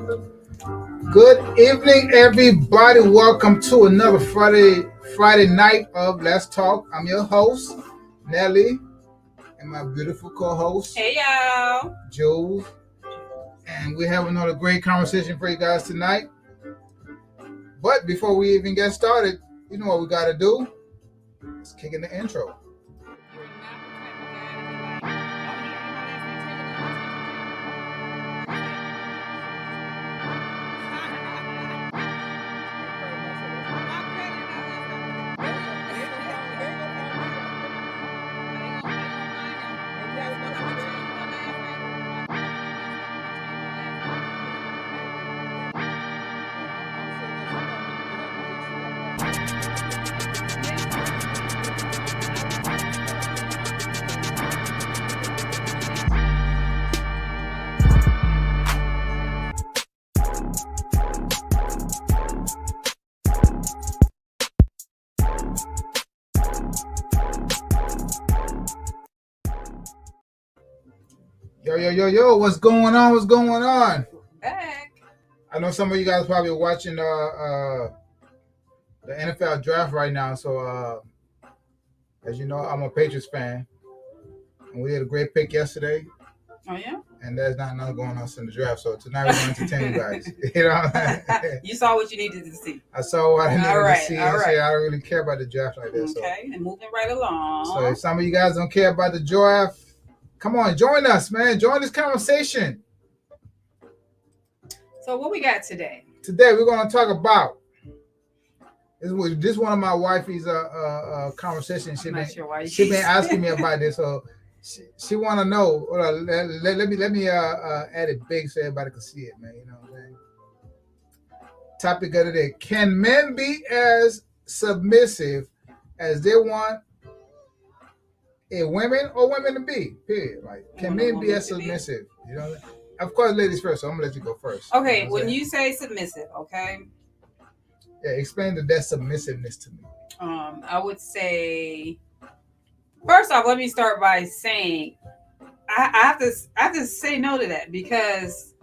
Good evening, everybody. Welcome to another Friday night of Let's Talk. I'm your host, Nelly, and my beautiful co-host, Hey y'all, Jules. And we have another great conversation for you guys tonight. But before we even get started, you know what we got to do? Let's kick in the intro. Yo, what's going on? What's going on? back. I know some of you guys probably watching the NFL draft right now. So, as you know, I'm a Patriots fan. And we had a great pick yesterday. Oh yeah. And there's not nothing going on in the draft. So tonight we're going to entertain you guys. You know? You saw what you needed to see. I saw what I needed to see. All right. I don't really care about the draft like that. Okay, and moving right along. So if some of you guys don't care about the draft, come on, join us, man. Join this conversation. So what we got today? Today we're going to talk about this one of my wifey's conversation. She been asking me about this, so she want to know. Let me add it big so everybody can see it, man. You know what I'm saying? Topic of the day: can men be as submissive as they want women to be? Period. Like, can men be as submissive? You know. Of course, ladies first. So I'm gonna let you go first. Okay, you know when you say submissive, okay. Yeah, explain that submissiveness to me. I would say, first off, let me start by saying I have to say no to that because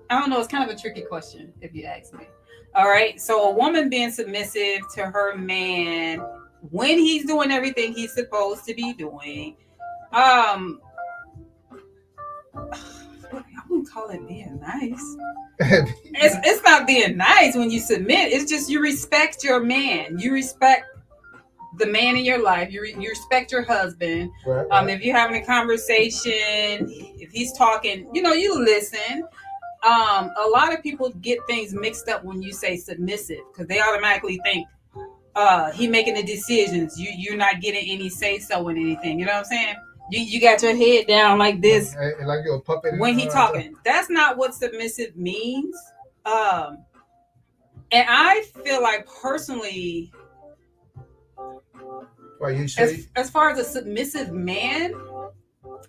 I don't know. It's kind of a tricky question if you ask me. All right, so a woman being submissive to her man when he's doing everything he's supposed to be doing, I wouldn't call it being nice. It's not being nice when you submit. It's just you respect your man. You respect the man in your life. You respect your husband. Right. If you're having a conversation, if he's talking, you listen. A lot of people get things mixed up when you say submissive because they automatically think he making the decisions. You're not getting any say so in anything. You know what I'm saying? You got your head down like this, like you're a puppet when he talking. That's not what submissive means. And I feel like personally, as far as a submissive man,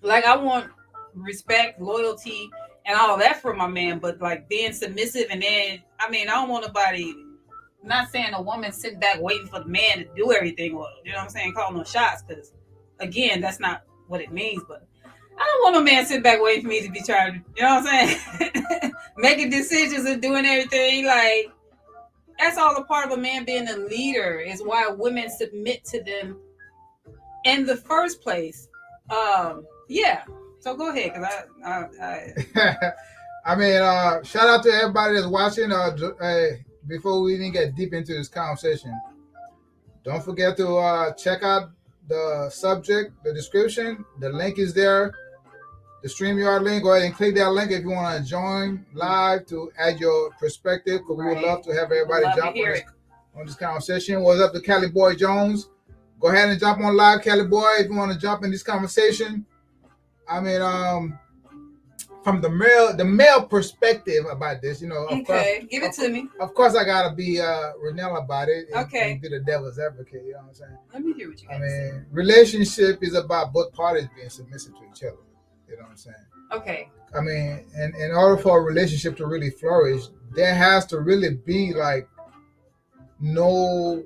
like I want respect, loyalty, and all that from my man. But like being submissive, and then I don't want nobody. I'm not saying a woman sitting back waiting for the man to do everything, or you know what I'm saying, call no shots, because again, that's not what it means. But I don't want no man sitting back waiting for me to be trying to, you know what I'm saying, making decisions and doing everything. Like, that's all a part of a man being a leader, is why women submit to them in the first place. Yeah. So go ahead, because I shout out to everybody that's watching. Before we even get deep into this conversation, don't forget to check out the subject, the description. The link is there. The StreamYard link. Go ahead and click that link if you want to join live to add your perspective. Because we would love to have everybody jump on this conversation. What's up to Cali Boy Jones? Go ahead and jump on live, Cali Boy, if you want to jump in this conversation. From the male perspective about this, of course, give it to me. Of course, I gotta be Renell about it. And be the devil's advocate. You know what I'm saying? Let me hear what you got to say. Relationship is about both parties being submissive to each other. You know what I'm saying? Okay. And in order for a relationship to really flourish, there has to really be like no.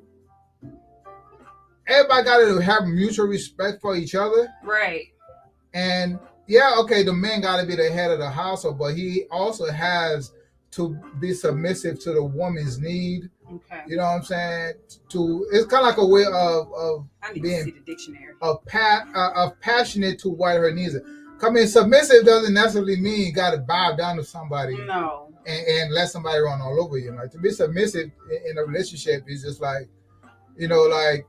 Everybody got to have mutual respect for each other. Right. And yeah, okay, the man got to be the head of the household, but he also has to be submissive to the woman's need. Okay. You know what I'm saying? To it's kind of like a way of I need to being see the dictionary. of passionate to what her needs are. I mean, submissive doesn't necessarily mean you got to bow down to somebody No. and let somebody run all over you. Like to be submissive in a relationship is just like, you know, like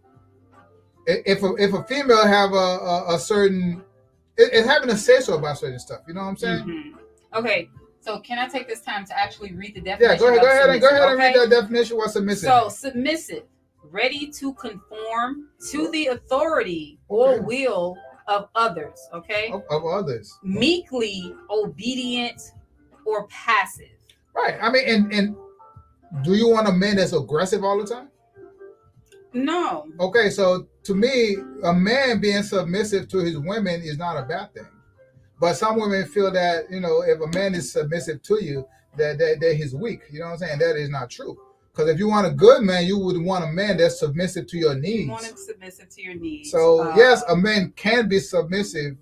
if a female have a certain, it's having a say so about certain stuff. You know what I'm saying? Mm-hmm. Okay. So can I take this time to actually read the Yeah, definition? go ahead and okay? read that definition. What's submissive? So submissive, ready to conform to the authority or will of others. Okay. Of others. Meekly obedient or passive. Right. I mean, and do you want a man that's aggressive all the time? No. Okay, so to me, a man being submissive to his women is not a bad thing. But some women feel that, you know, if a man is submissive to you, that he's weak. You know what I'm saying? That is not true. Because if you want a good man, you would want a man that's submissive to your needs. You want him submissive to your needs. So, yes, a man can be submissive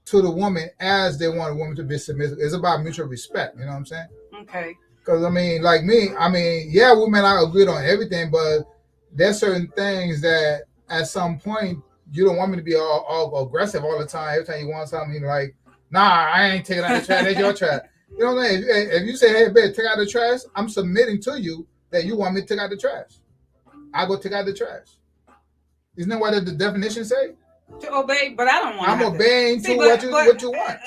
to the woman as they want a woman to be submissive. It's about mutual respect. You know what I'm saying? Okay. Because, I mean, like me, I mean, yeah, women are agreed on everything, but there's certain things that at some point, you don't want me to be all aggressive all the time. Every time you want something, you're like, nah, I ain't taking out the trash. That's your trash. You know what I'm saying? If you say, hey, babe, take out the trash, I'm submitting to you that you want me to take out the trash. I go take out the trash. Isn't that what the definition say? To obey, but I don't want to. I'm obeying to what you want.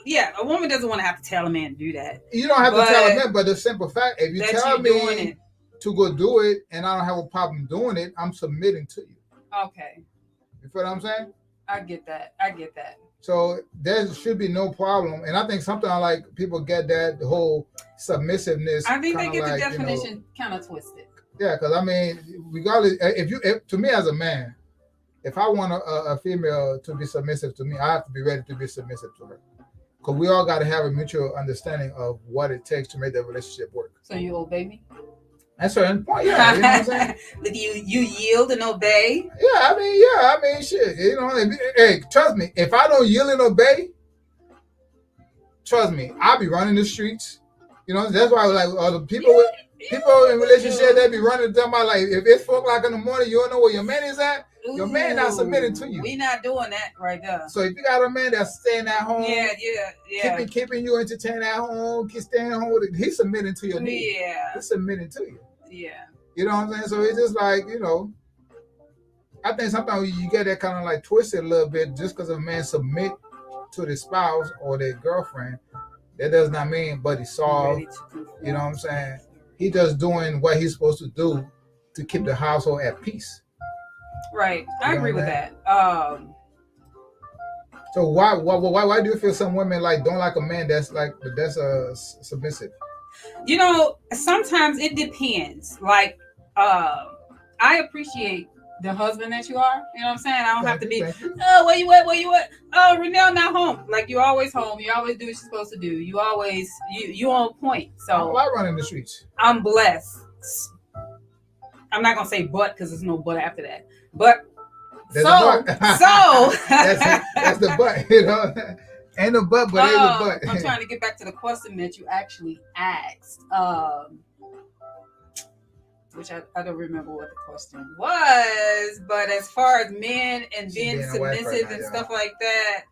Yeah, a woman doesn't want to have to tell a man to do that. You don't have to tell a man, but the simple fact, if you tell me to go do it and I don't have a problem doing it, I'm submitting to you. Okay. You feel what I'm saying? I get that. So there should be no problem. And I think sometimes like people get that the whole submissiveness. I think they get the definition kind of twisted. Yeah, because I mean, regardless, if to me as a man, if I want a female to be submissive to me, I have to be ready to be submissive to her. Because we all got to have a mutual understanding of what it takes to make that relationship work. So you obey me? At a certain point, yeah. You know what I'm saying? you yield and obey? Yeah, I mean, shit. You know, hey, trust me. If I don't yield and obey, trust me, I'll be running the streets. You know, that's why like the people in relationship, they be running them out like if it's 4 o'clock in the morning, you don't know where your man is at. Your man not submitting to you. We not doing that right there. So if you got a man that's staying at home, keeping you entertained at home, staying at home with it, he's submitting to your needs. Yeah, he's submitting to you. Yeah. You know what I'm saying? So it's just like, you know, I think sometimes you get that kind of like twisted a little bit just because a man submit to the spouse or their girlfriend. That does not mean but he's soft. You know what I'm saying? He just doing what he's supposed to do to keep the household at peace. Right. I agree with that. So why do you feel some women like don't like a man that's submissive? You know, sometimes it depends. Like, I appreciate the husband that you are. You know what I'm saying? I don't have to be, oh, where you at? Oh, Renelle not home. Like, you're always home. You always do what you're supposed to do. You always, you on point. So I run in the streets. I'm blessed. I'm not going to say but because there's no but after that. But there's that's the but, you know. Ain't a but, but ain't a but. I'm trying to get back to the question that you actually asked. Which I don't remember what the question was, but as far as men and being submissive and stuff like that,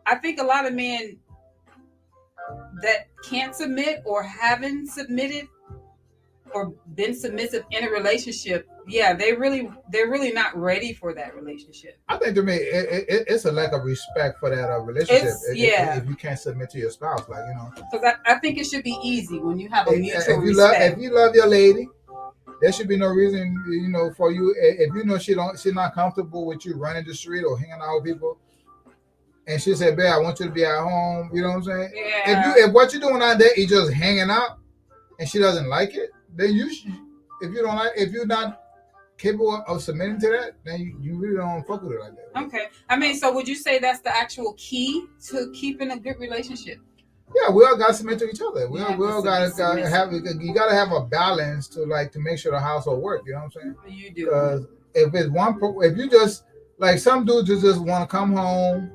I think a lot of men that can't submit or haven't submitted or been submissive in a relationship, they're really not ready for that relationship. I think to me, it's a lack of respect for that relationship. If you can't submit to your spouse, like, you know. Because I think it should be easy when you have a mutual respect. If you love your lady, there should be no reason, you know, for you. If you know she's not comfortable with you running the street or hanging out with people, and she said, "Babe, I want you to be at home." You know what I'm saying? Yeah. If what you're doing out there is just hanging out, and she doesn't like it, then if you're not capable of submitting to that, then you really don't fuck with her like that. Okay. I mean, so would you say that's the actual key to keeping a good relationship? Yeah, we all got to submit to each other. We all got to have. You got to have a balance to make sure the household works. You know what I'm saying? You do. Because if it's if you just like some dudes just want to come home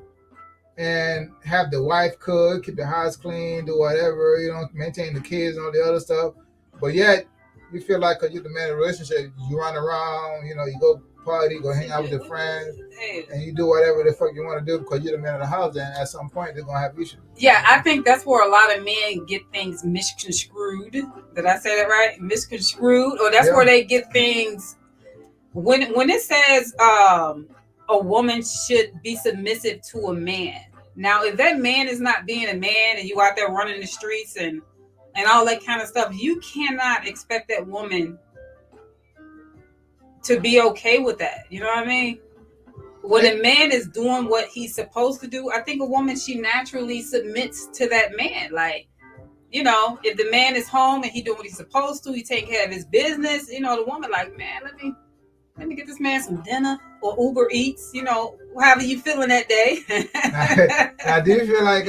and have the wife cook, keep the house clean, do whatever, maintain the kids and all the other stuff. But yet, you feel like because you're the man of the relationship, you run around, you go party, go hang out with your friends, and you do whatever the fuck you want to do because you're the man of the house. And at some point, they're gonna have issues. Yeah, I think that's where a lot of men get things misconstrued. Did I say that right? Misconstrued, or that's where they get things when it says a woman should be submissive to a man. Now, if that man is not being a man and you out there running the streets and all that kind of stuff, you cannot expect that woman to be okay with that. You know what I mean? When a man is doing what he's supposed to do, I think a woman, she naturally submits to that man. Like, if the man is home and he doing what he's supposed to, he taking care of his business, the woman like, man, let me get this man some dinner or Uber Eats, however you feeling that day. Now, do you feel like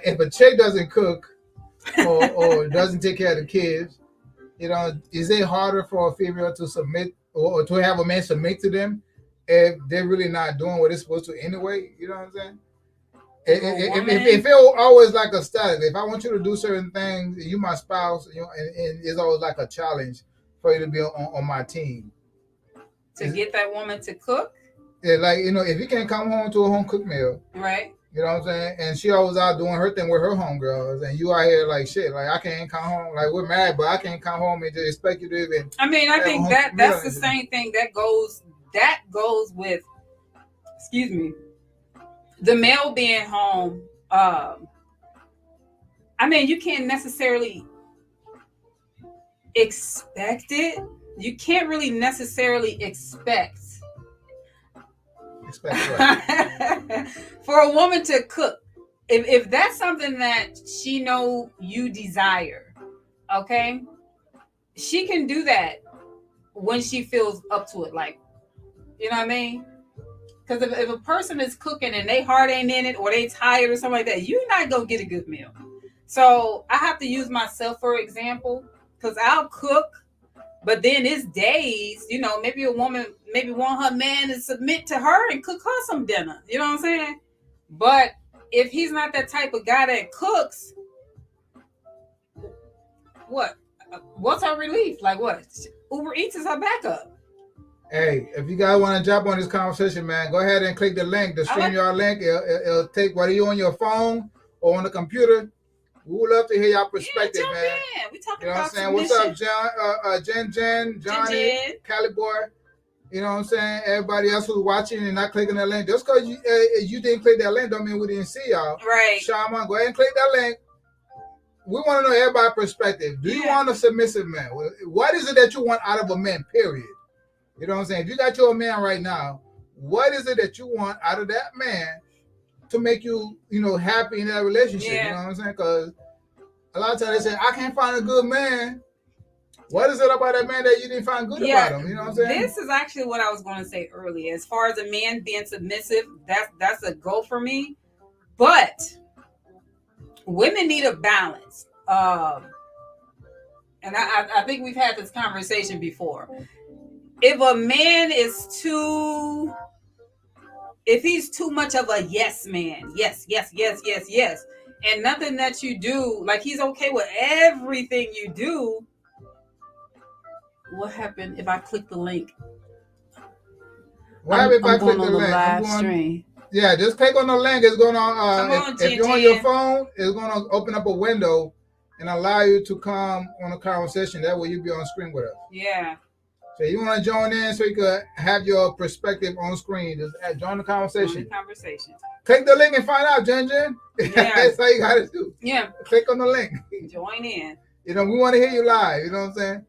if a chick doesn't cook or doesn't take care of the kids, is it harder for a female to submit or to have a man submit to them if they're really not doing what they're supposed to anyway? You know what I'm saying? If it always like a static, if I want you to do certain things, you my spouse, and it's always like a challenge for you to be on my team. To get that woman to cook? Yeah, like, if you can't come home to a home cooked meal. Right. You know what I'm saying? And she always out doing her thing with her homegirls, and you out here like shit. Like, I can't come home. Like, we're married, but I can't come home and just expect you to even. I mean, I think that's the same thing that goes with, excuse me, the male being home. I mean, you can't necessarily expect it. You can't really necessarily expect for a woman to cook. If that's something that she know you desire, okay, she can do that when she feels up to it. Like, you know what I mean? Because if a person is cooking and they heart ain't in it or they tired or something like that, you're not gonna get a good meal. So I have to use myself for example, because I'll cook. But then it's days, maybe a woman want her man to submit to her and cook her some dinner. You know what I'm saying? But if he's not that type of guy that cooks, what's her relief? Like what? Uber Eats is her backup. Hey, if you guys want to jump on this conversation, man, go ahead and click the link, the StreamYard link. It'll take, whether you're on your phone or on the computer. We would love to hear your perspective, man. We talking about what I'm saying? Submission. What's up, Jen, Johnny, Cali Boy? You know what I'm saying? Everybody else who's watching and not clicking that link. Just because you didn't click that link don't mean we didn't see y'all. Right. Shaman, go ahead and click that link. We want to know everybody's perspective. Do you want a submissive man? What is it that you want out of a man, period? You know what I'm saying? If you got your man right now, what is it that you want out of that man to make you, happy in that relationship? Yeah. You know what I'm saying? Because a lot of times they say, I can't find a good man. What is it about that man that you didn't find good about him? You know what I'm saying? This is actually what I was going to say earlier. As far as a man being submissive, that's a go for me. But women need a balance. And I think we've had this conversation before. If a man is if he's too much of a yes man, yes, and nothing that you do, like he's okay with everything you do, what happened if I click the link? What happened if I click the link? Live stream. Yeah, just click on the link. It's going to, if you're on your phone, it's going to open up a window and allow you to come on a conversation. That way you'll be on screen with us. Yeah. So you want to join in so you can have your perspective on screen. Just join the conversation. Click the link and find out, Jen. Yeah. That's how you got to do. Yeah. Click on the link. Join in. We want to hear you live. You know what I'm saying?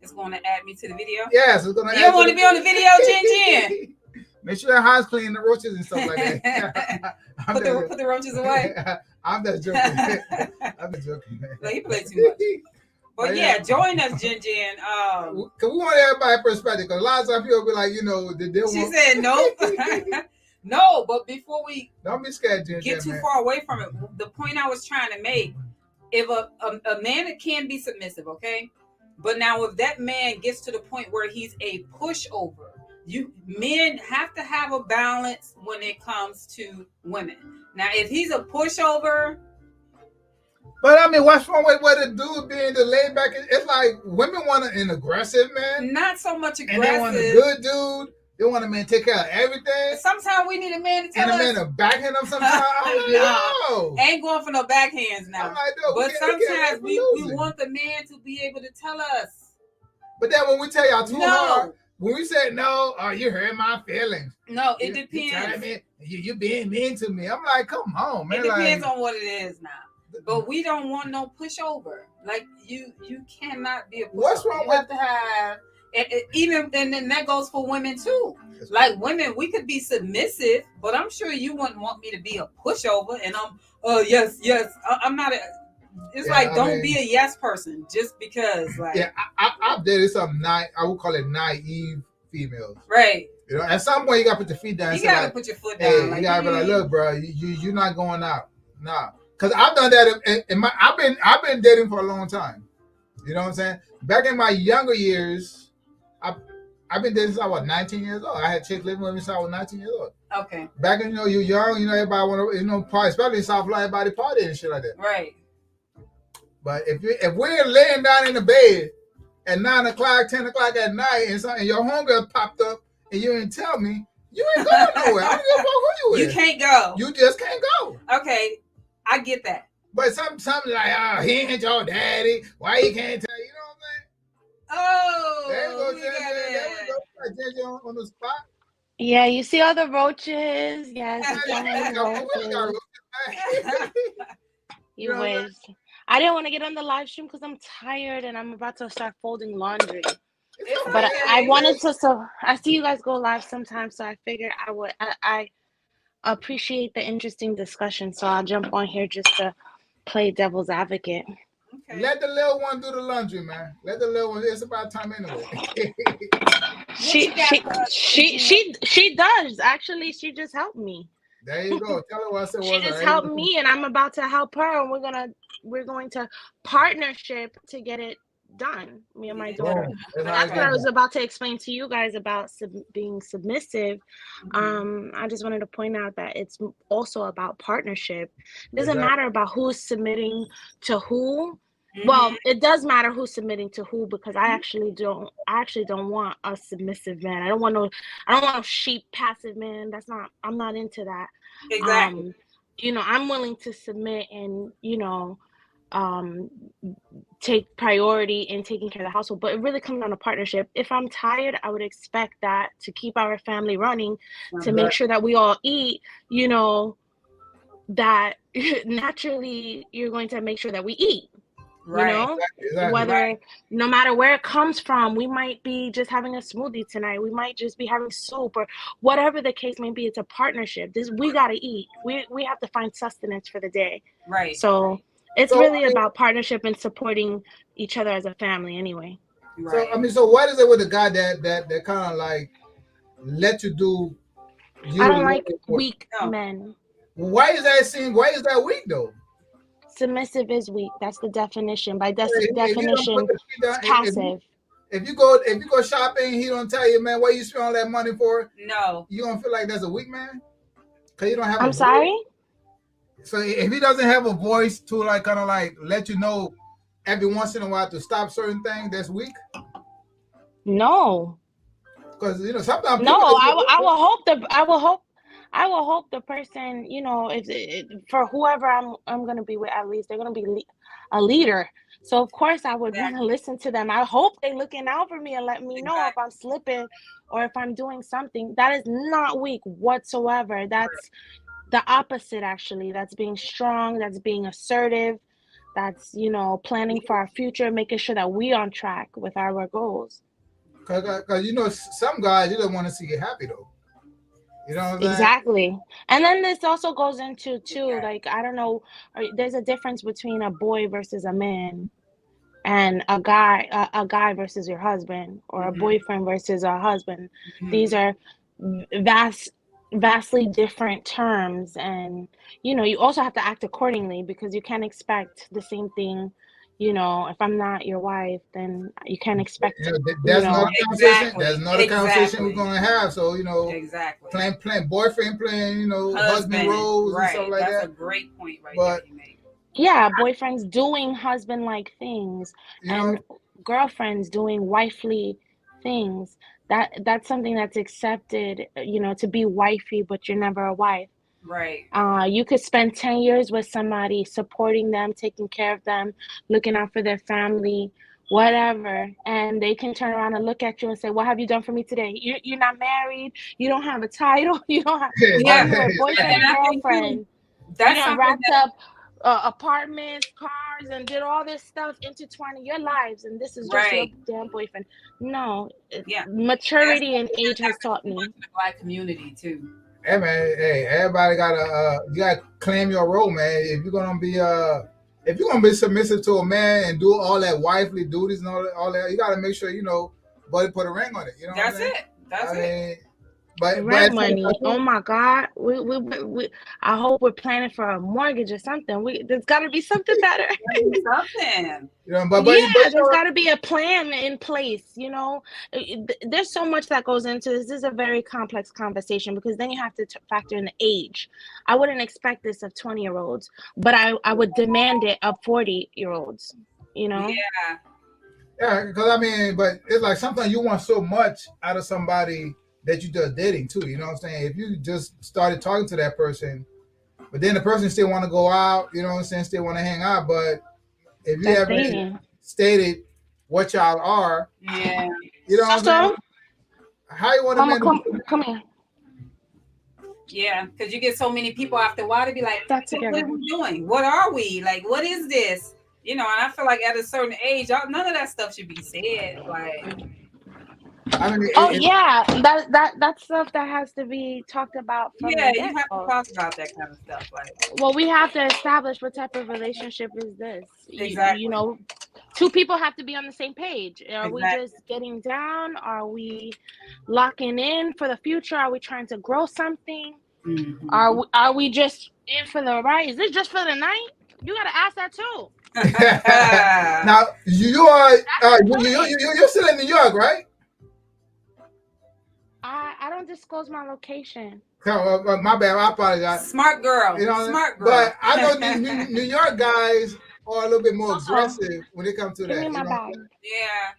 It's going to add me to the video? Yes, it's going to add. You don't want to be on the video, Jen? Make sure that house clean, the roaches and stuff like that. Put the roaches away. I'm just joking. I'm just joking. Like, he played too much. But yeah, join us, Jen. Cause we want everybody's perspective. Because a lot of times people be like, she said no. No, but before we don't be scared, Jen. Get too far away from it. The point I was trying to make: if a man can be submissive, okay, but now if that man gets to the point where he's a pushover, Men have to have a balance when it comes to women. Now, if he's a pushover, But I mean, what's wrong with what a dude being the laid back? It's like women want an aggressive man, not so much and they want a aggressive. good dude. They want a man to take care of everything, Sometimes we need a man to and tell a man us. to backhand them sometimes. I'm like, No, yo. ain't going for no backhands I'm now. like, no, But we can't sometimes we losing. want the man to be able to tell us. But then when we tell y'all too No. hard, when we say no, oh, you hurt my feelings. No, it You depends. telling me you being mean to me. I'm like, come on, man. It depends like, on what it is now. But we don't want no pushover. Like you cannot be a pushover. What's wrong you with have to have even, and then that goes for women too. Like women, we could be submissive, but I'm sure you wouldn't want me to be a pushover. And yes. I'm not a. It's like don't be a yes person just because. Like I've dated some I would call it naive females. Right. You know, at some point you gotta put your feet down. You gotta like, put your foot down. Hey, you gotta be like, look, bro, you're not going out. Nah. Cause I've done that in my I've been dating for a long time. You know what I'm saying? Back in my younger years, I've been dating since I was 19 years old. I had chicks living with me since I was 19 years old. Okay. Back in you're young, everybody want to party, especially in South Florida, everybody party and shit like that. Right. But if we're laying down in the bed at 9 o'clock, 10 o'clock at night, and your homegirl popped up and you didn't tell me, you ain't going nowhere. I don't give a fuck who you is. You can't go. You just can't go. Okay, I get that. But something like, oh, he ain't your daddy. Why he can't tell you? You know what I'm saying? There we go, on the spot. Yeah, you see all the roaches. Yes, you wish. I didn't want to get on the live stream because I'm tired and I'm about to start folding laundry. But I wanted to. So I see you guys go live sometimes, so I figured I would. I appreciate the interesting discussion, so I'll jump on here just to play devil's advocate. Okay. Let the little one do the laundry, man. Let the little one. It's about time anyway. she does actually. She just helped me. There you go. Tell her what I said. She just helped me, and I'm about to help her, and we're going to partnership to get it done. Me and my daughter. That's what I was about to explain to you guys about being submissive. I just wanted to point out that it's also about partnership. It doesn't matter about who's submitting to who. Well, it does matter who's submitting to who, because I actually don't want a submissive man. I don't want a sheep passive man. I'm not into that. Exactly. I'm willing to submit and take priority in taking care of the household, but it really comes down to partnership. If I'm tired, I would expect that to keep our family running, to make sure that we all eat, that naturally you're going to make sure that we eat. Right. Exactly. Whether no matter where it comes from, we might be just having a smoothie tonight, we might just be having soup, or whatever the case may be. It's a partnership. We got to eat. We have to find sustenance for the day. Right. So it's really about partnership and supporting each other as a family anyway. Right. So what is it with the guy that kind of like let you do? I don't like weak men. Why is that weak though? Submissive is weak. That's the definition. By definition, it's passive. If you go shopping, he don't tell you, man, what you spend all that money for? No. You don't feel like that's a weak man? Because you don't have. I'm sorry. So if he doesn't have a voice to like kind of like let you know every once in a while to stop certain things, that's weak. No. Because sometimes. No, I will hope the person, if for whoever I'm going to be with, at least they're going to be a leader. So of course I would want to listen to them. I hope they're looking out for me and let me know if I'm slipping or if I'm doing something. That is not weak whatsoever. That's the opposite, actually. That's being strong. That's being assertive. That's, planning for our future, making sure that we're on track with our goals. Because some guys, you don't want to see you happy though. You know what I'm saying? Exactly. And then this also goes into too, like, I don't know, there's a difference between a boy versus a man, and a guy versus your husband, or a boyfriend versus a husband. These are vastly different terms, and you also have to act accordingly, because you can't expect the same thing you know, if I'm not your wife, then you can't expect You to, know, that's you not know. a conversation. Exactly. That's not a conversation we're gonna have. So Exactly. playing boyfriend, playing husband roles and stuff Right. like That's that. a great point right But there you made. Yeah, boyfriends doing husband-like things you know, and girlfriends doing wifely things. That's something that's accepted, you know, to be wifey, but you're never a wife. Right. You could spend 10 years with somebody, supporting them, taking care of them, looking out for their family, whatever, and they can turn around and look at you and say, "What have you done for me today? You're not married. You don't have a title. You don't have. All Yeah. you were boyfriend And and I think too, girlfriend. You that's done something wrapped up apartments, cars, and did all this stuff, intertwining your lives, and this is just your right. damn boyfriend." No, Yeah. That's maturity and something age that's has taught too much me. in the Black community too. hey man, hey, everybody gotta you gotta claim your role, man. If you're gonna be submissive to a man and do all that wifely duties and all that, you gotta make sure buddy put a ring on it. You know what I'm That's saying? it. That's I it. mean, but Rent at the same money. Oh time, my God. We I hope we're planning for a mortgage or something. There's gotta be something better. Something. Yeah, there's gotta be a plan in place, you know. There's so much that goes into this. This is a very complex conversation because then you have to factor in the age. I wouldn't expect this of 20-year-olds, but I would demand it of 40-year-olds, you know. Yeah. yeah, because I mean, but it's like sometimes you want so much out of somebody that you just dating too. You know what I'm saying? If you just started talking to that person, but then the person still want to go out, you know what I'm saying? Still want to hang out, but if you That's haven't dating. stated what y'all are, Yeah. you know what I'm saying? So, How you want a mama, man to come here. Yeah, because you get so many people after a while to be like, Stop what together. are we doing? What are we? Like, what is this? You know, and I feel like at a certain age, none of that stuff should be said. Like, I mean, Oh yeah, that's stuff that has to be talked about from yeah, the you have to get-go. talk about that kind of stuff. Like, Well, we have to establish what type of relationship is this. exactly. You know, two people have to be on the same page. Are we Exactly. just getting down? Are we locking in for the future? Are we trying to grow something? Mhm. Are we just in for the ride? Is this just for the night? You gotta ask that too. now you're still in New York, right? I don't disclose my location. My bad. I apologize. Smart girl. You know, Smart girl. but I know New York guys are a little bit more aggressive when it comes to Give that. me You my know, bag. Yeah.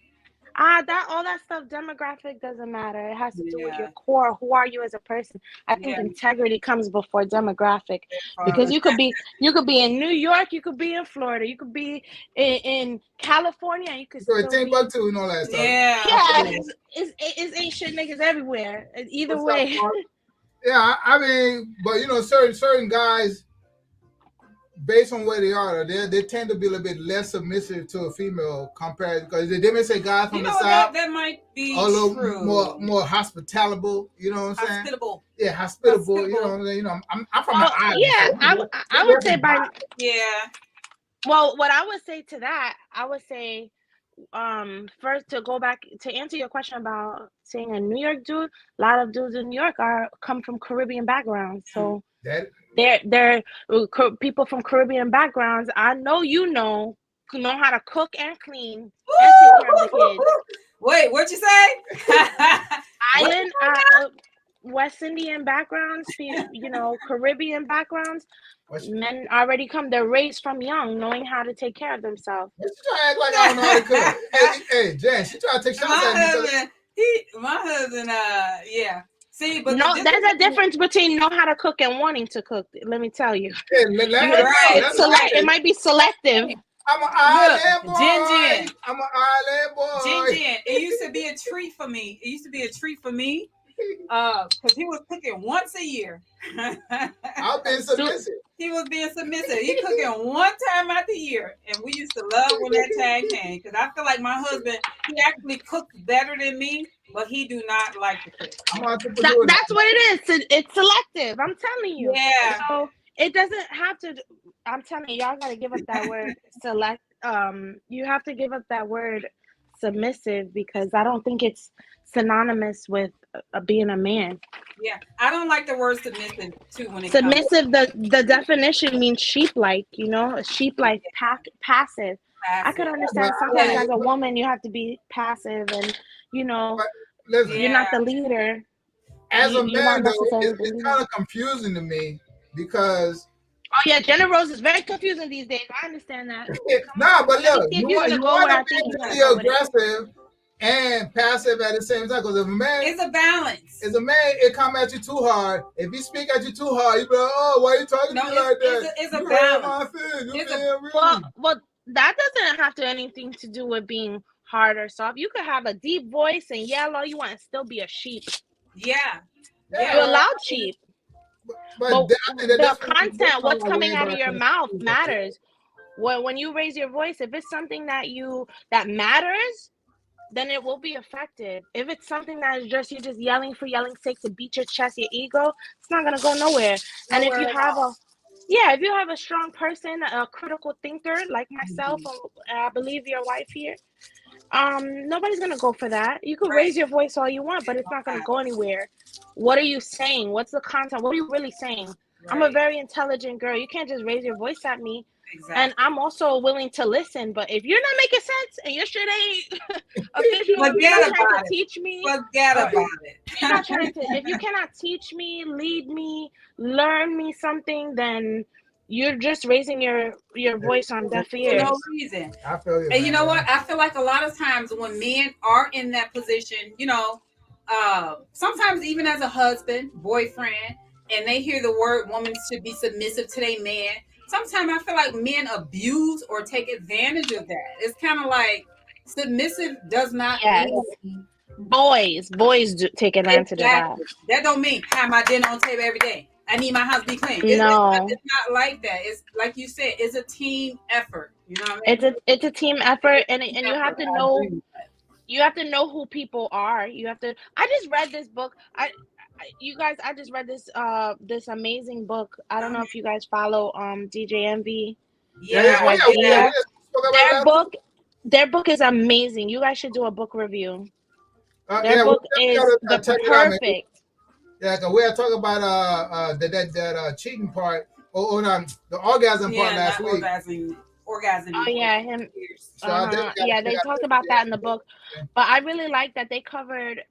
That all that stuff, demographic doesn't matter. It has to do with your Yeah. core. Who are you as a person? I think Yeah. integrity comes before demographic, because you could be in New York, you could be in Florida, you could be in California, you could so still be. Timbuktu and all that stuff. Yeah. Yeah, it's ain't shit niggas everywhere. Either What's way. up, Mark? Yeah, I mean, but certain guys, based on where they are, they tend to be a little bit less submissive to a female compared, because they may say guys from You the know, south that might be are a little true. more hospitable. You know what I'm saying? Hospitable. Yeah, hospitable. You know what I'm saying? You know, I'm from the island. Yeah, so I would say by. Yeah. Well, what I would say to that, I would say, first, to go back to answer your question about saying a New York dude, a lot of dudes in New York come from Caribbean backgrounds, so that they're people from Caribbean backgrounds. I know know how to cook and clean and take care of the kids. Wait, what'd you say? Island, West Indian backgrounds, you know, Caribbean backgrounds. Men already come. They're raised from young, knowing how to take care of themselves. She trying to act like I don't know how to cook. hey, Jen, she trying to take shots at me. My husband, yeah. See, but no, there's a difference between know how to cook and wanting to cook. Let me tell you. Hey, It might be selective. I'm an island boy. Jen. I'm an island boy. Jen. It used to be a treat for me. Because he was cooking once a year. I've been submissive. He was being submissive. He cooking one time out the year, and we used to love when that time came. Because I feel like my husband, he actually cooks better than me, but he do not like to cook. That's what it is. It's selective. I'm telling you. Yeah. So it doesn't have to. I'm telling you, y'all gotta give up that word select. You have to give up that word submissive, because I don't think it's synonymous with being a man. Yeah, I don't like the word submissive too. When it submissive, the definition means sheep-like. You know, sheep-like, passive. I could understand sometimes as a woman you have to be passive and listen, you're not the leader. As a man, though, it's kind of confusing to me because. Oh yeah, gender roles is very confusing these days. I understand that. Nah, but look, you want to be aggressive and passive at the same time. Because if a man, it's a balance. If a man, it come at you too hard. If he speak at you too hard, you be like, oh, why are you talking to me like that? It's a balance. Well, that doesn't have to anything to do with being hard or soft. You could have a deep voice and yell all you want and still be a sheep. Yeah. You're a loud sheep. But the content, what's coming out of your mouth matters. When you raise your voice, if it's something that matters, then it will be effective. If it's something that is just you're just yelling for yelling's sake to beat your chest, your ego, it's not gonna go nowhere. And if you have a strong person, a critical thinker like myself, I believe your wife here, nobody's gonna go for that. You can raise your voice all you want, but it's not gonna go anywhere. What are you saying? What's the content? What are you really saying? Right. I'm a very intelligent girl. You can't just raise your voice at me. Exactly. And I'm also willing to listen. But if you're not making sense and your shit ain't official, you're not trying to teach me. Forget about it. You're not trying to. If you cannot teach me, lead me, learn me something, then you're just raising your voice on deaf ears. For no reason. I feel you. And you know what? I feel like a lot of times when men are in that position, sometimes even as a husband, boyfriend, and they hear the word woman should be submissive to their man, sometimes I feel like men abuse or take advantage of that. It's kind of like submissive does not mean boys do take advantage of that. That don't mean have my dinner on the table every day. I need my house to be clean. It's not like that. It's like you said, it's a team effort. You know what I mean? It's a team effort, and you have to know. You have to know who people are. You have to. I just read this book. I just read this amazing book. I don't know if you guys follow DJ Envy. Yeah. Their book is amazing. You guys should do a book review. Their book is perfect. Yeah, because we had talked about that cheating part or the orgasm part last week. Orgasm. Oh yeah, him. They talked about that in the book, but I really like that they covered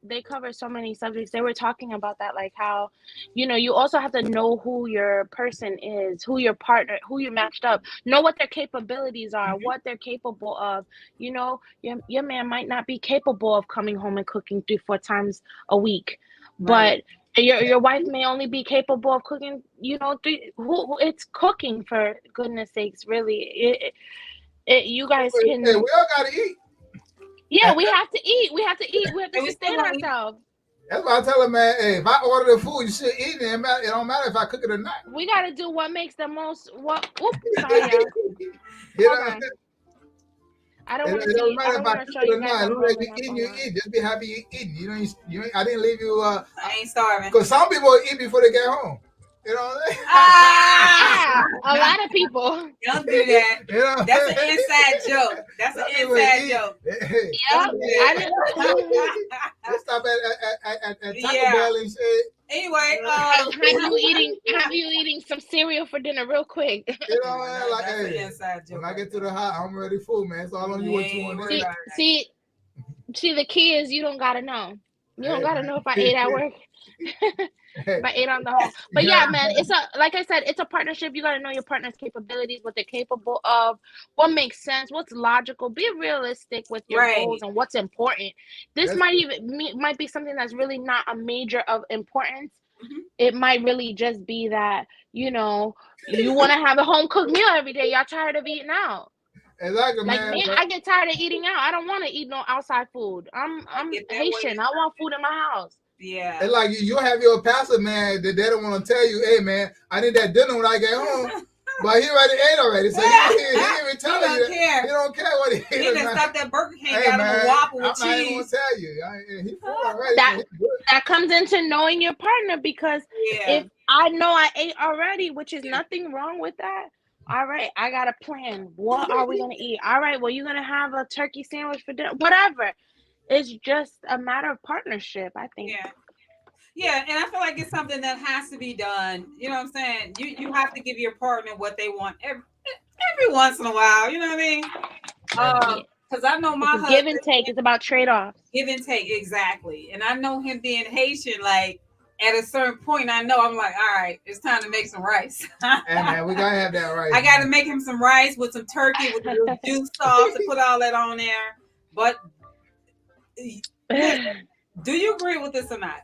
so many subjects. They were talking about that, like how, you also have to know who your person is, who your partner, who you're matched up, know what their capabilities are, what they're capable of. Your man might not be capable of coming home and cooking 3-4 times a week, but your wife may only be capable of cooking, it's cooking, for goodness sakes, really. You guys can. Hey, we all gotta eat. Yeah, we have to eat. We have to sustain ourselves. That's why I tell her, man, hey, if I order the food, you should eat it. It don't matter if I cook it or not. We gotta do what makes the most. Sorry, y'all. I don't want to. It don't matter if I cook it or not. You eat, you eat. Just be happy you eating. You ain't. I didn't leave you. I ain't starving. Because some people eat before they get home. You know what I mean? A lot of people. Don't do that. That's an inside joke. That's an inside joke. Let's stop at Taco Bell and say. Anyway, have you eating some cereal for dinner real quick? You know what I mean? Like, hey, when I get to the house, I'm ready full, man. It's all on you what you want to see, the key is you don't gotta know. You don't gotta know if I ate at work. If I ate on the home. But yeah, man, like I said, it's a partnership. You gotta know your partner's capabilities, what they're capable of, what makes sense, what's logical. Be realistic with your goals and what's important. This might be something that's really not a major of importance. Mm-hmm. It might really just be that, you want to have a home cooked meal every day. Y'all tired of eating out. Exactly, like man. Me, I get tired of eating out. I don't want to eat no outside food. I'm Haitian. I want food in my house. Yeah. And like you have your pastor, man, that they don't want to tell you, hey man, I need that dinner when I get home. But he already ate already. So he didn't even tell you. He don't care what he ate. He didn't stop that Burger King out of a Whopper with cheese. I'm not even gonna tell you. He full already. That comes into knowing your partner, because if I know I ate already, which is nothing wrong with that. All right, I got a plan. What are we gonna eat? All right, well, you're gonna have a turkey sandwich for dinner. Whatever. It's just a matter of partnership, I think. Yeah, and I feel like it's something that has to be done. You know what I'm saying? You have to give your partner what they want every once in a while. You know what I mean? Because I know my husband. Give and take. It's about trade-offs. Give and take, exactly. And I know him being Haitian, like, at a certain point, I know I'm like, all right, it's time to make some rice. Hey, man, we gotta have that rice. I gotta make him some rice with some turkey with a little juice sauce and put all that on there. But do you agree with this or not?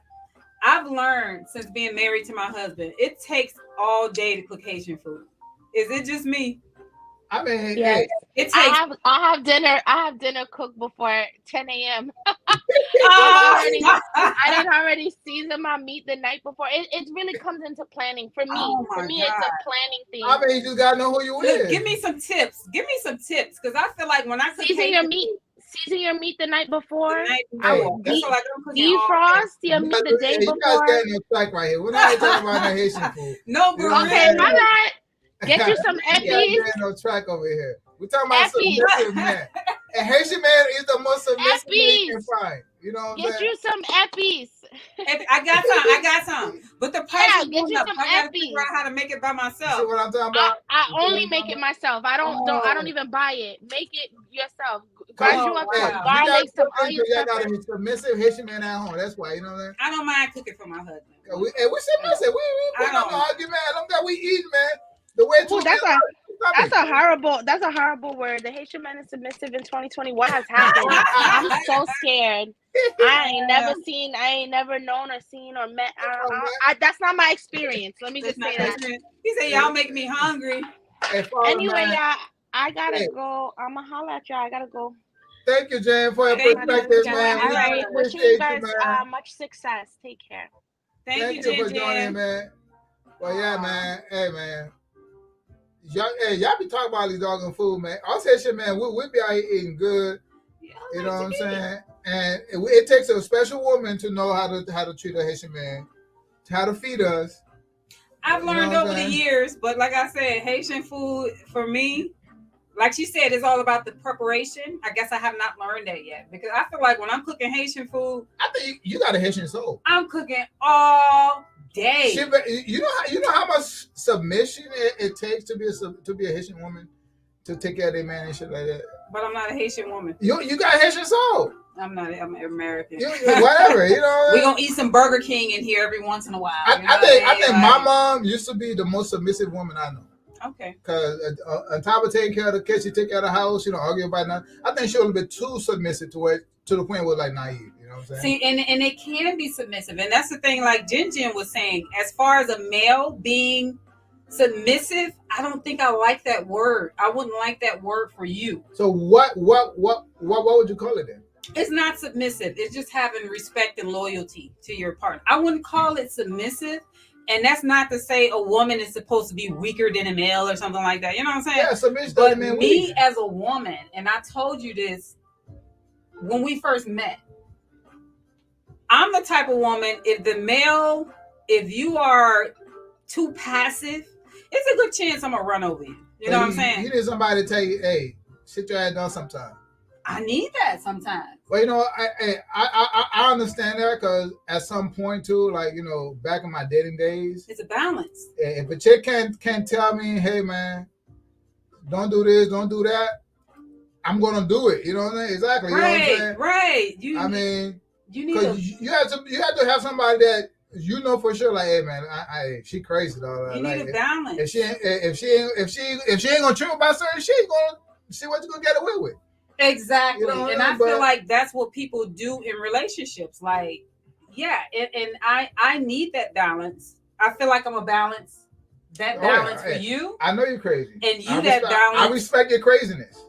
I've learned since being married to my husband, it takes all day to cook Haitian food. Is it just me? I mean, yes. hey. It takes. I have dinner cooked before 10 a.m. I didn't already season my meat the night before. It really comes into planning for me. For me, it's a planning thing. I mean, you just gotta know who you is. Give me some tips. Because I feel like when I cook season your meat the night before. Defrost your meat the day before. You guys getting on track right here. We're not talking about no Haitian food. No, but okay, my bad. Get you some eppies. You guys getting on track over here. We're talking about submissive man. And Haitian man is the most submissive man you can find. You know what I'm saying? Get you some eppies. I got some. But the price is going up. I gotta eppies. figure out how to make it by myself. See what I'm talking about? I only make it myself. I don't even buy it. Make it yourself. Grind you up some garlic, some onions. Y'all got a submissive Haitian man at home. That's why, you know what I'm saying? I don't mind cooking for my husband. We submissive. We put on the argument. I don't got we eat, man. The way that's a horrible word. The Haitian man is submissive in 2020. What has happened? I'm so scared. I ain't never known or seen or met. That's not my experience. Let me just say that. He said, y'all make me hungry. Anyway, I gotta go. I'ma holler at y'all. I gotta go. Thank you, Jan, for your perspective, man. All right. Wishing you guys much success. Take care. Thank you for joining, man. Well, yeah, man. Hey, man. Y'all be talking about these doggone food, man. I'll say shit, man. We be out here eating good. You know what I'm saying? And it takes a special woman to know how to treat a Haitian man, how to feed us. I've learned over the years, but like I said, Haitian food for me, like she said, it's all about the preparation. I guess I have not learned that yet because I feel like when I'm cooking Haitian food, I think you got a Haitian soul. I'm cooking all day. You know how much submission it takes to be a Haitian woman, to take care of their man and shit like that. But I'm not a Haitian woman. You got a Haitian soul. I'm American. Whatever, you know. We're gonna eat some Burger King in here every once in a while. I think my mom used to be the most submissive woman I know. Okay. Because on top of taking care of the kids, she take care of the house, argue about nothing. I think she was a little bit too submissive to the point where like naive. You know what I'm saying? See, and it can be submissive, and that's the thing. Like Jen was saying, as far as a male being submissive, I don't think I like that word. I wouldn't like that word for you. So what would you call it then? It's not submissive. It's just having respect and loyalty to your partner. I wouldn't call it submissive. And that's not to say a woman is supposed to be weaker than a male or something like that. You know what I'm saying? Yeah, submission. But me as a woman, and I told you this when we first met, I'm the type of woman, if you are too passive, it's a good chance I'm going to run over you. You know what I'm saying? You need somebody to tell you, hey, sit your ass down sometime. I need that sometimes. Well, I understand that because at some point too, like, back in my dating days, it's a balance. If a chick can't tell me, hey man, don't do this, don't do that, I'm gonna do it. You know what I'm saying? Exactly. Right, you know what I'm saying? Right. You have to have somebody that for sure, like, hey man, she crazy though. You need a balance. If she ain't gonna trip about certain shit, gonna see what you gonna get away with. Exactly. And I feel like that's what people do in relationships. Like, yeah, and I need that balance. I feel like I'm a balance. That balance for you. I know you're crazy. And you balance. I respect your craziness.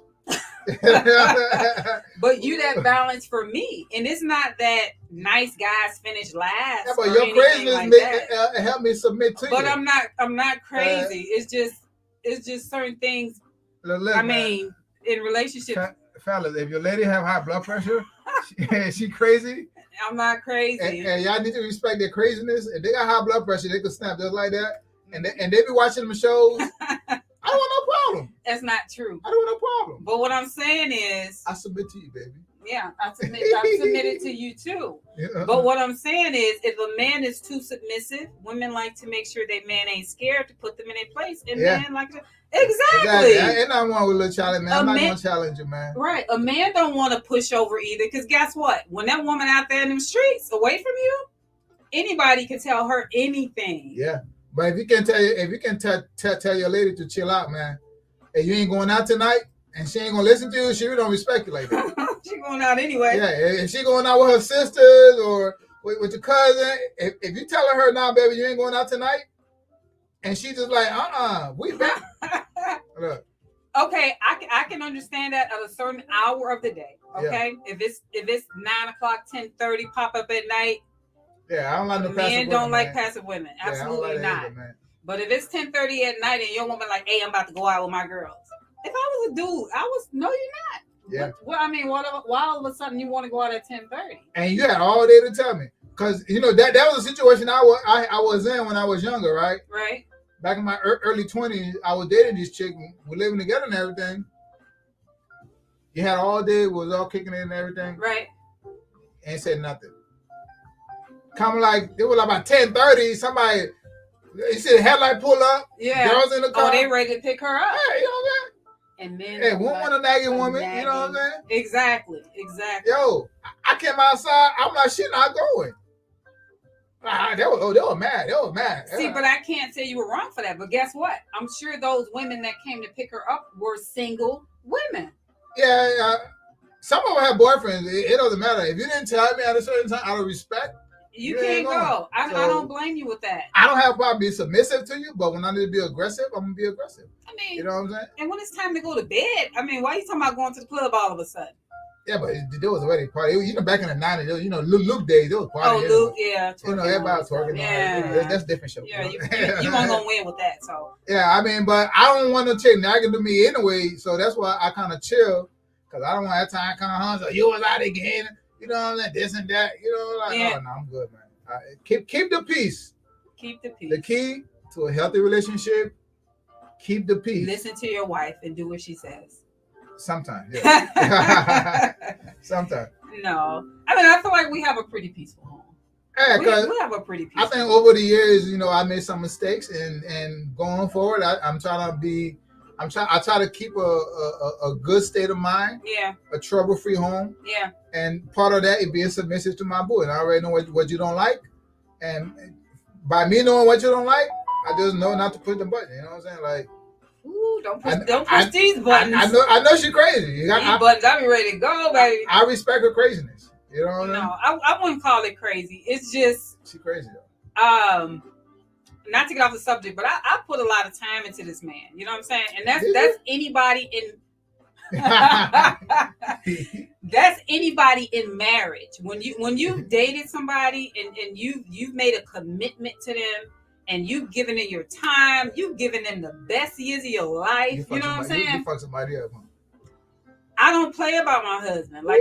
But you that balance for me. And it's not that nice guys finish last. Yeah, but your craziness help me submit to you. But I'm not crazy. It's just certain things. Look, I mean, in relationships. Fellas, if your lady have high blood pressure, she crazy. I'm not crazy. And y'all need to respect their craziness. If they got high blood pressure, they can snap just like that. And they be watching them shows. I don't want no problem. That's not true. I don't want no problem. But what I'm saying is, I submit to you, baby. Yeah, I've submitted to you too. Yeah. But what I'm saying is, if a man is too submissive, women like to make sure that man ain't scared to put them in their place, and men like to exactly. And I want a little challenge, man. I'm not gonna challenge you, man. Right, a man don't want to push over either, because guess what? When that woman out there in them streets, away from you, anybody can tell her anything. Yeah, but if you can tell your lady to chill out, man, and you ain't going out tonight. And she ain't gonna listen to you. She really don't respect you like that. She going out anyway. Yeah, if she going out with her sisters or with your cousin, if you telling her now, baby, you ain't going out tonight, and she just like, we back. Look. Okay, I can understand that at a certain hour of the day. Okay, yeah. If it's 9:00, 10:30, pop up at night. Yeah, I don't like no passive women. Men don't like passive women. Absolutely not. Either, but if it's 10:30 at night and your woman like, hey, I'm about to go out with my girls. If I was a dude, no, you're not. Yeah. Well, I mean, why all of a sudden you want to go out at 10:30? And you had all day to tell me, because you know that was a situation I was in when I was younger, right? Right. Back in my early 20s, I was dating this chick. We're living together and everything. You had all day, was all kicking in and everything. Right. Ain't said nothing. Kind of like it was about 10:30. Somebody, you see the headlight pull up. Yeah. Girls in the car. Oh, they ready to pick her up. Yeah, you know what I'm saying? And then woman a nagging woman, you know what I'm saying? Exactly. Yo, I came outside. I'm like, she not going. They were mad. They were mad. See, but I can't say you were wrong for that. But guess what? I'm sure those women that came to pick her up were single women. Yeah. Some of them have boyfriends. It doesn't matter. If you didn't tell me at a certain time, out of respect, you can't go. I don't blame you with that. I don't have a problem being submissive to you, but when I need to be aggressive, I'm gonna be aggressive. I mean, you know what I'm saying? And when it's time to go to bed, I mean, why are you talking about going to the club all of a sudden? Yeah, but there was a wedding party. You know, back in the 90s, you know, Luke days, there was parties. Oh, Luke, yeah. You know, everybody was twerking. Yeah. That's different shit. Yeah, you weren't gonna win with that, so. Yeah, I mean, but I don't want to chick nagging to me anyway, so that's why I kind of chill, because I don't want that time come home. So you was out again, you know what I'm saying? This and that, you know, like, no, I'm good, man. Keep the peace. Keep the peace. The key to a healthy relationship, keep the peace. Listen to your wife and do what she says. Sometimes, yeah. Sometimes. No. I mean, I feel like we have a pretty peaceful home. Yeah, we have a pretty peaceful I think over the years, you know, I made some mistakes, and going forward, I try to keep a good state of mind. Yeah. A trouble-free home. Yeah. And part of that is being submissive to my boy. And I already know what you don't like. And by me knowing what you don't like, I just know not to push the button. You know what I'm saying? Like, ooh, don't push these buttons. I know she's crazy. These buttons, I be ready to go, baby. I respect her craziness. You know what I mean? No, I wouldn't call it crazy. It's just she's crazy though. Not to get off the subject, but I put a lot of time into this man. You know what I'm saying? And that's anybody in that's anybody in marriage. When you've dated somebody and you've made a commitment to them, and you've given it your time, you've given them the best years of your life. You know what I'm saying? You fuck somebody up, huh? I don't play about my husband. Like,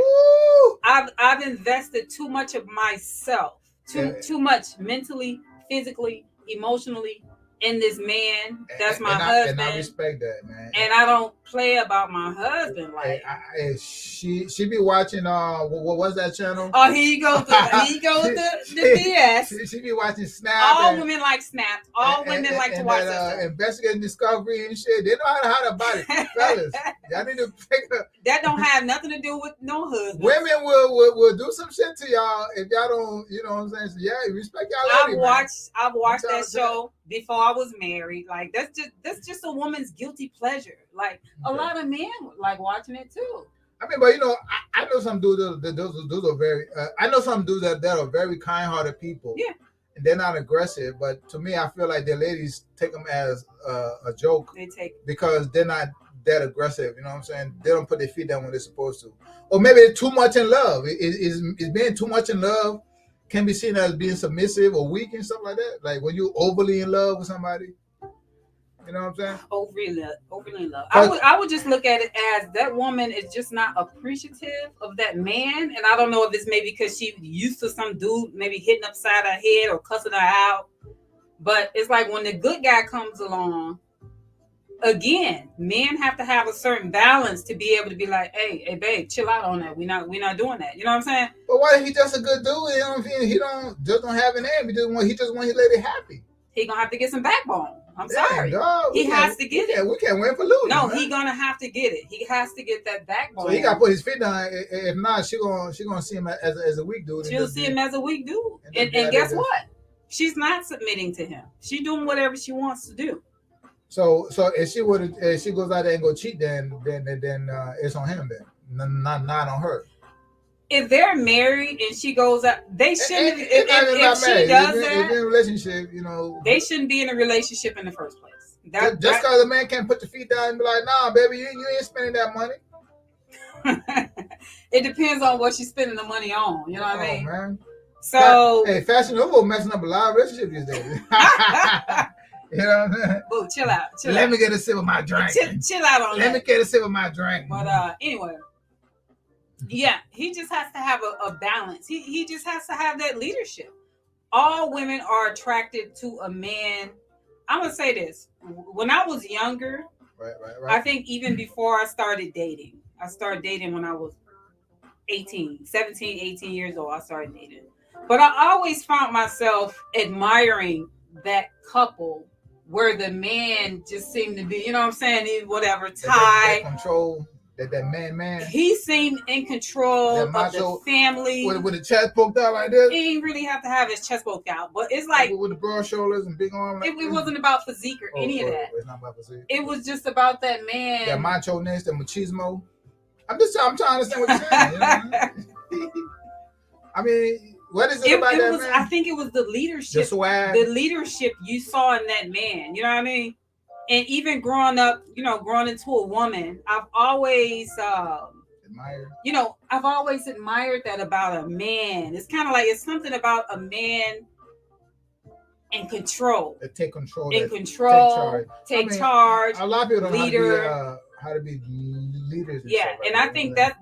I've invested too much of myself, too much mentally, physically, emotionally in this man. That's my husband. And I respect that, man. And I don't play about my husband. Like, she be watching. What was that channel? Oh, here you go. The BS. She be watching Snap. All women like Snap. All women like to watch that. Investigating Discovery and shit. They know how to body, fellas. Y'all need to pick up. That don't have nothing to do with no husband. Women will do some shit to y'all if y'all don't. You know what I'm saying? So yeah, respect y'all. I've watched that show before I was married. Like, that's just a woman's guilty pleasure. Like, a lot of men like watching it too. I mean, but you know, I know some dudes those are very. I know some dudes that are very kind-hearted people. Yeah. And they're not aggressive, but to me, I feel like the ladies take them as a joke. Because they're not that aggressive. You know what I'm saying? They don't put their feet down when they're supposed to, or maybe they're too much in love. Is being too much in love can be seen as being submissive or weak and stuff like that. Like when you're overly in love with somebody. You know what I'm saying? Overly in love. I would just look at it as that woman is just not appreciative of that man. And I don't know if it's maybe because she used to some dude maybe hitting upside her head or cussing her out. But it's like when the good guy comes along, again, men have to have a certain balance to be able to be like, hey, babe, chill out on that. We're not doing that. You know what I'm saying? But what if he just a good dude? He don't have an aim. He just want his lady happy. He gonna have to get some backbone. I'm sorry. Dog, he has to get it. We can't win for losing. No, man. he gonna have to get it. He has to get that backbone. So he gotta put his feet down. If not, she gonna see him as a weak dude. She'll see him as a weak dude. And guess what? She's not submitting to him. She's doing whatever she wants to do. So if she goes out there and go cheat, then it's on him then, not on her. If they're married and she goes out, they shouldn't. If she does that, if in a relationship, they shouldn't be in a relationship in the first place. Just because a man can't put the feet down and be like, nah, baby, you ain't spending that money. It depends on what she's spending the money on. You know what I mean? Man. So, hey, Fashion Nova messing up a lot of relationships these days. You know what I'm saying? Boo, chill out. Let me get a sip of my drink. Chill out on that. Let me get a sip of my drink. But anyway, yeah, he just has to have a balance. He just has to have that leadership. All women are attracted to a man. I'm gonna say this. When I was younger, right. I think even before I started dating when I was 17, 18 years old. I started dating. But I always found myself admiring that couple where the man just seemed to be, you know what I'm saying, whatever, tie. That control, that man. He seemed in control of the family. With the chest poked out like this? He didn't really have to have his chest poked out. But it's like... With the broad shoulders and big arms. Like it wasn't about physique or any of that. It's not about physique. It was just about that man. That macho-ness, that machismo. I'm trying to understand what you're saying. You know what I mean? I mean, what is it about that man? I think it was the leadership. The swag. The leadership you saw in that man. You know what I mean? And even growing up, growing into a woman, I've always admired. I've always admired that about a man. It's kind of like it's something about a man in control. Take control. Take charge. A lot of people don't know how to be leaders. Yeah, and I think that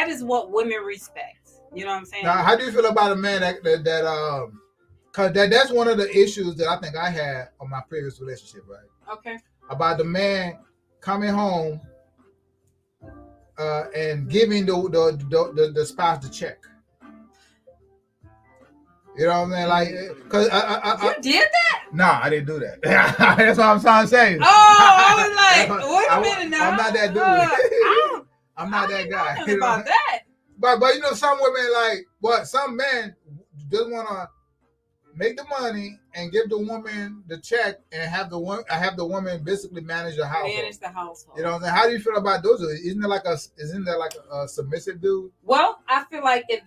is what women respect. You know what I'm saying? Now, how do you feel about a man that because that's one of the issues that I think I had on my previous relationship, right? Okay. About the man coming home and giving the spouse the check. You know what I'm saying? Like, because you did that? Nah, I didn't do that. That's what I'm trying to say. Oh, I was like, wait a minute now. I'm not that dude. I'm not that guy. You know about that. But some women some men just want to make the money and give the woman the check and have the woman basically manage the household. Manage the household. You know what I'm saying? How do you feel about those? Isn't there like a submissive dude? Well, I feel like if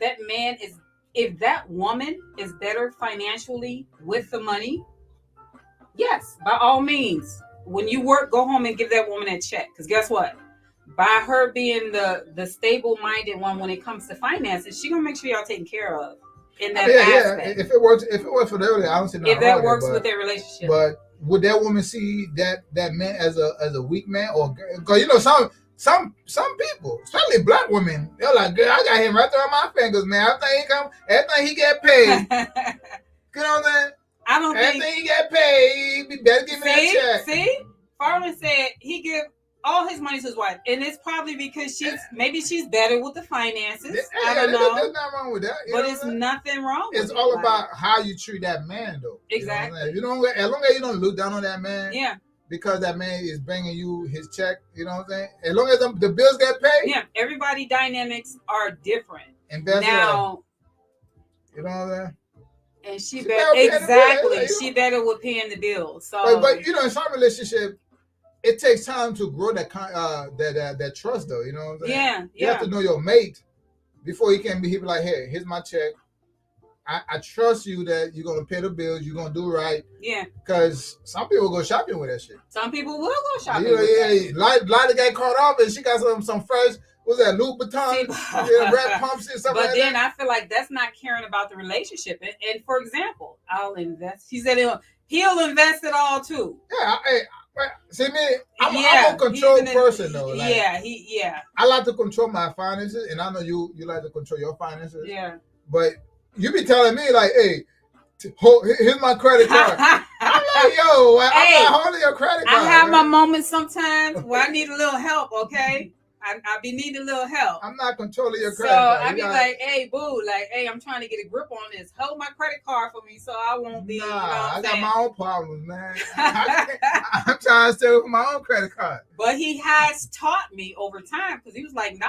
that woman is better financially with the money, yes, by all means. When you work, go home and give that woman a check. Because guess what? By her being the stable-minded one when it comes to finances, she's gonna make sure y'all taken care of in that aspect. If it works for them, I don't see nothing. If that works with their relationship. But would that woman see that man as a weak man, or because some people, especially black women, they're like, girl, I got him right there on my fingers, man. Everything he get paid. You know what I'm saying? I don't think everything he get paid, he better give me that check. See, Farland said he give all his money to his wife, and it's probably because she's better with the finances. I don't know. There's nothing wrong with that. But it's nothing wrong with it. It's all about how you treat that man, though. Exactly. As long as you don't look down on that man. Yeah. Because that man is bringing you his check, you know what I'm saying? As long as the bills get paid. Yeah, everybody dynamics are different. And that's now, you know what I'm saying? And she better she better with paying the bills. So, but in some relationship, it takes time to grow that trust, though. You know what I'm saying? Yeah, you have to know your mate before he can be like, hey, here's my check. I trust you that you're gonna pay the bills, you're gonna do right. Yeah. Because some people go shopping with that shit. Some people will go shopping. Lila got caught up and she got some fresh. What's that? Louboutin, red pumps and stuff. But then I feel like that's not caring about the relationship. And for example, I'll invest. He said he'll invest it all too. Yeah. See me, I'm a control person though. Like, I like to control my finances, and I know you like to control your finances. Yeah. But you be telling me like, hey, here's my credit card. I'm yo, I'm Hey, not holding your credit card. I have my man. moments sometimes where I need a little help, okay? I be needing a little help. I'm not controlling your So credit card. I be like, hey, boo, like, hey, I'm trying to get a grip on this. Hold my credit card for me so I won't be, nah, you know what I I'm got saying? my own problems, man. I'm trying to stay with my own credit card. But he has taught me over time because he was like, no,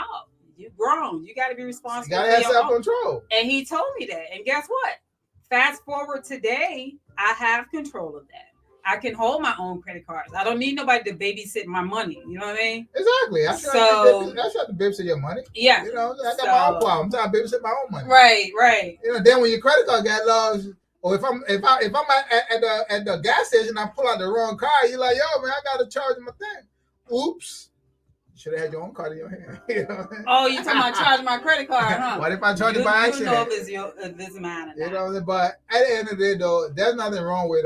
you grown. You got to be responsible. You gotta have self-control. And he told me that. And guess what? Fast forward today, I have control of that. I can hold my own credit cards. I don't need nobody to babysit my money. You know what I mean? Exactly. I should have to babysit your money. Yeah. You know, I got my own problem. I'm trying to babysit my own money. Right. You know, then when your credit card got lost, or if I'm at the gas station, I pull out the wrong card. You're like, yo, man, I gotta charge my thing. Oops. You should have had your own card in your hand. You know? Oh, you talking about charging my credit card, huh? What if I charge it by accident? You know if it's mine or not. You know, but at the end of the day, though, there's nothing wrong with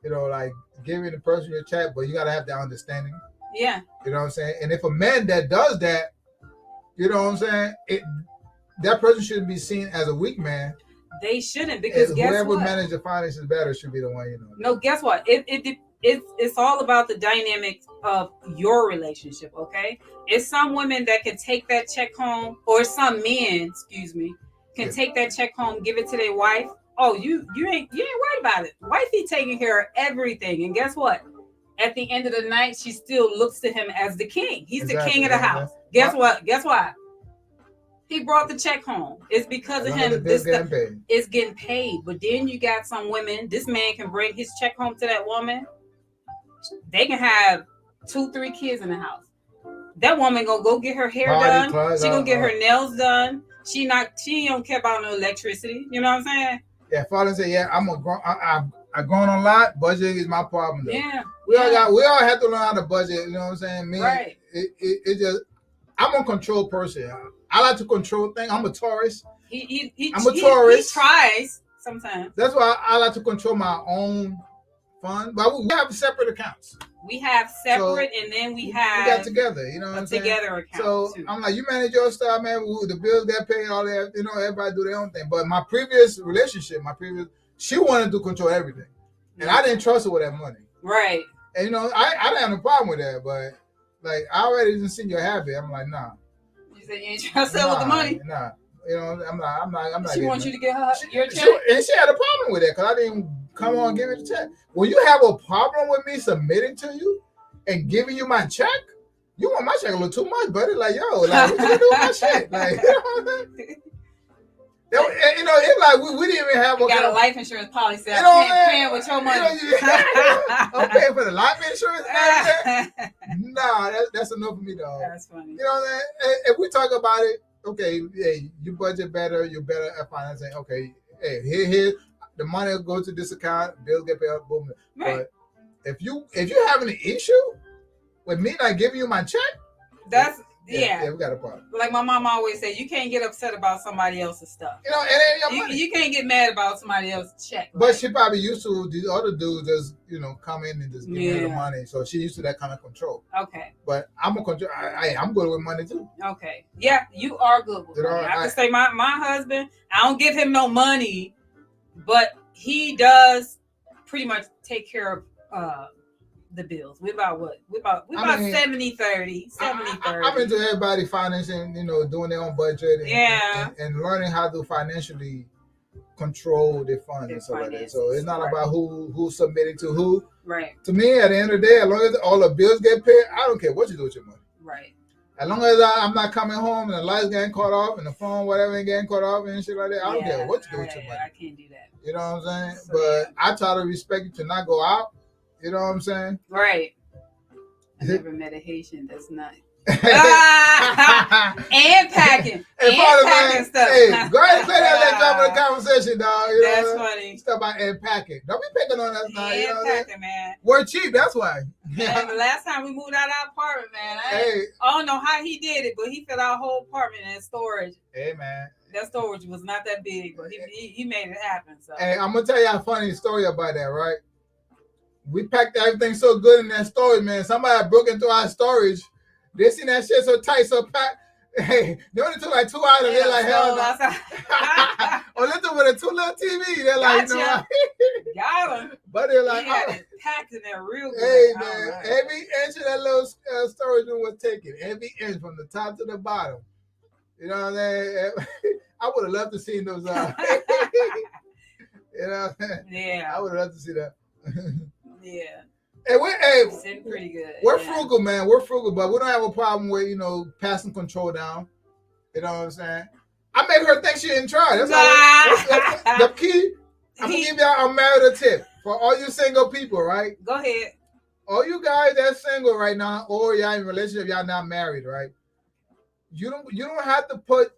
you know, like giving the person your check, but you gotta have that understanding. Yeah. You know what I'm saying? And if a man that does that, you know what I'm saying, that person shouldn't be seen as a weak man. They shouldn't, because guess whoever what? manages the finances better should be the one, you know. No, guess what? It's all about the dynamics of your relationship, okay? It's some women that can take that check home, or some men, can take that check home, give it to their wife. Oh, you ain't worried about it. Wifey taking care of everything. And guess what? At the end of the night, she still looks to him as the king. He's the king of the house. Guess what? Guess why? He brought the check home. It's because of him. It's getting paid. But then you got some women, this man can bring his check home to that woman. They can have 2-3 kids in the house. That woman gonna go get her hair done. She gonna get her nails done. She don't care about no electricity. You know what I'm saying? Yeah, father said, yeah, I've grown a lot. Budgeting is my problem though. Yeah. We all have to learn how to budget, you know what I'm saying? Me, right. It just, I'm a control person. I like to control things. I'm a Taurus. I'm a Taurus. He tries sometimes. That's why I like to control my own fund. But we have separate accounts. We have separate, and then we got together. You know what I'm saying? Together account. So too. I'm like, you manage your stuff, man. The bills get paid, all that. You know, everybody do their own thing. But my previous relationship, she wanted to control everything, and I didn't trust her with that money. Right. And you know, I didn't have no problem with that, but like I already didn't see your habit. I'm like, nah. You said you ain't trust her with the money. Nah. You know, I'm not. She wants you to get her your check. She had a problem with that because I didn't come on and give it a check. When you have a problem with me submitting to you and giving you my check, you want my check a little too much, buddy. Like, yo, like, what you gonna do with my shit? Like, you know what I'm saying? You know, it's like we didn't even have. You got a life insurance policy. You know, paying with your money. I'm paying for the life insurance. Nah, that's enough for me, dog. That's funny. You know what I'm saying? If we talk about it, okay, hey, you budget better, you're better at financing. Okay, hey, here, the money will go to this account, bills get paid, boom. Right. But if you having an issue with me not giving you my check, that's yeah, we got a problem. Like my mom always said, you can't get upset about somebody else's stuff. You know, and it ain't your money. You can't get mad about somebody else's check. But she probably used to these other dudes just, you know, come in and just give her the money. So she used to that kind of control. Okay. But I'm a control. I'm good with money too. Okay. Yeah, you are good with money. I have to say, my husband, I don't give him no money, but he does pretty much take care of the bills. We about 70-30. 70-30. I'm into everybody financing, you know, doing their own budget and learning how to financially control their funds and stuff like that. So it's not about who's submitting to who. Right. To me, at the end of the day, as long as all the bills get paid, I don't care what you do with your money. Right. As long as I'm not coming home and the lights getting cut off and the phone, whatever, ain't getting cut off and shit like that, I don't care what you do with your money. I can't do that. You know what I'm saying? But I try to respect you to not go out. You know what I'm saying? Right. I never met a Haitian that's not. and packing. Stuff. Hey, go ahead and play that drop of the conversation, dog. You that's know, funny. Stuff about and packing. Don't be picking on us now. You know packing, man. We're cheap, that's why. Man, the last time we moved out of our apartment, man, I don't know how he did it, but he filled our whole apartment in storage. Hey, man. That storage was not that big, but he made it happen. So. Hey, I'm going to tell you a funny story about that, right? We packed everything so good in that storage, man. Somebody broke into our storage. They seen that shit so tight, so packed. Hey, they only took like 2 hours. Yeah, They're like, hell no. outside. Or listen with a 2 little TV. They're like, Gotcha. you know what? Got him. But they're like, He had oh, it packed in there real good. hey All man, right. every inch of that little storage room was taken. Every inch from the top to the bottom. You know what I'm saying? I would have loved to see those. You know what I'm saying? Yeah. I would have loved to see that. Yeah. Hey, we're Sitting pretty good. we're yeah. frugal, man. We're frugal, but we don't have a problem with passing control down. You know what I'm saying? I make her think she in charge. That's all. The key. I'm gonna give y'all a marital tip for all you single people, right? Go ahead. All you guys that's single right now, or y'all in a relationship, y'all not married, right? You don't have to put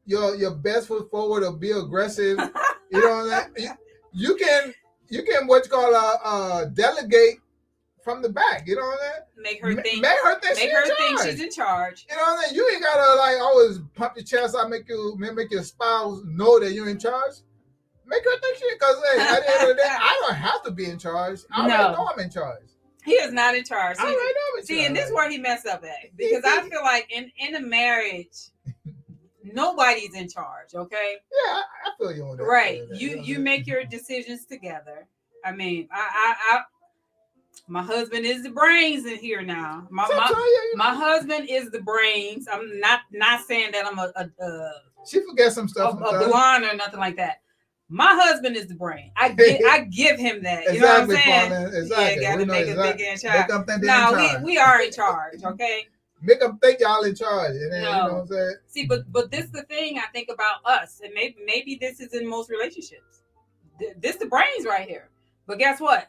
your best foot forward or be aggressive. You know what I'm saying? You can what you call delegate from the back. You know what I'm saying? Make her think. Make her think she's in charge. You know what I'm saying? You ain't gotta like always pump your chest out, make your spouse know that you're in charge. Make her think because hey, at the end of the day, I don't have to be in charge. I already know I'm in charge. He is not in charge. I already know I'm in charge. And this is where he messed up at. Because I feel like in a marriage, nobody's in charge, okay? Yeah, I feel you on that. Right. You make your decisions together. I mean, I my husband is the brains in here now. My husband is the brains. I'm not saying that I'm a she forgets some stuff. A blonde or nothing like that. My husband is the brain. I give him that. You know what I'm saying? Exactly. Yeah, gotta make a big in charge. Make them think they're in charge. We are in charge, okay? Make them think y'all in charge. And then, you know what I'm saying? See, but this is the thing I think about us, and maybe this is in most relationships. This the brains right here. But guess what?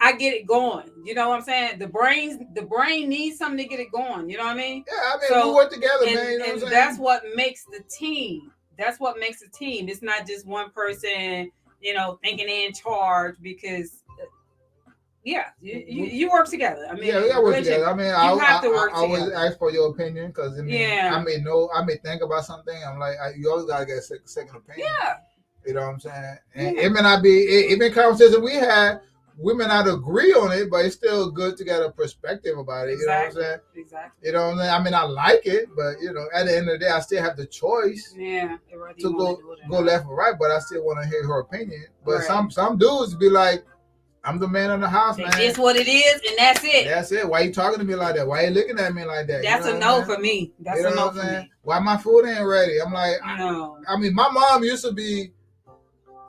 I get it going. You know what I'm saying? The brain needs something to get it going. You know what I mean? Yeah, I mean, we work together, man. You know what I'm saying? That's what makes the team. That's what makes a team. It's not just one person, thinking they're in charge because, you work together. I mean, we gotta work together. I mean, I always ask for your opinion because I may think about something. I'm like, you always gotta get a second opinion. Yeah, you know what I'm saying? And it may not be even conversation we had. We may not agree on it, but it's still good to get a perspective about it. Exactly. You know what I'm saying? Exactly. You know what I'm saying? I mean, I like it, but at the end of the day, I still have the choice to go left or right. But I still want to hear her opinion. But some dudes be like, "I'm the man of the house, man. It's what it is, and that's it. That's it. Why you talking to me like that? Why you looking at me like that? That's a no for me. That's a no for me. Why my food ain't ready? I'm like, no. I mean, my mom used to be,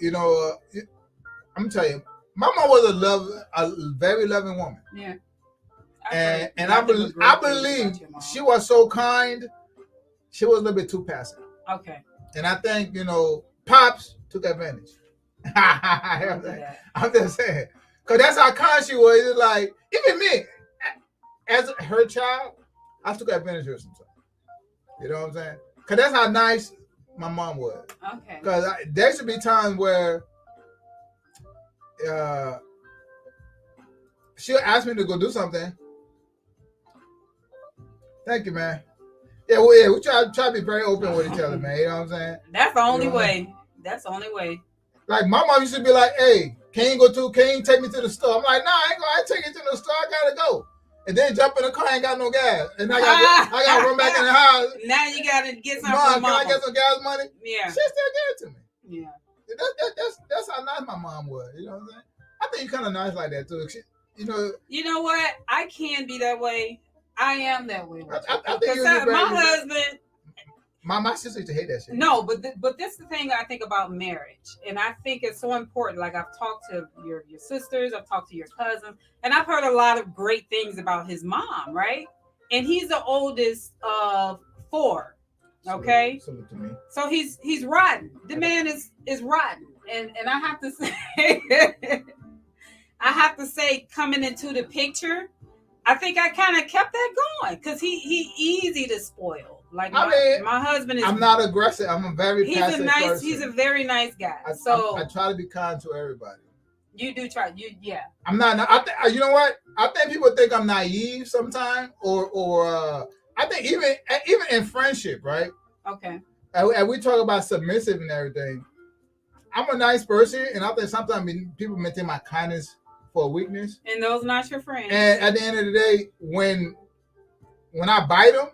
I'm gonna tell you. My mom was a very loving woman. Yeah. And I believe she was so kind. She was a little bit too passive. Okay. And I think, Pops took advantage. I'm just saying. Because that's how kind she was. It's like, even me, as her child, I took advantage of her sometimes. You know what I'm saying? Because that's how nice my mom was. Okay. Because there should be times where she'll ask me to go do something. Thank you, man. Yeah, we try to be very open with each other, man. You know what I'm saying? That's the only way. That's the only way. Like my mom used to be like, "Hey, can you take me to the store?" I'm like, "Nah, I ain't gonna take you to the store. I gotta go." And then jump in the car, ain't got no gas, and I gotta run back in the house. Now you gotta get some. Mom, can I get some gas money? Yeah. She still gave it to me. Yeah. That's how nice my mom was. You know what I'm saying? I think you're kind of nice like that too. You know what? I can be that way. I am that way. I think my husband. My sister used to hate that shit. No, but this is the thing I think about marriage, and I think it's so important. Like I've talked to your sisters, I've talked to your cousins, and I've heard a lot of great things about his mom, right? And he's the oldest of 4. Okay, so he's rotten. The man is rotten, and I have to say, coming into the picture, I think I kind of kept that going because he easy to spoil. Like my husband is. I'm not aggressive. I'm a very passive person. He's a very nice guy. I try to be kind to everybody. You do try. I'm not. You know what? I think people think I'm naive sometimes, or I think even in friendship, right? Okay. And we talk about submissive and everything. I'm a nice person, and I think sometimes people may take my kindness for a weakness. And those not your friends. And at the end of the day, when I bite them,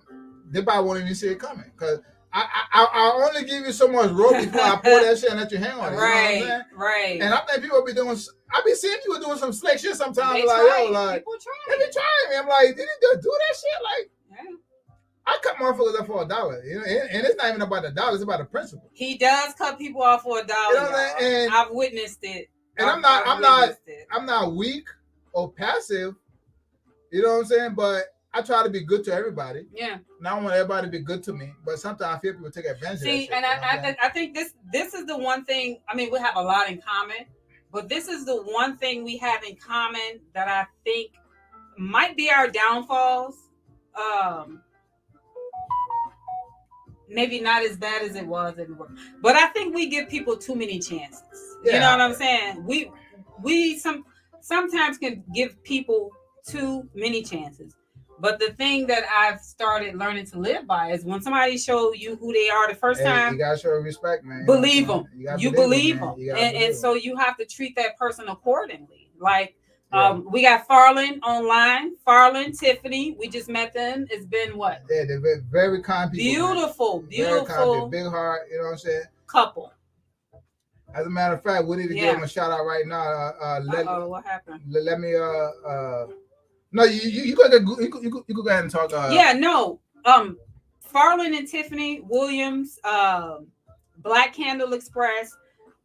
they probably won't even see it coming. Because I only give you so much rope before I pour that shit and let you hang on it. Right, you know what I'm saying? right. And I think people be doing. I be seeing people doing some slick shit sometimes. They Like, try yo, like people they be trying me. I'm like, did he just do that shit? Like, yeah. I cut motherfuckers up for $1. You know, and it's not even about the dollar. It's about the principle. He does cut people off for $1. You know what I'm saying? And I've witnessed it. And I'm not weak or passive. You know what I'm saying? But I try to be good to everybody. Yeah. And I don't want everybody to be good to me. But sometimes I feel people take advantage of that shit. And I think this is the one thing. I mean, we have a lot in common, but this is the one thing we have in common that I think might be our downfalls. Maybe not as bad as it was anymore, but I think we give people too many chances. Yeah. You know what I'm saying? We sometimes can give people too many chances. But the thing that I've started learning to live by is when somebody show you who they are the first time, you gotta show respect, man. Believe them. You believe them, and so you have to treat that person accordingly. Like we got Farland online, Farland, Tiffany. We just met them. It's been what? Yeah, they're very kind people. Beautiful. Very kind, big heart. You know what I'm saying? Couple. As a matter of fact, we need to give them a shout out right now. What happened? Let me No, you go ahead and talk. Farland and Tiffany Williams, Black Candle Express.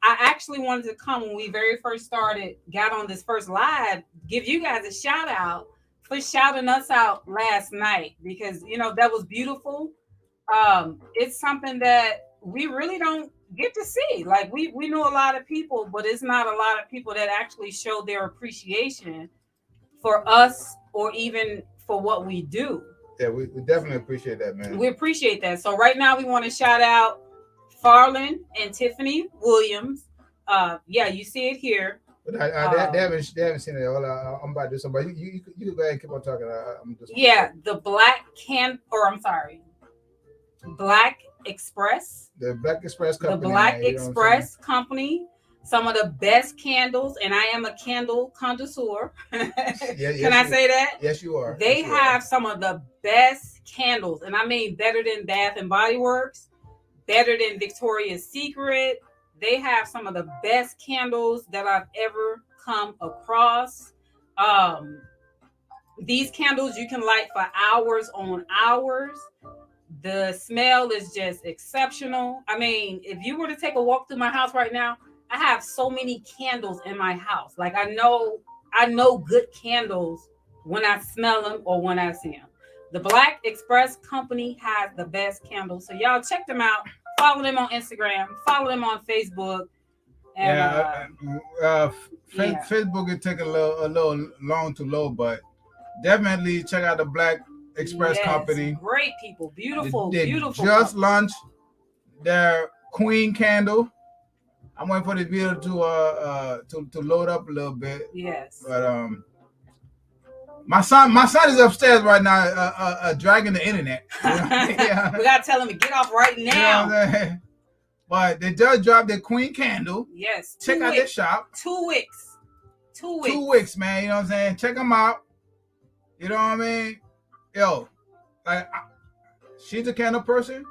I actually wanted to come when we very first got on this first live, give you guys a shout out for shouting us out last night because that was beautiful. It's something that we really don't get to see. Like we know a lot of people, but it's not a lot of people that actually show their appreciation for us or even for what we do. Yeah, we definitely appreciate that, man. We appreciate that. So right now we want to shout out Farland and Tiffany Williams. You see it here. But they haven't seen it. I'm about to do something. But you can go ahead and keep on talking. The Black Express. The Black Express Company. The Black Express Company. Some of the best candles, and I am a candle connoisseur. Can I say that? Yes, you are. They have some of the best candles, and I mean better than Bath and Body Works, better than Victoria's Secret. They have some of the best candles that I've ever come across. These candles you can light for hours on hours. The smell is just exceptional. I mean, if you were to take a walk through my house right now, I have so many candles in my house. Like I know good candles when I smell them or when I see them. The Black Express Company has the best candles. So y'all check them out. Follow them on Instagram. Follow them on Facebook. And, Facebook can take a little long to load, but definitely check out the Black Express Company. Great people. Beautiful. They just launched their Queen candle. I'm waiting for the video to load up a little bit. Yes. But my son is upstairs right now, dragging the internet. We gotta tell him to get off right now. You know what I'm saying? But they just dropped their Queen candle. Yes. Check out their shop. 2 weeks. 2 weeks. 2 weeks, man. You know what I'm saying? Check them out. You know what I mean? Yo, like she's a candle person,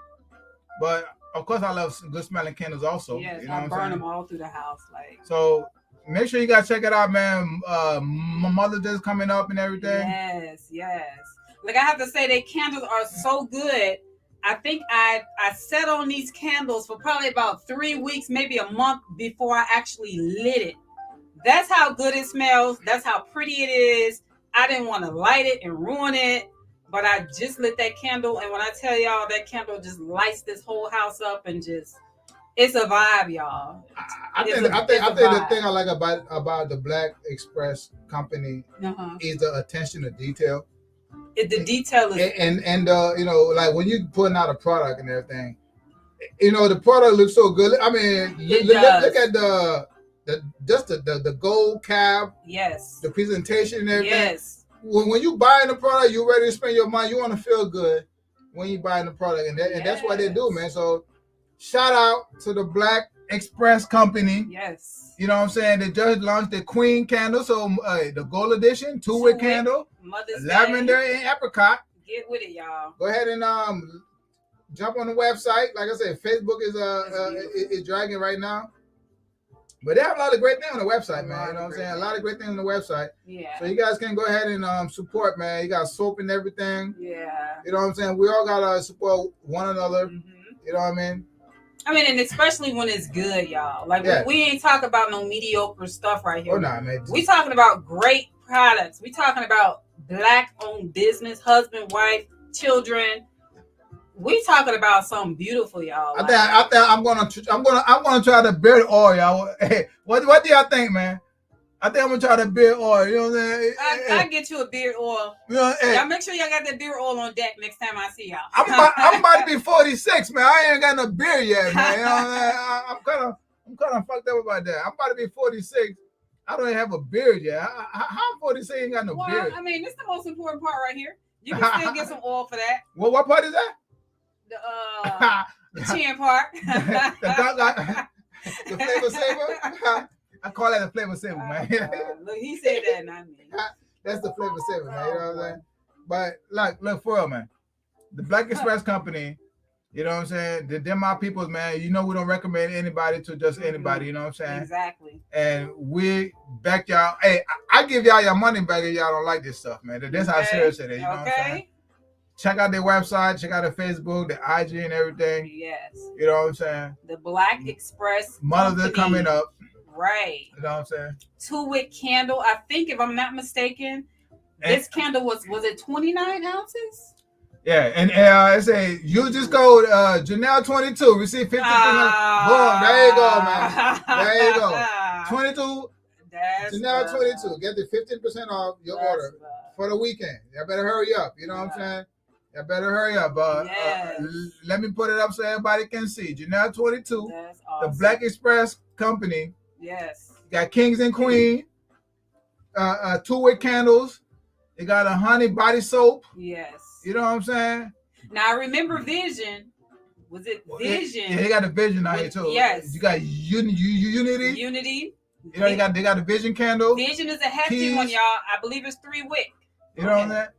but of course I love good smelling candles also. Yes, you know I burn them all through the house. So make sure you guys check it out, man. My Mother's Day is coming up and everything. Yes. Like I have to say, their candles are so good. I think I sat on these candles for probably about 3 weeks, maybe a month before I actually lit it. That's how good it smells. That's how pretty it is. I didn't want to light it and ruin it, but I just lit that candle. And when I tell y'all, that candle just lights this whole house up and just, it's a vibe, y'all. I think the thing I like about the Black Express Company is the attention to detail. The detail is and like when you putting out a product and everything, the product looks so good. I mean, look at the gold cap. Yes. The presentation and everything. Yes. When you buying the product, you're ready to spend your money. You want to feel good when you buying the product, and that's what they do, man. So shout out to the Black Express Company. Yes. You know what I'm saying? They just launched the Queen candle, so the gold edition, 2 wick candle, Mother's lavender Day. and apricot. Get with it, y'all. Go ahead and jump on the website. Like I said, Facebook is dragging right now. But they have a lot of great things on the website, man. You know what I'm saying? A lot of great things on the website. Yeah. So you guys can go ahead and support, man. You got soap and everything. Yeah. You know what I'm saying? We all gotta support one another. Mm-hmm. You know what I mean? And especially when it's good, y'all. Like we ain't talking about no mediocre stuff right here. Oh, nah, man. We talking about great products. We talking about Black-owned business, husband, wife, children. We talking about something beautiful, y'all. I think I'm gonna try the beard oil, y'all. Hey, what do y'all think, man? I think I'm gonna try the beard oil. You know what I'm saying? I get you a beard oil. You know, y'all make sure y'all got that beard oil on deck next time I see y'all. I'm about to be 46, man. I ain't got no beard yet, man. You know what I'm kind of fucked up about that. I'm about to be 46. I don't even have a beard yet. How I'm 46 ain't got no beard? This is the most important part right here. You can still get some oil for that. Well, what part is that? The chin part. The flavor saver. I call that a flavor saver, man. Look, he said that, not me. That's the flavor saver, man. You know what I'm saying? But look for real, man. The Black Express Company, you know what I'm saying? They're my peoples, man. You know we don't recommend anybody to just anybody, you know what I'm saying? Exactly. And we back y'all. Hey, I give y'all your money back if y'all don't like this stuff, man. That's how serious it is, you know what I'm saying? Check out their website, check out their Facebook, their IG and everything. Yes. You know what I'm saying? The Black Express Mother's Day coming up. Right. You know what I'm saying? 2-wick candle. I think if I'm not mistaken, this candle was it 29 ounces? Yeah, and it say use this code Janelle22, receive 50%. Boom, there you go, man. There you go. 22. That's Janelle22. Get the 15% off your order for the weekend. Y'all better hurry up. You know what I'm saying? Y'all better hurry up. Let me put it up so everybody can see. Janelle22, that's awesome. The Black Express Company. Yes. Got kings and queen, 2-wick candles. They got a honey body soap. Yes. You know what I'm saying? Now I remember Vision. Was it Vision? Yeah, they got a Vision out here too. Yes. You got Unity. Unity. You know, they got a Vision candle. Vision is a hefty one, y'all. I believe it's 3-wick. You know what I'm saying?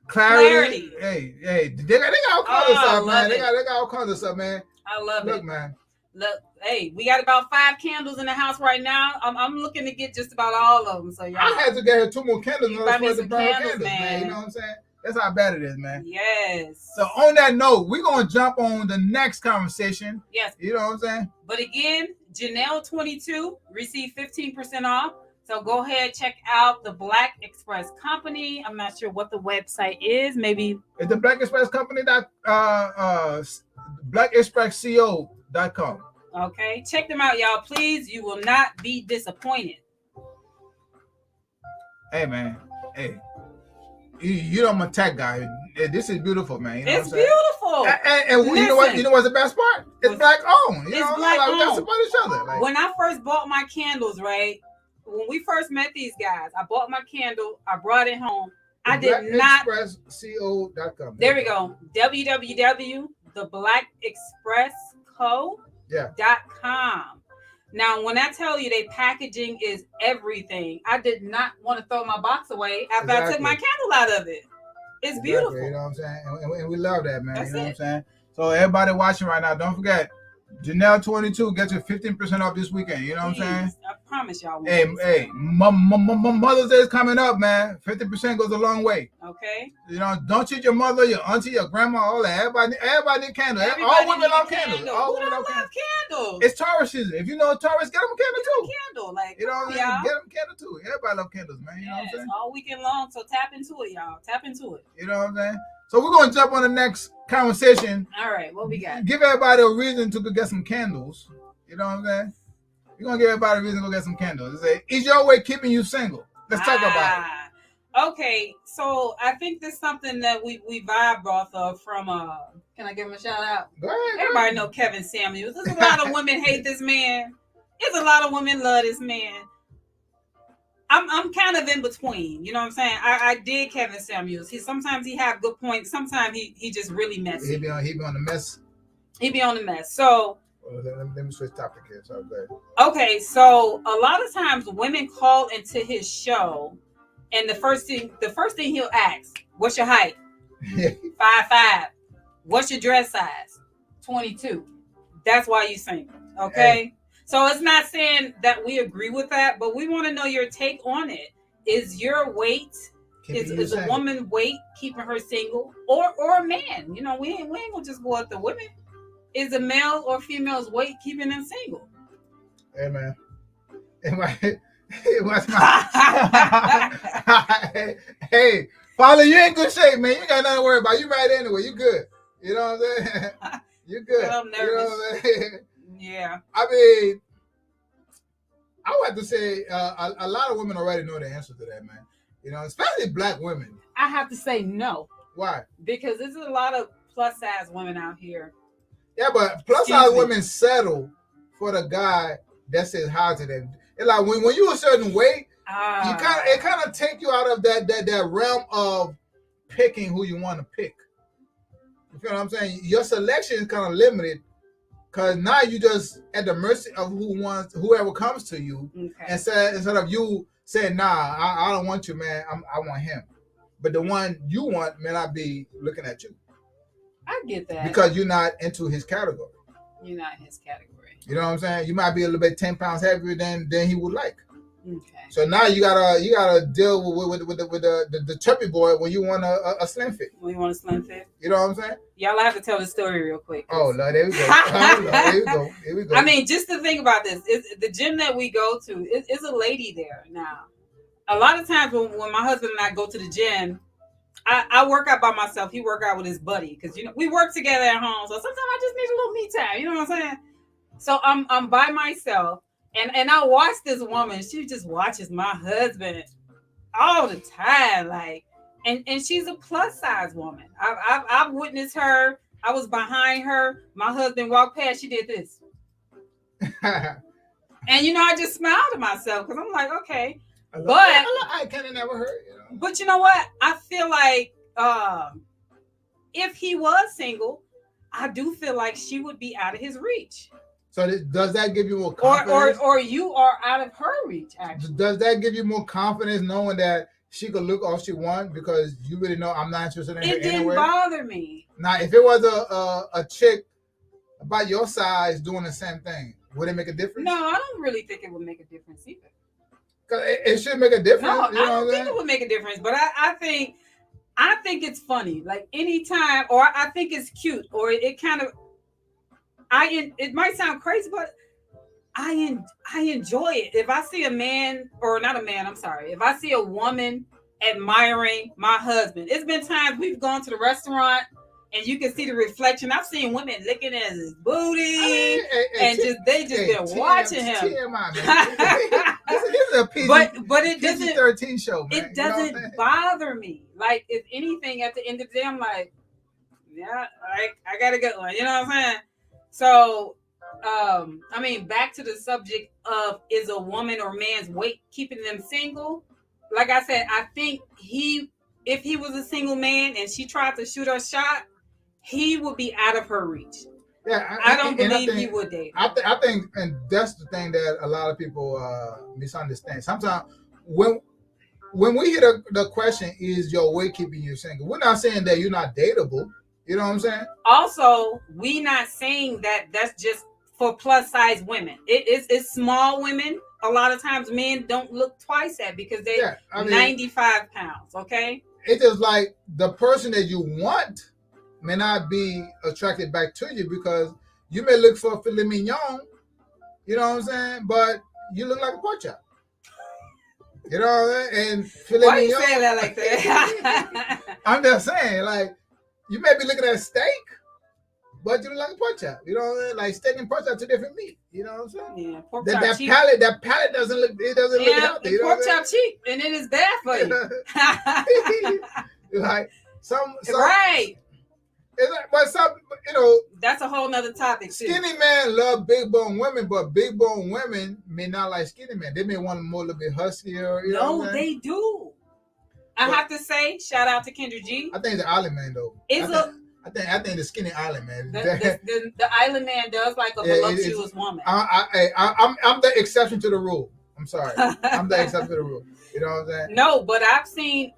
Clarity. Hey, they got all kinds of stuff, man. They got all kinds of stuff, man. I love it. Look, man. Look, hey, we got about 5 candles in the house right now. I'm looking to get just about all of them. So y'all, I had to get her 2 more candles. You buy me some candles, man. You know what I'm saying? That's how bad it is, man. Yes. So on that note, we're gonna jump on the next conversation. Yes. You know what I'm saying? But again, Janelle22 receive 15% off. So go ahead, check out the Black Express Company. I'm not sure what the website is. Maybe it's the Black Express Company blackexpressco.com. Okay, check them out, y'all. Please, you will not be disappointed. Hey, man. Hey, you know I'm a tech guy. This is beautiful, man. You know it's beautiful. And you know what? You know what's the best part? It's black owned. It's black owned. We got to support each other. Like, when I first bought my candles, right? When we first met these guys, I bought my candle. I brought it home. I did not. BlackExpressCO.com. There we go. www.theblackexpressco.com. Now, when I tell you they packaging is everything, I did not want to throw my box away after I took my candle out of it. It's beautiful. You know what I'm saying? And we love that, man. That's you know it. What I'm saying? So everybody watching right now, don't forget, Janelle22 gets you 15% off this weekend. You know what I'm saying? I promise y'all. Hey, Mother's Day is coming up, man. 50% goes a long way. Okay. You know, don't cheat your mother, your auntie, your grandma, all that. Everybody need candles. All women love candles. All women love candles. It's Taurus season. If you know Taurus, get them a candle too. Like, you know what I'm saying? Get them a candle too. Everybody love candles, man. You know what I'm saying? All weekend long. So tap into it, y'all. Tap into it. You know what I'm saying? So we're going to jump on the next conversation. All right, what we got? Give everybody a reason to go get some candles. You know what I'm saying? We're going to give everybody a reason to go get some candles. Is your way keeping you single? Let's talk about it. Okay, so I think there's something that we vibe off of from, can I give him a shout out? Go ahead. Everybody know Kevin Samuels. There's a lot of women hate this man. There's a lot of women love this man. I'm kind of in between, you know what I'm saying? I dig Kevin Samuels. Sometimes he have good points. Sometimes he just really messy. He be on the mess. He be on the mess. So let me switch topic here. So good. Okay, so a lot of times women call into his show, and the first thing he'll ask, "What's your height?" 5'5". What's your dress size? 22. That's why you single. Okay. Hey. So it's not saying that we agree with that, but we want to know your take on it. Is your weight, is a woman weight keeping her single, or a man? You know, we ain't gonna just go at the women. Is a male or female's weight keeping them single? Hey man, what's my hey, Paula, you in good shape, man. You got nothing to worry about. You right anyway. You good. You know what I'm saying? You good. I'm nervous. You know what I'm saying? Yeah. I mean, I would have to say a lot of women already know the answer to that, man. You know, especially black women. I have to say no. Why? Because there's a lot of plus size women out here. Yeah, but plus size women settle for the guy that says hi to them. It's like when you a certain weight, it kind of take you out of that realm of picking who you want to pick. You feel what I'm saying? Your selection is kind of limited because now you just at the mercy of whoever comes to you. Okay. Instead of you saying, nah, I don't want you, man. I want him. But the one you want may not be looking at you. I get that. Because you're not into his category. You're not in his category. You know what I'm saying? You might be a little bit 10 pounds heavier than he would like. Okay. So now you gotta deal with the chubby boy when you want a slim fit. When you want a slim fit. You know what I'm saying? Y'all have to tell the story real quick. Oh Lord, there we go. Here we go. I mean, just to think about this, the gym that we go to is a lady there now. A lot of times when my husband and I go to the gym, I work out by myself. He work out with his buddy because we work together at home. So sometimes I just need a little me time. You know what I'm saying? So I'm by myself, and I watch this woman. She just watches my husband all the time, like, and she's a plus size woman. I've witnessed her. I was behind her. My husband walked past. She did this, and I just smiled to myself because I'm like, okay. I kind of never heard. But you know what? I feel like if he was single, I do feel like she would be out of his reach. So does that give you more confidence? Or you are out of her reach, actually. Does that give you more confidence knowing that she could look all she wants because you really know I'm not interested in her anyway? It didn't bother me. Now, if it was a chick about your size doing the same thing, would it make a difference? No, I don't really think it would make a difference either. Because it should make a difference. No, I don't think it would make a difference. But I think it's funny. Like anytime, or I think it's cute, or it kind of. It might sound crazy, but I enjoy it. If I see a man, or not a man, I'm sorry. If I see a woman admiring my husband, it's been times we've gone to the restaurant and you can see the reflection. I've seen women looking at his booty and they just been watching him. This is a PG, but it doesn't PG-13 show, man. It doesn't bother me. Like if anything, at the end of the day, I'm like, yeah, I gotta go. You know what I'm saying? So, I mean, back to the subject of is a woman or man's weight keeping them single? Like I said, I think if he was a single man and she tried to shoot her shot, he would be out of her reach. Yeah, I don't believe he would date. I think, and that's the thing that a lot of people misunderstand. Sometimes when we hear the question, is your weight keeping you single? We're not saying that you're not dateable. You know what I'm saying? Also, we not saying that that's just for plus size women. It's small women. A lot of times men don't look twice at because they're 95 pounds. Okay. It's just like the person that you want may not be attracted back to you because you may look for a filet mignon. You know what I'm saying? But you look like a pork chop. You know what I'm saying? And filet mignon. Why you saying that like that? I'm just saying, like, you may be looking at a steak, but you look like a pork chop. You know what I mean? Like steak and pork chop, two different meat. You know what I'm saying? Yeah, pork chop cheap. That palate doesn't look. It doesn't look healthy. You know pork chop cheap, and it is bad for you. Like some right. But some, that's a whole nother topic. Skinny men love big bone women, but big bone women may not like skinny men. They may want them more a little bit huskier. You know what I'm saying? They do. I have to say, shout out to Kendra G. I think the island man though. I think the skinny island man. The island man does like a voluptuous woman. I'm the exception to the rule. I'm sorry. I'm the exception to the rule. You know what I'm saying? No, but I've seen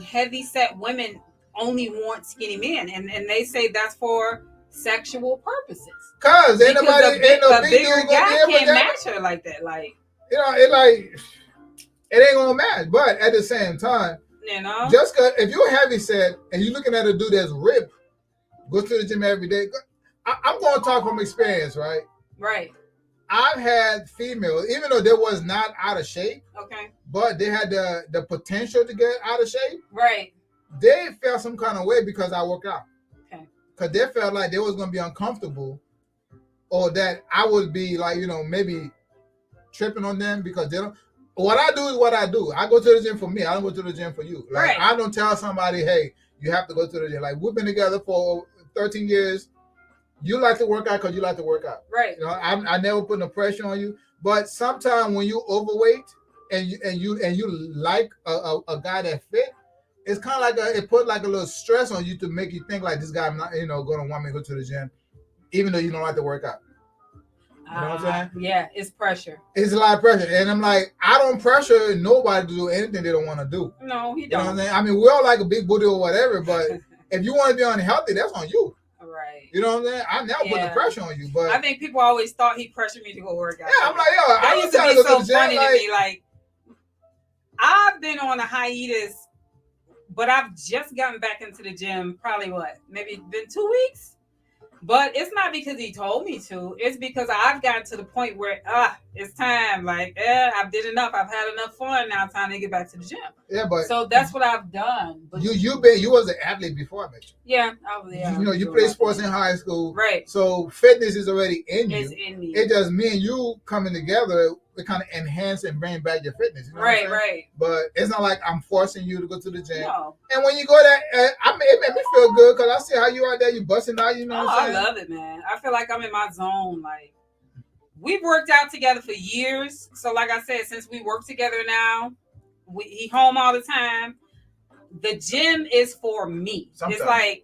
heavy set women only want skinny men, and they say that's for sexual purposes. Cause ain't no big bigger guy can't match her like that. Like, you know, it ain't gonna match. But at the same time, you know, just cause if you're heavy set and you're looking at a dude that's ripped, goes to the gym every day. I'm going to talk from experience, right? Right. I've had females, even though they was not out of shape, okay, but they had the potential to get out of shape. Right. They felt some kind of way because I worked out. Okay. Because they felt like they was going to be uncomfortable, or that I would be like, you know, maybe tripping on them because they don't. What I do is what I do. I go to the gym for me. I don't go to the gym for you. Like, right. I don't tell somebody, hey, you have to go to the gym. Like, we've been together for 13 years. You like to work out because you like to work out. Right. You know, I never put no pressure on you. But sometimes when you overweight and you like a guy that fit, it's kind of like it put like a little stress on you to make you think like this guy, not, you know, going to want me to go to the gym, even though you don't like to work out. You know what I'm saying? Yeah, it's pressure. It's a lot of pressure. And I'm like, I don't pressure nobody to do anything they don't want to do. No, he don't. You know what I'm saying? I mean, we all like a big booty or whatever, but if you want to be unhealthy, that's on you. Right. You know what I'm saying? I never put the pressure on you, but I think people always thought he pressured me to go work out. Yeah, I'm like, yo, that used to be so funny to me. Like, I've been on a hiatus, but I've just gotten back into the gym probably maybe been 2 weeks. But it's not because he told me to. It's because I've gotten to the point where it's time. Like, I've did enough. I've had enough fun. Now it's time to get back to the gym. Yeah, but so that's what I've done. But you was an athlete before I met you. Yeah, I was. Yeah, you know, you played sports in high school, right? So fitness is already in you. It's in me. It just me and you coming together. We kind of enhance and bring back your fitness. You know right, right. But it's not like I'm forcing you to go to the gym. No. And when you go there, it made me feel good because I see how you out there, you busting out. You know what I'm saying? I love it, man. I feel like I'm in my zone. Like, we've worked out together for years. So, like I said, since we work together now, he home all the time. The gym is for me. Sometimes. It's like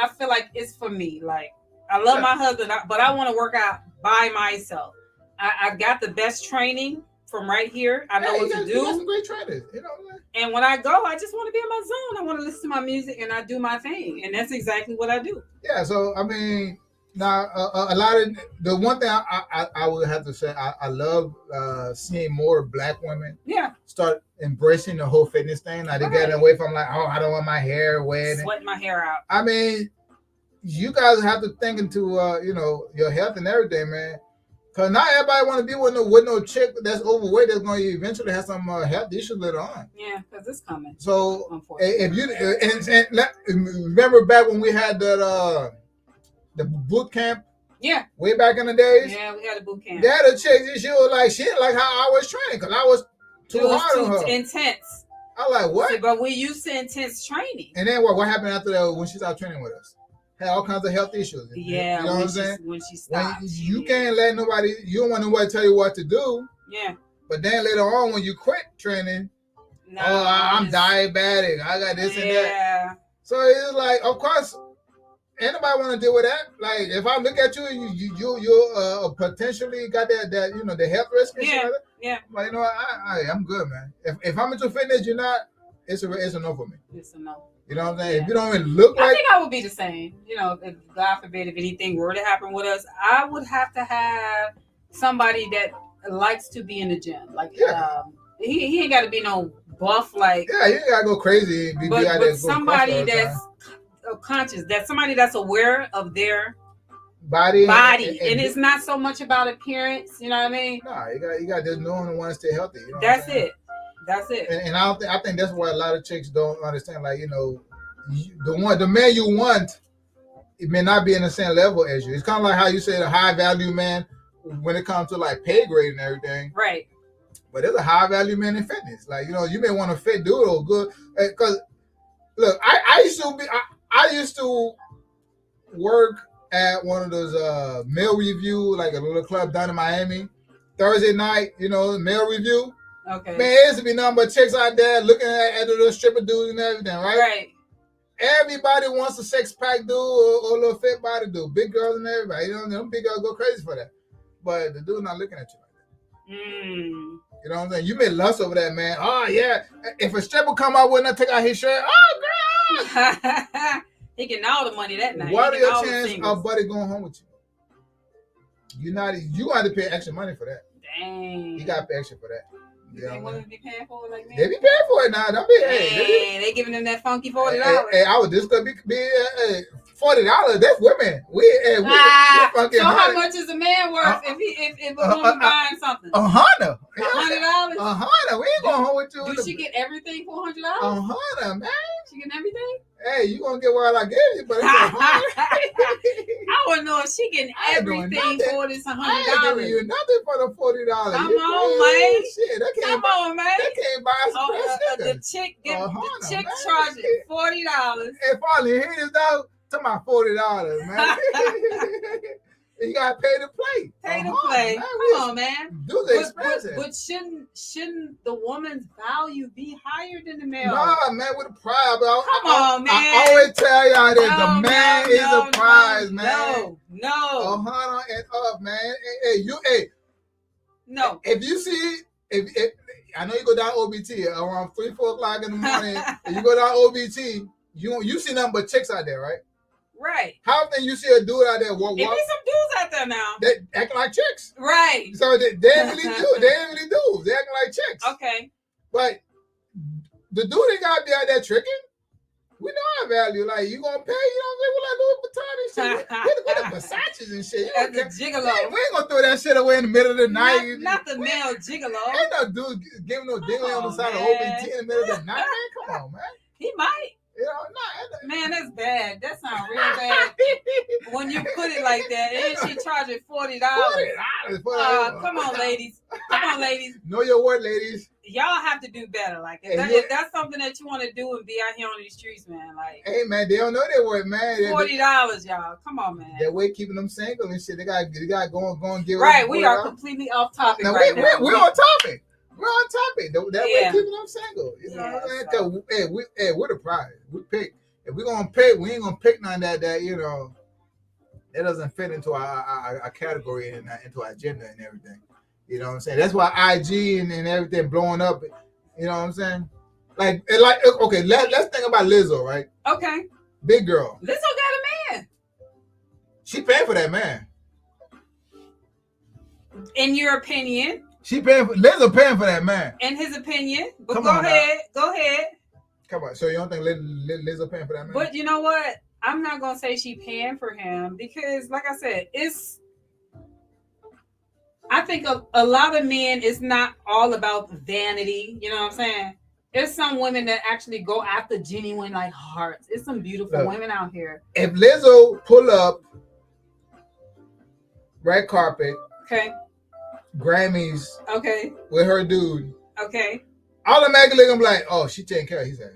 I feel like it's for me. Like, I love my husband, but I want to work out by myself. I've got the best training from right here. I know what to do. You got some great trainers, you know. And when I go, I just want to be in my zone. I want to listen to my music and I do my thing, and that's exactly what I do. Yeah. So I mean, now a lot of the one thing I would have to say, I love seeing more Black women. Yeah. Start embracing the whole fitness thing. Like they get away from like, oh, I don't want my hair wet. Sweating my hair out. I mean, you guys have to think into you know, your health and everything, man. Cause not everybody want to be with no chick that's overweight that's going to eventually have some health issues later on. Yeah, because it's coming. So if you remember back when we had that the boot camp. Yeah. Way back in the days. Yeah, we had a boot camp. They had a chick. She was like, she didn't like how I was training because I was too hard on her. Intense. I was like, what? See, but we used to intense training. And then what happened after that when she started training with us? Had all kinds of health issues. Yeah, you know what I'm saying? When she stopped. You can't let nobody, you don't want nobody to tell you what to do. Yeah. But then later on, when you quit training, I'm diabetic. I got this and that. Yeah. So it's like, of course, anybody want to deal with that? Like, if I look at you, you potentially got that you know, the health risk. Yeah. But you know, I'm good, man. If I'm into fitness, you're not. It's a no for me. It's a no. You know what I'm saying? Yeah. If you don't even look like, I think I would be the same. You know, if God forbid, if anything were to happen with us, I would have to have somebody that likes to be in the gym. Like, he ain't got to be no buff. Like, yeah, you ain't got to go crazy. But somebody that's conscious, that somebody that's aware of their body, and it's not so much about appearance. You know what I mean? No, you got just knowing and want to stay healthy. You know that's it. That's it. And I think that's why a lot of chicks don't understand. Like, you know, the man you want, it may not be in the same level as you. It's kind of like how you say the high value man when it comes to like pay grade and everything. Right. But there's a high value man in fitness. Like, you know, you may want a fit dude or good. Because look, I used to work at one of those mail review, like a little club down in Miami. Thursday night, you know, mail review. Okay. Man, it used to be nothing but chicks out there looking at the little stripper dudes and everything, right? Right. Everybody wants a 6-pack dude or a little fit body dude. Big girls and everybody. You know, them big girls go crazy for that. But the dude not looking at you like that. You know what I'm saying? You may lust over that, man. Oh, yeah. If a stripper come out with and take out his shirt, oh, girl, He getting all the money that night. What are your chances of buddy going home with you? You got to pay extra money for that. Dang. You got to pay extra for that. You think women be paying for it like that? They be paying for it now. Don't be. They giving them that funky $40. Hey, I was just gonna be $40. That's women. We fucking. So how much is a man worth if a woman buying something? $100. $100. $100. We ain't going home with you. Do she get everything for $100? $100, man. She get everything? Hey, you gonna get what I gave you, but it's $100. I want to know if she getting everything for this $100. I ain't giving you nothing for the $40. Come on, man. Shit, Come on, man. They can't buy us the chick charging $40. If all you hear is though, to my $40, man. You gotta pay to play. Pay to play. Man. Come on, man. Do the expensive. But shouldn't the woman's value be higher than the male? Nah, man, with a prize. Come on, man. I always tell y'all that the man is a prize, man. No. 100 and up, man. No. If you see, if I know you go down OBT around 3-4 o'clock in the morning, and you go down OBT, you see nothing but chicks out there, right? Right. How often you see a dude out there walk? There be some dudes out there now. They acting like chicks. Right. So they really do. They really do. They acting like chicks. Okay. But the dude ain't gotta be out there tricking. We know our value. Like, you gonna pay, you know what I'm saying? We're like Louis Vuitton and shit. With the Versace's and shit. That's a gigolo. We ain't gonna throw that shit away in the middle of the night. Not the male gigolo. Ain't no dude giving no dingling on the side of OBT in the middle of the night, man. Come on, man. He might. You know, nah, man, that's bad. That sounds real bad. When you put it like that, and she charging $40. Come on, ladies. Come on, ladies. Know your word, ladies. Y'all have to do better. Like if that's something that you want to do and be out here on these streets, man. Like, hey, man, they don't know their word, man. $40, y'all. Come on, man. That way keeping them single and shit. They got go and get right. We are completely off topic now, right now. We're on topic. We're on topic. That way keeping them single. You know what I'm saying? Cause we're the prize. We pick. If we're gonna pick, we ain't gonna pick none that you know that doesn't fit into our category and into our agenda and everything. You know what I'm saying? That's why IG and everything blowing up. You know what I'm saying? Like okay, let's think about Lizzo, right? Okay. Big girl. Lizzo got a man. She paying for that man. In your opinion? Lizzo paying for that man. In his opinion. But Come go on ahead. Go ahead. Come on. So you don't think Lizzo paying for that man? But you know what? I'm not gonna say she paying for him because, like I said, I think a lot of men, it's not all about vanity. You know what I'm saying? There's some women that actually go after genuine like hearts. It's some beautiful women out here. If Lizzo pull up red carpet, okay, Grammys, okay, with her dude, okay, automatically I'm like, oh, she taking care of his ass.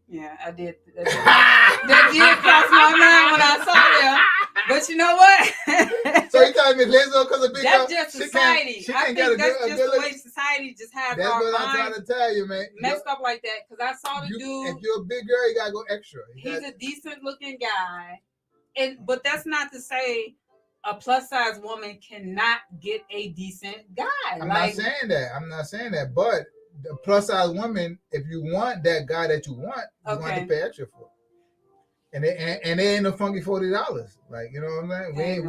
Yeah, I did. That did cross my mind when I saw them. But you know what? So you telling me Lizzo because of big that's just society. I think that's just the way society just has that's our what minds I'm trying to tell you, man. Messed up like that. Because I saw the dude. If you're a big girl, you gotta go extra. He's a decent looking guy, but that's not to say a plus size woman cannot get a decent guy. I'm not saying that. But the plus size woman, if you want that guy that you want, you want to pay extra for. And it ain't no funky $40. Like, you know what I'm saying?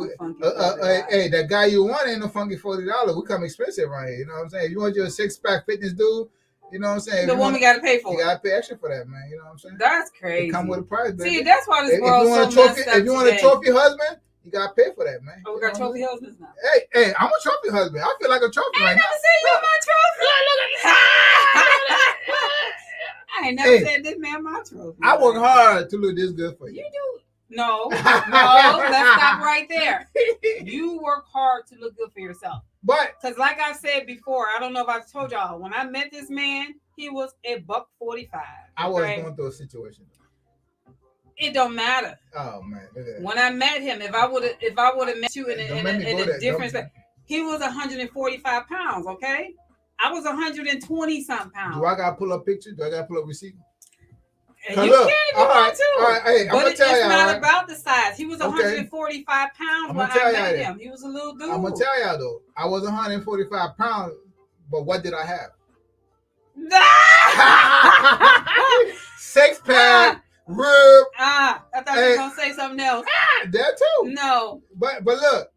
Hey, that guy you want ain't no funky $40. We come expensive right here. You know what I'm saying? If you want your 6-pack fitness dude, you know what I'm saying? The woman got to pay for it. You got to pay extra for that, man. You know what I'm saying? That's crazy. It come with a price, baby. See, that's why this world's so messed up. If you want a trophy husband, you got to pay for that, man. Oh, we got trophy husbands now. Hey, I'm a trophy husband. I feel like a trophy right now. I ain't never said you're my trophy. I ain't never said this man my trophy. I work hard to look this good for you. You do. No, let's stop right there. You work hard to look good for yourself. But because like I said before, I don't know if I told y'all, when I met this man, he was $145. I was going through a situation. It don't matter. Oh man. When I met him, if I would have met you in a different space, he was 145 pounds, okay? I was 120 something pounds. Do I gotta pull up pictures? Do I gotta pull up receipt? You can if you want to. All right, hey, but it's not about the size. He was 145 pounds when I met him. He was a little dude. I'm gonna tell y'all though, I was 145 pounds, but what did I have? 6-pack, rib. I thought you were gonna say something else. That too. No. But look,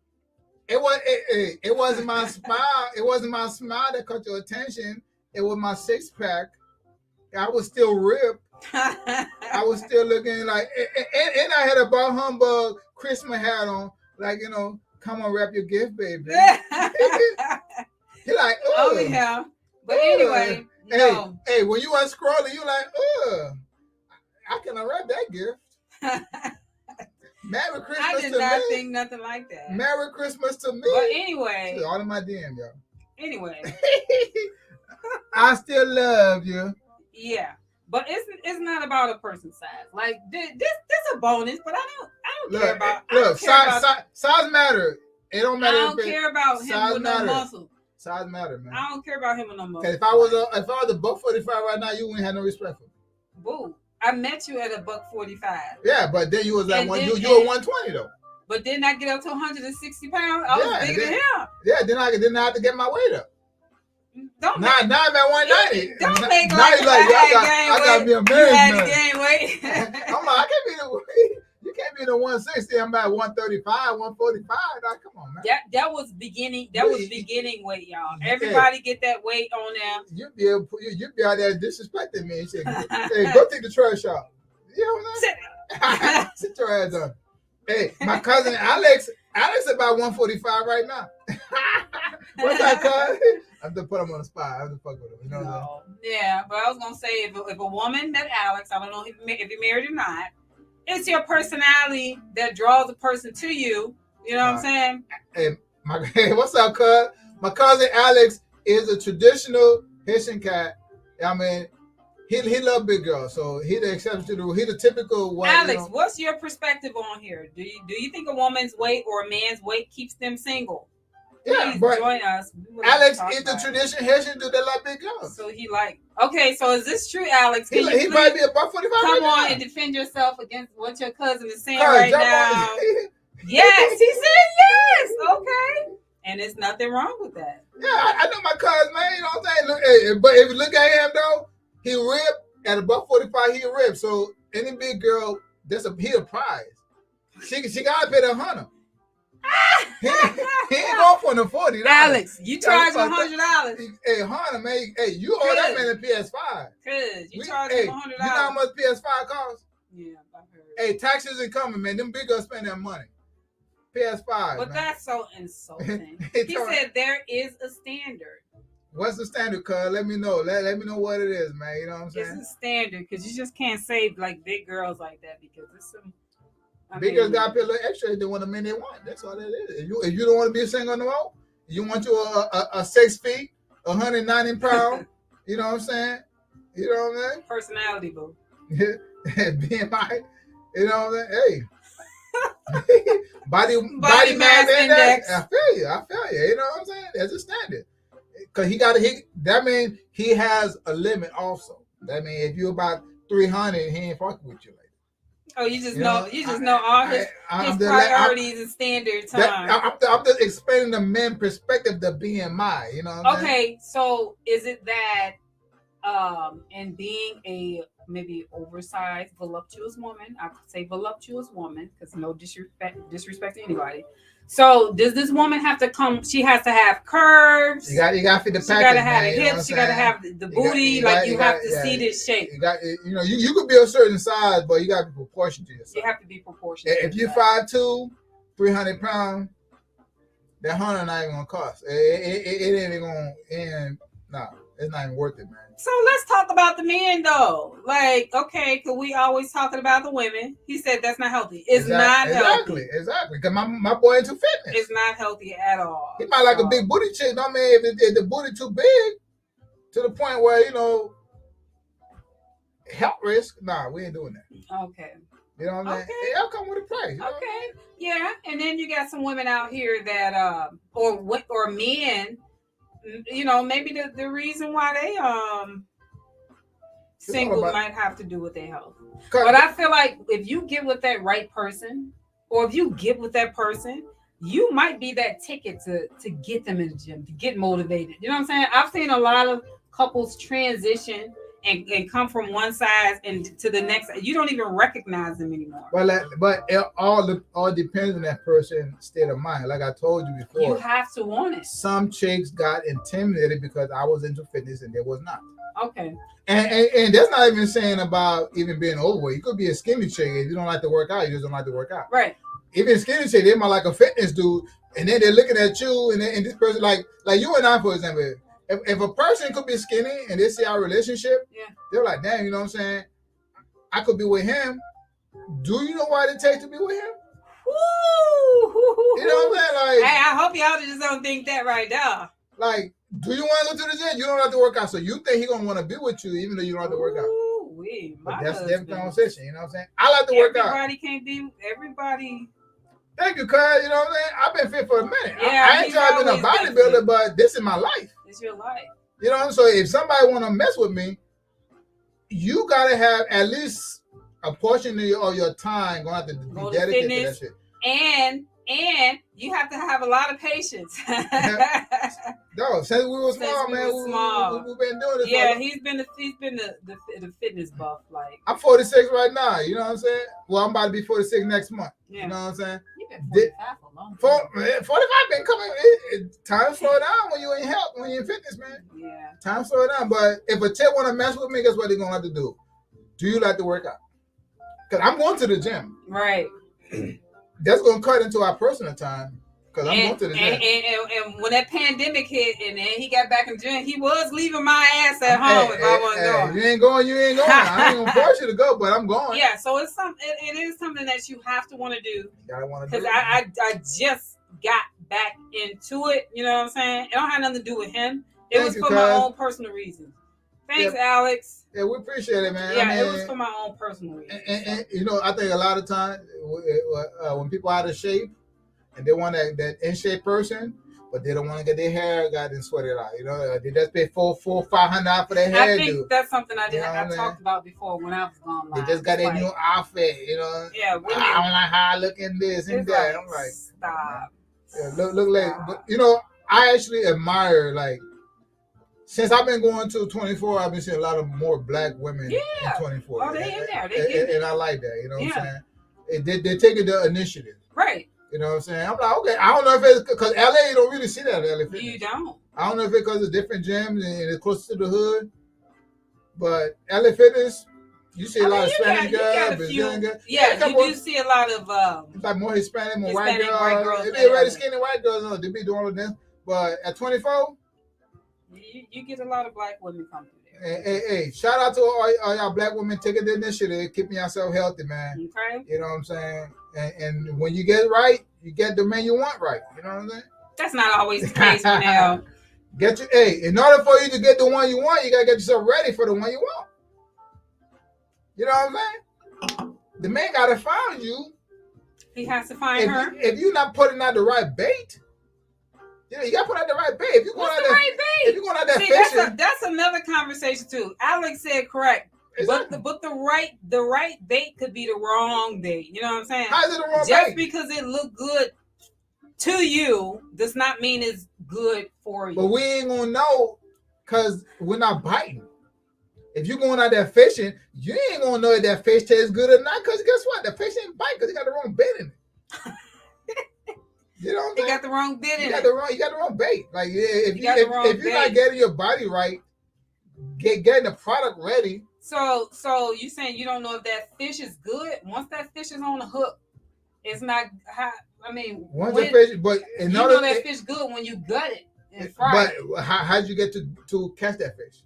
it wasn't my smile. It wasn't my smile that caught your attention. It was my 6-pack. I was still ripped. I was still looking like, and I had a bar humbug Christmas hat on, like, come on, wrap your gift, baby. He like, ugh. Oh yeah. But anyway, no. Hey, when you unscrolling, you like, I can unwrap that gift. Merry Christmas I did not think nothing like that. Merry Christmas to me. But anyway, all in my DM, y'all. Anyway, I still love you. Yeah, but it's not about a person's size. Like this a bonus, but I don't care about. Size matter. It don't matter. I don't care about him with no muscle. Size matter, man. I don't care about him with no muscle. If I was a buck 45 right now, you wouldn't have no respect for me. Boo! I met you at a buck 45. Yeah, but then you was like you were 120 though. But didn't I get up to 160 pounds? I was bigger than him. Yeah, then I have to get my weight up. Don't now I'm at 190. Don't make like I got to be a married man. You had to gain weight. I'm like, I can't be the you can't be the 160. I'm at 135, 145. Like, come on, man. That was beginning. That was beginning weight, y'all. Everybody get that weight on them. You be out there disrespecting me and say, hey, go take the trash out. You know what I'm saying? Sit your ass down. Hey, my cousin Alex about 145 right now. What's that, cuz? I have to put him on the spot. I have to fuck with him. You know what I'm saying? Yeah, but I was gonna say if a woman met Alex, I don't know if you're married or not, it's your personality that draws a person to you. You know what I'm saying? Hey, what's up, cuz? My cousin Alex is a traditional Haitian cat. I mean, he love big girls, so he the exception to the rule. He the typical one. Alex, what's your perspective on here? Do you think a woman's weight or a man's weight keeps them single? Yeah, please but join us. Alex is the tradition Haitian dude that like big girls. So he like, okay, so is this true, Alex? He might be about 45. Come right on now. And defend yourself against what your cousin is saying right now. On. Yes, he said yes. Okay. And there's nothing wrong with that. Yeah, I know my cousin, man. You know what I'm saying? Look, but if you look at him though, he ripped at about 45. He ripped. So any big girl, he a prize. She gotta pay the $100. he ain't going for the $40. Alex, you charge $100. Hey, $100, man. Hey, you owe that man a PS5. Cause you charge him $100. You know how much PS5 costs? Yeah, I heard. Hey, taxes ain't coming, man. Them big girls spend their money. PS5. But man. That's so insulting. He said there is a standard. What's the standard, cuz? Let me know. Let me know what it is, man. You know what I'm saying? It's a standard because you just can't say like big girls like that because it's some. Big girls got to pay a little extra if they want the men they want. That's all that is. If you don't want to be a single no more, you want you a 6 feet, 190 pounds. You know what I'm saying? You know what I'm saying? Personality, boo. BMI. You know what I'm saying? Hey. body mass index. I feel you. You know what I'm saying? That's a standard. Because that means he has a limit also. That means if you're about 300, he ain't fucking with you. Oh, you just know all his priorities and standard time. I'm just explaining the men perspective, the BMI. You know what I'm saying? Okay, so is it that and being a maybe oversized, voluptuous woman, I could say voluptuous woman because no disrespect to anybody. So does this woman have to come? She has to have curves. You got to fit the package. She got to have the hips. She got to have the booty. You have to see this shape. You could be a certain size, but you got to be proportionate to yourself. You have to be proportionate. If you're 5'2", 300 pounds, that $100 not even gonna cost. It ain't even gonna. Nah, it's not even worth it, man. So let's talk about the men, though. Like, okay, because we always talking about the women. He said that's not healthy. It's not healthy. Exactly. Because my boy into fitness. It's not healthy at all. He might like a big booty chick. I mean, if the booty too big, to the point where, health risk, nah, we ain't doing that. Okay. You know what I'm saying? It'll come with a price. Okay. Yeah. And then you got some women out here that, or men, maybe the reason why they single might have to do with their health. But I feel like if you get with that right person, or if you get with that person, you might be that ticket to get them in the gym, to get motivated. You know what I'm saying? I've seen a lot of couples transition and come from one side and to the next. You don't even recognize them anymore. But it all depends on that person's state of mind. Like I told you before, You have to want it. Some chicks got intimidated because I was into fitness and they was not. Okay. And that's not even saying about even being overweight. You could be a skinny chick. If you don't like to work out, you just don't like to work out. Right. Even skinny chick, they might like a fitness dude, and then they're looking at you, and this person, like you and I, for example, if a person could be skinny and they see our relationship, they're like, damn, you know what I'm saying? I could be with him. Do you know what it takes to be with him? Woo! You know what I'm saying? Like, hey, I hope y'all just don't think that right now. Like, do you want to go to the gym? You don't have to work out. So you think he's going to want to be with you even though you don't have to work out. But that's a different conversation. You know what I'm saying? I like to work out. Everybody can't be, everybody. Thank you, cuz. You know what I'm saying? I've been fit for a minute. Yeah, I ain't trying to be a bodybuilder, but this is my life. It's your life. You know what I'm saying? So if somebody want to mess with me, you got to have at least a portion of your time going to have to be dedicated to that shit. And you have to have a lot of patience. No, since we were small, man, we've been doing this. Yeah, he's been the fitness buff. Like, I'm 46 right now. You know what I'm saying? Well, I'm about to be 46 next month. Yeah. You know what I'm saying? You've been 45 for a long time. 45 been coming. Time slow down when you in health, when you're in fitness, man. Yeah. Time slow down. But if a chick want to mess with me, guess what they're gonna have to do? Do you like to work out? Because I'm going to the gym. Right. That's gonna cut into our personal time. Because I'm going to the gym. And when that pandemic hit and then he got back in the gym, he was leaving my ass at home if I wasn't going. You ain't going. I ain't gonna force you to go, but I'm going. Yeah, so it's it is something that you have to want to do. You gotta want to do. Because I just got back into it. You know what I'm saying? It don't have nothing to do with him. It was for my own personal reasons. Thanks, Alex. Yeah, we appreciate it, man. Yeah, it was for my own personal reasons. And you know, I think a lot of times when people are out of shape and they want that in shape person, but they don't want to get their hair got and sweat it out. You know, they just pay $400-$500 for their hair. I think that's something I talked about before when I was gone live. They just got their new outfit. You know. Yeah, I don't like how I look in this and that. I'm like, stop. Yeah, look like, but you know, I actually admire like. Since I've been going to 24, I've been seeing a lot of more black women in 24. Oh, they in there. And I like that. You know what I'm saying? They're taking the initiative. Right. You know what I'm saying? I'm like, okay, I don't know if it's because LA, you don't really see that in LA Fitness. You don't. I don't know if it's because it's different gyms and it's closer to the hood. But LA Fitness, you see a lot of Spanish girls, Brazilian girls. Yeah, you do see a lot of... it's like more Hispanic, more white Hispanic, girls. They be already skinny white girls. They be doing all of this. But at 24... You get a lot of black women come through there. Hey, shout out to all y'all black women taking the initiative, keeping yourself healthy, man. Okay. You know what I'm saying? And when you get it right, you get the man you want right. You know what I'm saying? That's not always the case now. In order for you to get the one you want, you gotta get yourself ready for the one you want. You know what I'm saying? The man gotta find you. He has to find her. If you're not putting out the right bait, you gotta put out the right bait. If you're going out the right bait, if you're going out that fishing, that's another conversation too. Alex said correct, but the right bait could be the wrong bait. You know what I'm saying? How's it the wrong bait? Just because it look good to you does not mean it's good for you. But we ain't gonna know because we're not biting. If you're going out there fishing, you ain't gonna know if that fish tastes good or not. Because guess what? The fish ain't bite because he got the wrong bait in it. You know what I'm saying? You got the wrong bit in it. You got the wrong bait. Like if you're not getting your body right, getting the product ready. So you saying you don't know if that fish is good? Once that fish is on the hook, it's not. Once the fish, but you know that fish good when you gut it and fry it. But how did you get to catch that fish?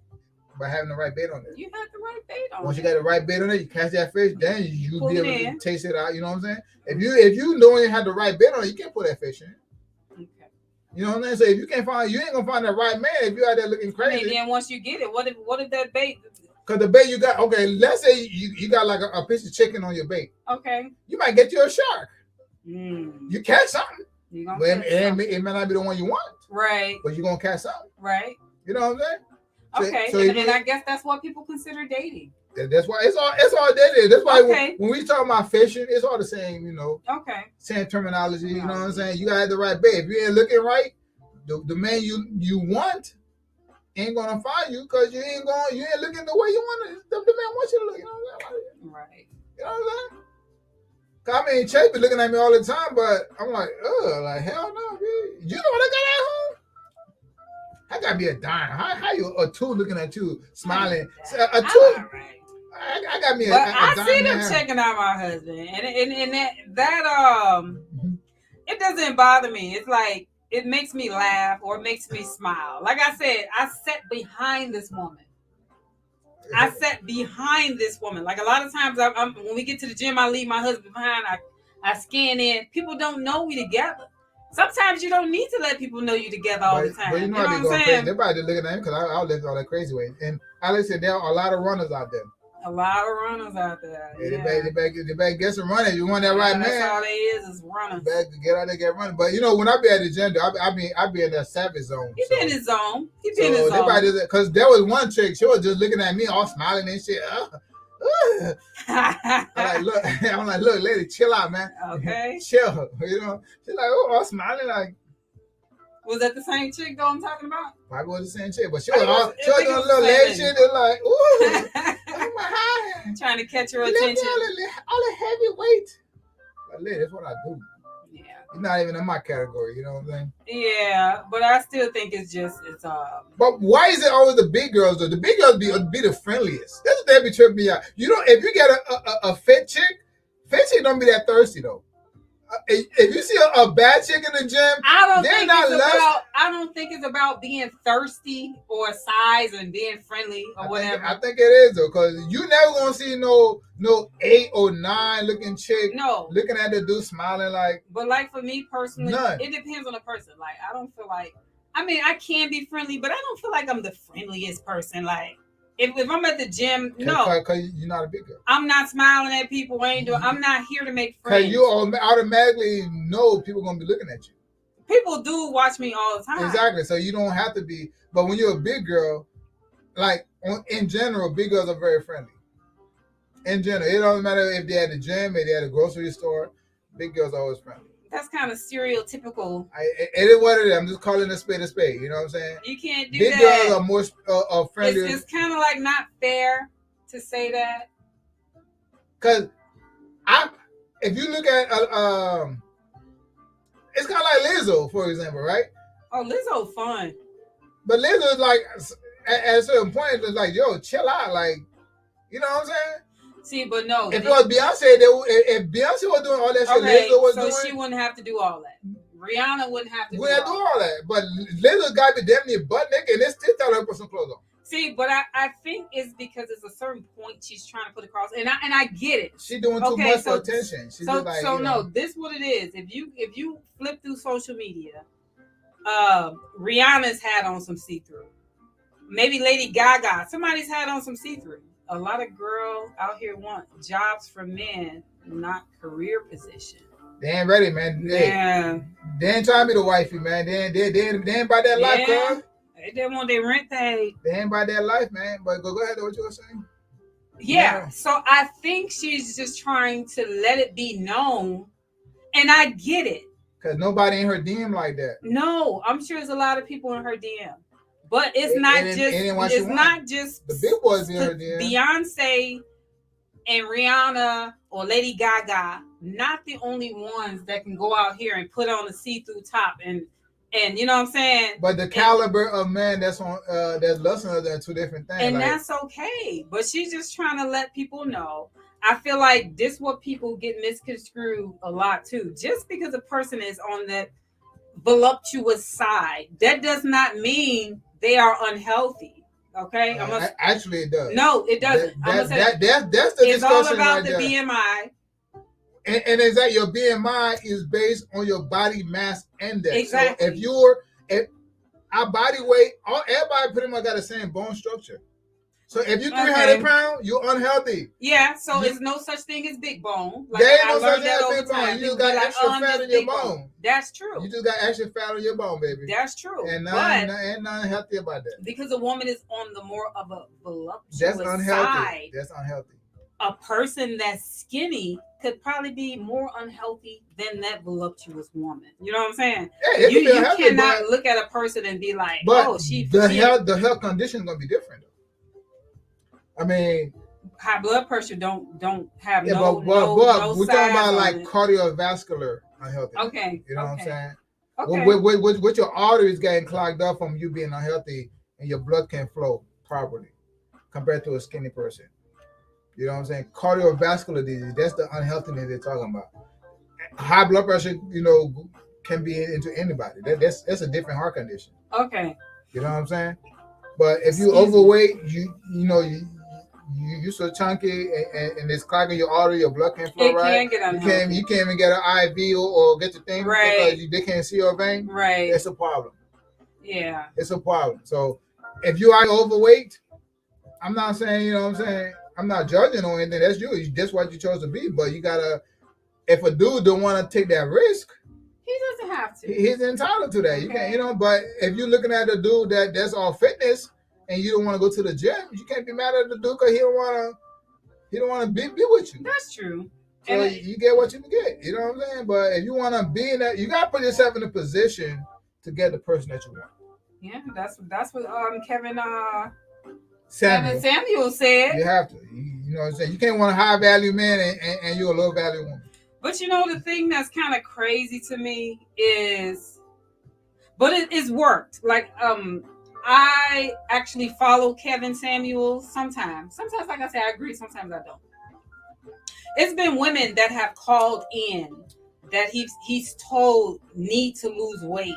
By having the right bait on it. You have the right bait on it. Once you got the right bait on it, you catch that fish, then you be able to taste it out. You know what I'm saying? If you know you have the right bait on it, you can't put that fish in. Okay. You know what I'm saying? So if you can't find, you ain't gonna find the right man if you out there looking crazy. Then once you get it, what if that bait? Because the bait you got, okay, let's say you got like a piece of chicken on your bait. Okay. You might get you a shark. Mm. You catch something. But it may not be the one you want. Right. But you're gonna catch something. Right. You know what I'm saying? Okay, so and I guess that's what people consider dating. That's why it's all dating. That's why when we talk about fishing, it's all the same, you know. Okay. Same terminology, you know what I'm saying? You gotta have the right bait. If you ain't looking right, the man you want ain't gonna find you because you ain't looking the way you want to. The man wants you to look. You know what I'm saying? Right. You know what I'm saying? I mean, Chase be looking at me all the time, but I'm like, like hell no, dude. You know what I got at home? I gotta be a dime. How you a two looking at you smiling? A two. Right. I got me a but dime. I see them checking out my husband, and that it doesn't bother me. It's like it makes me laugh or it makes me smile. Like I said, I sat behind this woman. Like a lot of times, when we get to the gym, I leave my husband behind. I scan in. People don't know we together. Sometimes you don't need to let people know you together all the time. But you know what I'm saying? Crazy. They're probably looking at him because I'll lift all that crazy weight. And Alex said there are a lot of runners out there. A lot of runners out there. Yeah. They better get some running. You want that right man. That's all they is runners. Better get out there, get running. But you know, when I be at the gym, I be in that savage zone. He be in his zone. Because there was one chick, she was just looking at me all smiling and shit. I'm like, look, lady, chill out, man. Okay. Chill. You know, she's like, all smiling like. Was that the same chick though I'm talking about? Probably was the same chick, but she was doing a little lady shit. They're like, ooh, oh my God. Trying to catch her attention. All the heavy weight. But lady, that's what I do. Yeah. You're not even in my category, you know what I'm saying? Yeah, but I still think it's But why is it always the big girls though? The big girls be the friendliest. That's what they be tripping me out. You know, if you get a fit chick don't be that thirsty though. If you see a bad chick in the gym, I don't think it's about being thirsty or size and being friendly or whatever. I think it is though, because you never gonna see no 8 or 9 looking chick. No, looking at the dude smiling like. But like for me personally, none. It depends on the person. Like I don't feel like. I mean, I can be friendly, but I don't feel like I'm the friendliest person. Like. If I'm at the gym, no. Because you're not a big girl. I'm not smiling at people. I'm not here to make friends. Because you automatically know people going to be looking at you. People do watch me all the time. Exactly. So you don't have to be. But when you're a big girl, like in general, big girls are very friendly. In general. It doesn't matter if they're at the gym, if they're at a grocery store. Big girls are always friendly. That's kind of stereotypical. It is what it is. I'm just calling a spade a spade. You know what I'm saying? You can't do big that. Big girls are more friendly. It's kind of like not fair to say that. Because if you look at it's kind of like Lizzo, for example, right? Oh, Lizzo fun. But Lizzo is like at a certain point, it's like, yo, chill out, like, you know what I'm saying? See, but no. If it was Beyonce, if Beyonce was doing all that shit, Lizzo was doing. So she wouldn't have to do all that. Rihanna wouldn't have to do all that. But Lizzo got to be damn near butt naked and they still tell her to put some clothes on. See, but I think it's because it's a certain point she's trying to put across, and I get it. She's doing too much for attention. She's just like, this what it is. If you flip through social media, Rihanna's had on some see-through. Maybe Lady Gaga, somebody's had on some see-through. A lot of girls out here want jobs for men, not career position. They ain't ready, man. They ain't trying to be the wifey, man. They ain't about that life, girl. They want their rent paid. They ain't about that life, man. But go ahead, what you were saying. Yeah. So I think she's just trying to let it be known, and I get it. Because nobody in her DM like that. No, I'm sure there's a lot of people in her DM. But it's not just the big boys in her DM. Beyonce and Rihanna or Lady Gaga, not the only ones that can go out here and put on a see-through top and you know what I'm saying? But the caliber of man that's on that's listening to two different things. And that's okay. But she's just trying to let people know. I feel like this what people get misconstrued a lot too. Just because a person is on that voluptuous side, that does not mean they are unhealthy. Okay, actually it does. No, it doesn't. That's the discussion. It's all about the BMI. And is that your BMI is based on your body mass index. Exactly. So if our body weight, everybody pretty much got the same bone structure. So if you're 300 pounds, you're unhealthy. Yeah, so it's no such thing as big bone. Like there ain't no such thing as big bone. You just got extra fat on your bone. That's true. You just got extra fat on your bone, baby. That's true. And nothing healthy about that. Because a woman is on the more of a voluptuous side. That's unhealthy. a person that's skinny could probably be more unhealthy than that voluptuous woman. You know what I'm saying? Yeah, you cannot look at a person and be like, oh, the health condition is gonna be different. I mean, high blood pressure don't have but we're talking about like cardiovascular unhealthy. Okay. You know what I'm saying? Okay. With your arteries getting clogged up from you being unhealthy and your blood can't flow properly compared to a skinny person. You know what I'm saying? Cardiovascular disease, that's the unhealthiness they're talking about. High blood pressure, can be into anybody. That's a different heart condition. Okay. You know what I'm saying? But if you overweight, you so chunky and it's clogging your artery, your blood can't flow right. You can't even get an IV or get the thing because they can't see your vein. Right. It's a problem. Yeah. It's a problem. So if you are overweight, I'm not saying, you know what I'm saying, I'm not judging or anything. That's you. That's what you chose to be. But you gotta, if a dude don't want to take that risk, he doesn't have to. He's entitled to that. You can't, but if you're looking at a dude that's all fitness and you don't want to go to the gym, you can't be mad at the dude because he don't want to be with you. That's true. So you get what you can get. You know what I'm saying? But if you want to be in that, you gotta put yourself in a position to get the person that you want. Yeah, that's what Kevin Samuel said. You have to. You know what I'm saying? You can't want a high value man and you're a low value woman. But the thing that's kind of crazy to me is, but it's worked. Like, I actually follow Kevin Samuels sometimes. Sometimes, like I say, I agree. Sometimes I don't. It's been women that have called in that he's told need to lose weight.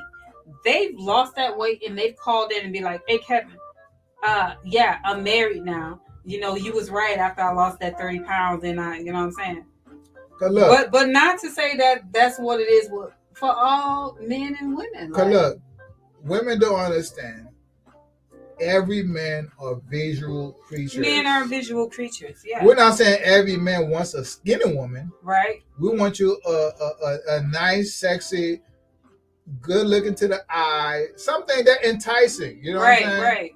They've lost that weight and they've called in and be like, hey, Kevin, yeah, I'm married now. You was right after I lost that 30 pounds and you know what I'm saying? Look, but not to say that that's what it is for all men and women. Cause look, women don't understand. Every man are visual creatures. Men are visual creatures. Yeah. We're not saying every man wants a skinny woman. Right. We want you a nice, sexy, good looking to the eye, something that enticing. You know what I'm saying? Right.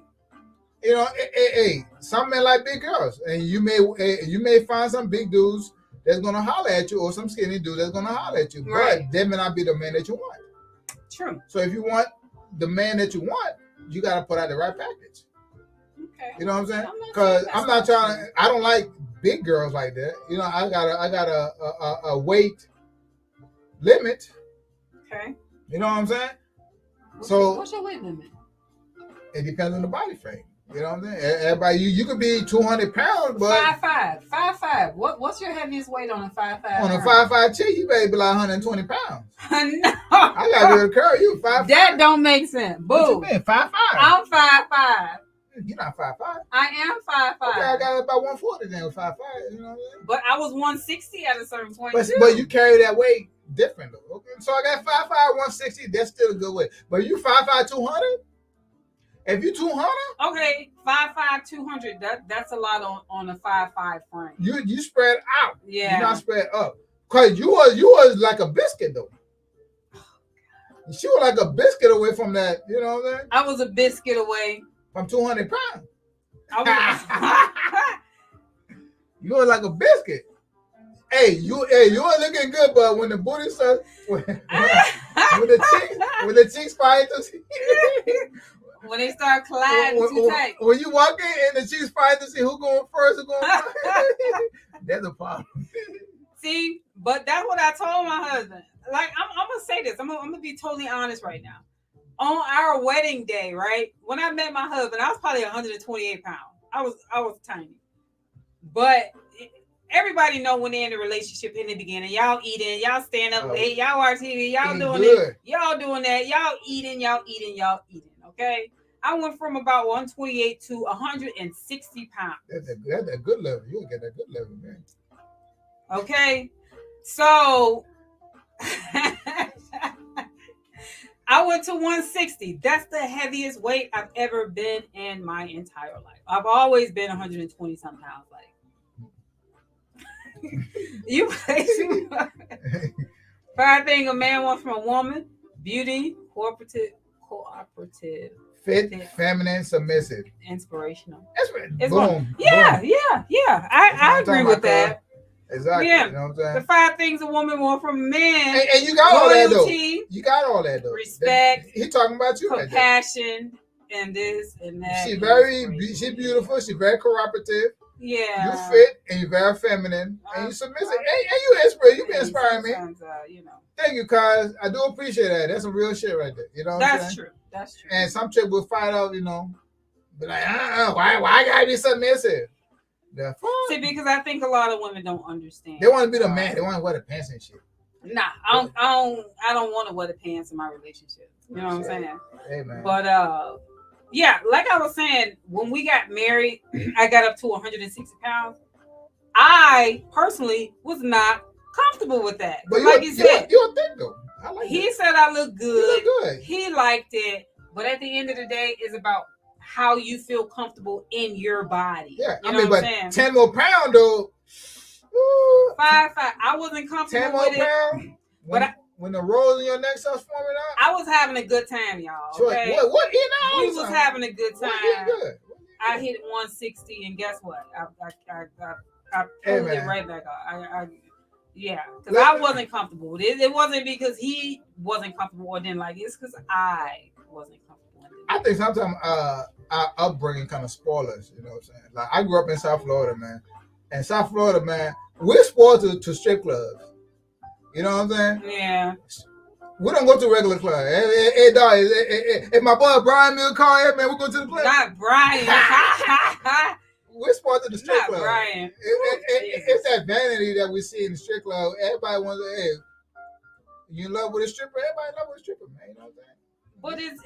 Hey, some men like big girls, and you may find some big dudes that's gonna holler at you, or some skinny dude that's gonna holler at you. Right. But they may not be the man that you want. True. So if you want the man that you want, you gotta put out the right package. Okay. You know what I'm saying? Because I'm not trying. I don't like big girls like that. I got a weight limit. Okay. You know what I'm saying? What's your weight limit? It depends on the body frame. You know what I'm saying? Everybody, you could be 200 pounds, but 5'5". What's your heaviest weight on a 5'5"? On a 5'5" chick, you better be like 120 pounds. No, I gotta be a curl. You 5'5". That don't make sense. Boo. What you mean 5'5"? I'm 5'5". You're not 5'5". I am 5'5". Okay, I got about 140 then with 5'5". You know what I mean? But I was 160 at a certain point. But you carry that weight different though. Okay, so I got 5'5", 160. That's still a good weight. But you 5'5", 200. If you 200, okay, 5'5", 200. That's a lot on a 5'5" frame. You spread out. Yeah, you're not spread up. Cause you was like a biscuit though. She was like a biscuit away from that. You know what I'm saying? I was a biscuit away from 200 pounds. You were like a biscuit. Hey, you were looking good, but when the booty starts, when the cheeks fight when they start colliding too tight. When you walk in and the cheeks fight to see who going first, who going first, that's a problem. See, but that's what I told my husband. Like, I'm gonna say this. I'm gonna be totally honest right now. On our wedding day, right? When I met my husband, I was probably 128 pounds. I was tiny. But everybody know when they're in a relationship in the beginning, y'all eating, y'all stand up late, y'all watch TV, y'all doing it, y'all doing that, y'all eating. Okay, I went from about 128 to 160 pounds. That's a good level. You'll get that good level, man. Okay, so I went to 160. That's the heaviest weight I've ever been in my entire life. I've always been 120 some pounds. Like Five things a man wants from a woman: beauty, cooperative, Fit, feminine, submissive. Inspirational. Boom. Yeah. I agree with that. Exactly. Yeah. You know what I'm saying? The 5 things a woman wants from a man. And you got all that though. You got all that though. Respect. He talking about you. Compassion and this and that. She's beautiful. She's very cooperative. Yeah. You fit and you're very feminine and you submissive. And you inspire. You been inspiring me. Thank you, cuz. I do appreciate that. That's some real shit right there. You know what I'm saying? That's true. And some chick will find out, you know, be like, why I gotta be submissive? See, because I think a lot of women don't understand. They want to be the man. They want to wear the pants and shit. Nah, I don't want to wear the pants in my relationship. You know what I'm saying? Hey, man. But yeah, like I was saying, when we got married, I got up to 160 pounds. I personally was not comfortable with that. But like you said, you're thick though. He said I look good. You look good. He liked it. But at the end of the day, it's about how you feel comfortable in your body. Yeah, you know what I'm saying? 10 more pounds though. 5'5". I wasn't comfortable 10 more with pounds. it. But when the rolls in your neck starts forming up, I was having a good time, y'all. Okay? What? We was having a good time. Good? I hit 160, and guess what? I pulled it right back up. Because I wasn't comfortable with it. It wasn't because he wasn't comfortable or didn't like it. It's because I wasn't comfortable with it. I think sometimes our upbringing kind of spoils us. You know what I'm saying? Like I grew up in South Florida, man. And South Florida, man, we're spoiled to strip clubs. You know what I'm saying? Yeah. We don't go to regular club. Hey, dog, if my boy Brian Mill call here, man, we go to the club. Not Brian. We're supposed to the strip club. Brian. It's that vanity that we see in the strip club. Everybody wants to, hey, you in love with a stripper? Everybody in love with a stripper, man. You know what I'm saying? But it's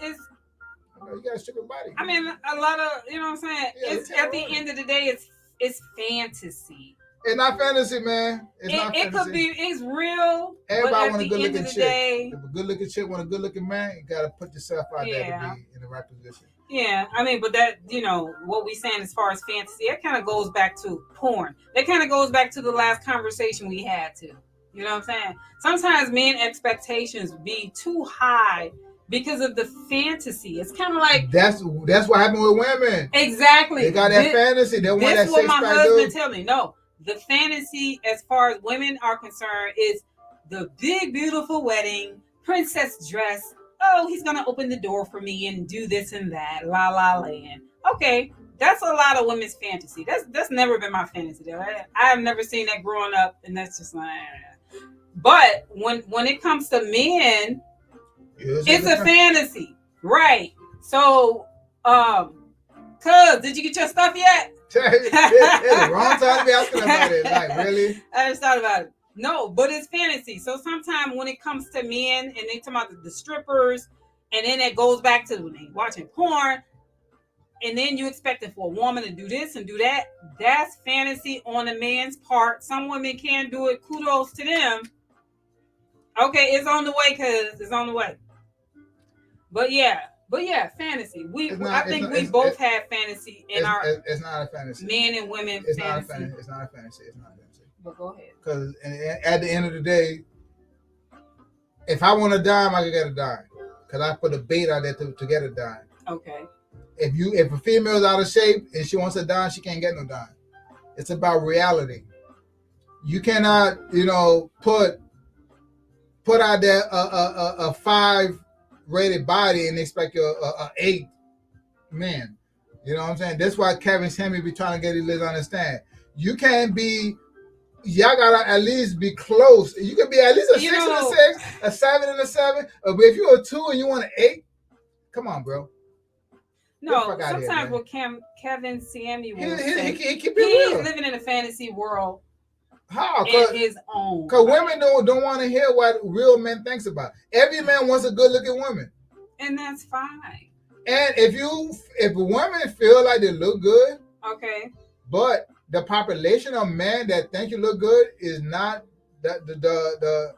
you got a stripper body. I mean, a lot of, you know what I'm saying? Yeah, it's at the end of the day, it's fantasy. It's not fantasy, man. It could be. It's real. Everybody want a good looking chick. If a good looking chick want a good looking man, you gotta put yourself out there to be in the right position. Yeah, I mean, but that, you know, what we saying as far as fantasy, that kind of goes back to porn. That kind of goes back to the last conversation we had too. You know what I'm saying? Sometimes men expectations be too high because of the fantasy. It's kind of like that's what happened with women. Exactly. They got that fantasy. They want that This is what my husband dude. tell me. No, the fantasy as far as women are concerned is the big beautiful wedding, princess dress. Oh, he's gonna open the door for me and do this and that. La la land. Okay, that's a lot of women's fantasy. That's never been my fantasy though. I have never seen that growing up, and that's just like. But when it comes to men, it's a fantasy, right? So, cuz, did you get your stuff yet? It's the wrong time to be asking about it. Like, really? I just thought about it. No, but it's fantasy. So sometimes when it comes to men and they talk about the strippers, and then it goes back to when they watching porn, and then you expecting for a woman to do this and do that. That's fantasy on a man's part. Some women can do it. Kudos to them. Okay, it's on the way, cuz it's on the way. But yeah, fantasy. I think we both have fantasy in our. It's not a fantasy. Men and women. It's fantasy. not a fantasy. It's not a fantasy. It's not a fantasy. But go ahead. Because at the end of the day, if I want a dime, I can get a dime. Because I put a bait out there to get a dime. Okay. If a female's out of shape and she wants a dime, she can't get no dime. It's about reality. You cannot, put out there a 5 rated body and expect a 8 man. You know what I'm saying? That's why Kevin Samuel be trying to get these ladies to understand. You can't be. Y'all gotta at least be close. You can be at least a 6 and a 6, a 7 and a 7. But if you're a 2 and you want an 8, come on, bro. No, sometimes what Kevin Samuel he keep it real. He's living in a fantasy world. How? In his own. Because women don't want to hear what real men thinks about. Every man wants a good looking woman, and that's fine. And if a woman feel like they look good, okay, but the population of men that think you look good is not the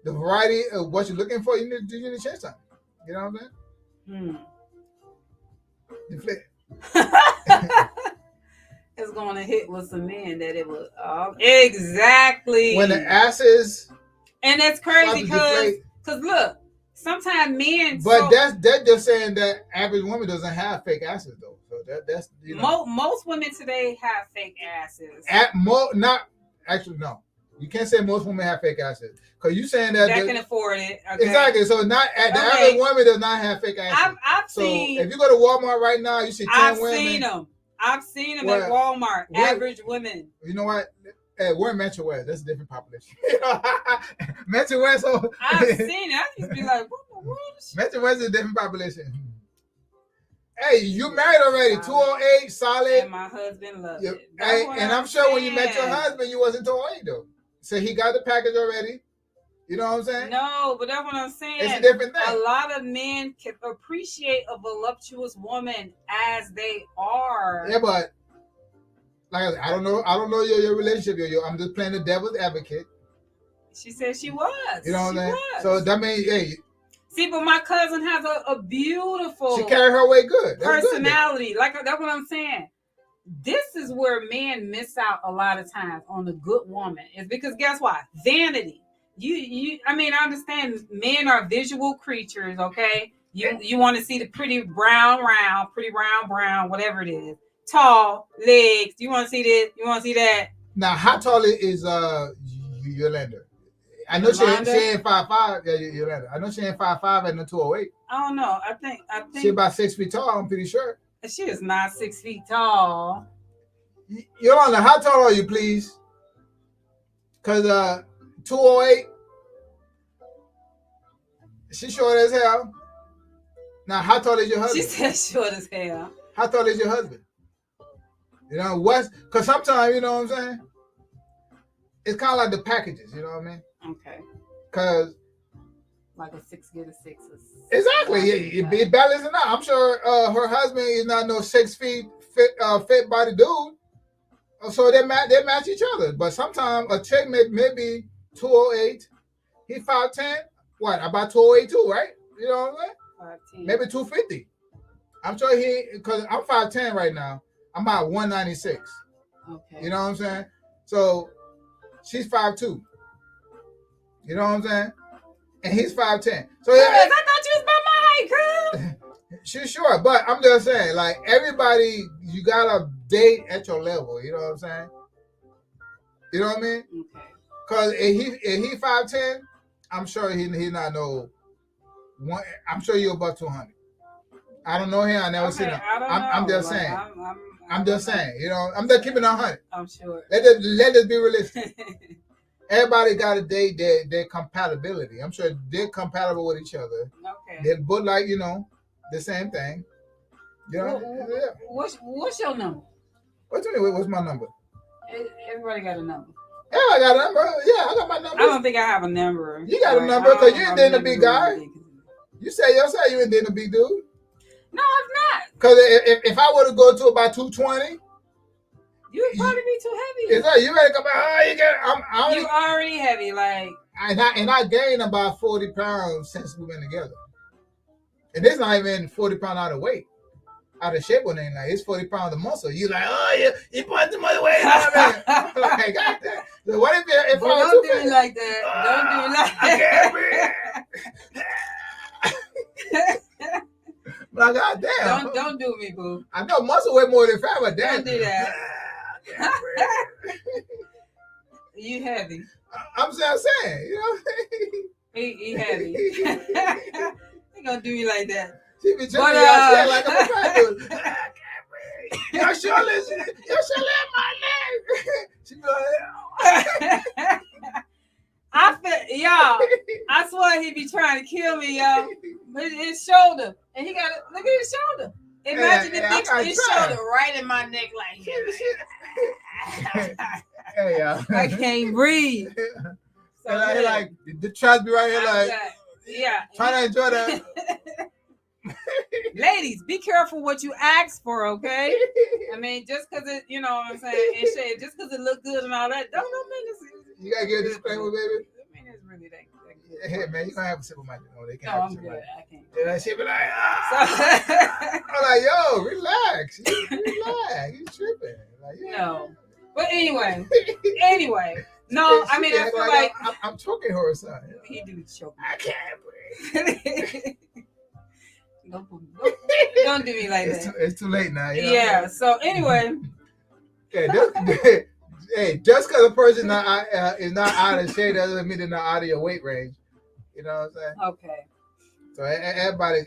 variety of what you're looking for. You need to change something. You know what I'm saying? It's going to hit with some men that it was exactly when the asses. And that's crazy because look, sometimes men. But that's just saying that average woman doesn't have fake asses though. So that's most women today have fake asses. No. You can't say most women have fake asses because you saying that can afford it. Okay. Exactly. So the average woman does not have fake asses. I've seen. If you go to Walmart right now, you see 10 women. I've seen them at Walmart. Average women. You know what? Hey, we're in Metro West. That's a different population. Metro West. So I've seen it. I used to be like, what the world is Metro West is a different population. Hey, you married already. 208, solid. And my husband loved it. And I'm sure when you met your husband, you wasn't 208 though. So he got the package already. You know what I'm saying? No, but that's what I'm saying. It's a different thing. A lot of men can appreciate a voluptuous woman as they are. Yeah, but like I don't know your relationship. I'm just playing the devil's advocate. She said she was. You know what I'm saying? So that means, hey. See, but my cousin has a beautiful. She carried her way good. That's personality. Good, like that's what I'm saying. This is where men miss out a lot of times on a good woman. Is because guess what? Vanity. I mean, I understand men are visual creatures, okay? You want to see the pretty brown, whatever it is. Tall, legs. You want to see this? You want to see that? Now, how tall is Yolanda? I know she ain't 5'5". Yeah, Yolanda. I know she ain't 5'5" and no 208. I don't know. I think she about 6 feet tall. I'm pretty sure. She is not 6 feet tall. Yolanda, how tall are you, please? Because 208. She's short as hell. Now, how tall is your husband? She said short as hell. How tall is your husband? You know, because sometimes, you know what I'm saying? It's kind of like the packages, you know what I mean? Okay. Because like a 6 get a 6. Exactly. It balancing out. I'm sure her husband is not no 6 feet fit body dude. So they match each other. But sometimes a chick may be 208. He 5'10". What? About 208 too, right? You know what I'm saying? 5'10". Maybe 250. I'm sure because I'm 5'10" right now. I'm about 196. Okay. You know what I'm saying? So she's 5'2". You know what I'm saying? And he's 5'10". So yeah, I thought you was by my height, girl. She's short, but I'm just saying, like everybody, you gotta date at your level. You know what I'm saying? You know what I mean? Okay. Cause if he 5'10", I'm sure he not no one. I'm sure you're about 200. I don't know him. I never seen him. I'm just saying. I'm just saying. You know, I'm just keeping it 100. I'm sure. Let us be realistic. Everybody got to date their compatibility. I'm sure they're compatible with each other. Okay. They both like, you know, the same thing. You know? What's your number? What's my number? Everybody got a number. Yeah, I got a number. Yeah, I got my number. I don't think I have a number. You got a number because you ain't dating a big guy. You say yourself you ain't dating a big dude. No, I'm not. Because if I were to go to about 220, you would probably be too heavy. Is that you ready to come back? You already heavy, like. And I gained about 40 pounds since we've been together. And it's not even 40 pounds out of weight, out of shape or anything. Like it's 40 pounds of muscle. You like, oh yeah, you put too much weight on me. I'm like, God damn. So what if don't do it like that? Don't do it like that. I can't breathe. Like, God damn. Don't do me, boo. I know muscle weight more than fat, but damn. Don't do that. You heavy. I'm saying, you know. He heavy. He gonna do you like that. She be telling me out like I'm a fat dude. I can't breathe. Your shoulders in my leg. She be like, I feel, y'all. I swear he be trying to kill me, y'all. His shoulder, and he got look at his shoulder. Imagine if his shoulder right in my neck, like hey, y'all. I can't breathe. So like the trash be right here, like trying to enjoy that. Ladies, be careful what you ask for, okay? I mean, just because it, you know what I'm saying, and shit, just because it look good and all that, don't mean it's. You gotta give a disclaimer, baby. I mean, it's really that. Hey man, you gonna have a sip of my. No, they can't. No, I'm good. I can't. Yeah, she be like, I'm like, yo, relax, relax, you tripping? Like, yeah. No, but anyway, no, I mean, I feel like I'm choking her or something. He do choke. I can't breathe. Don't do me like that. It's too late now. You know? Yeah. So anyway. Hey, just because a person is not out of shape doesn't mean they're not out of your weight range. You know what I'm saying? Okay. So everybody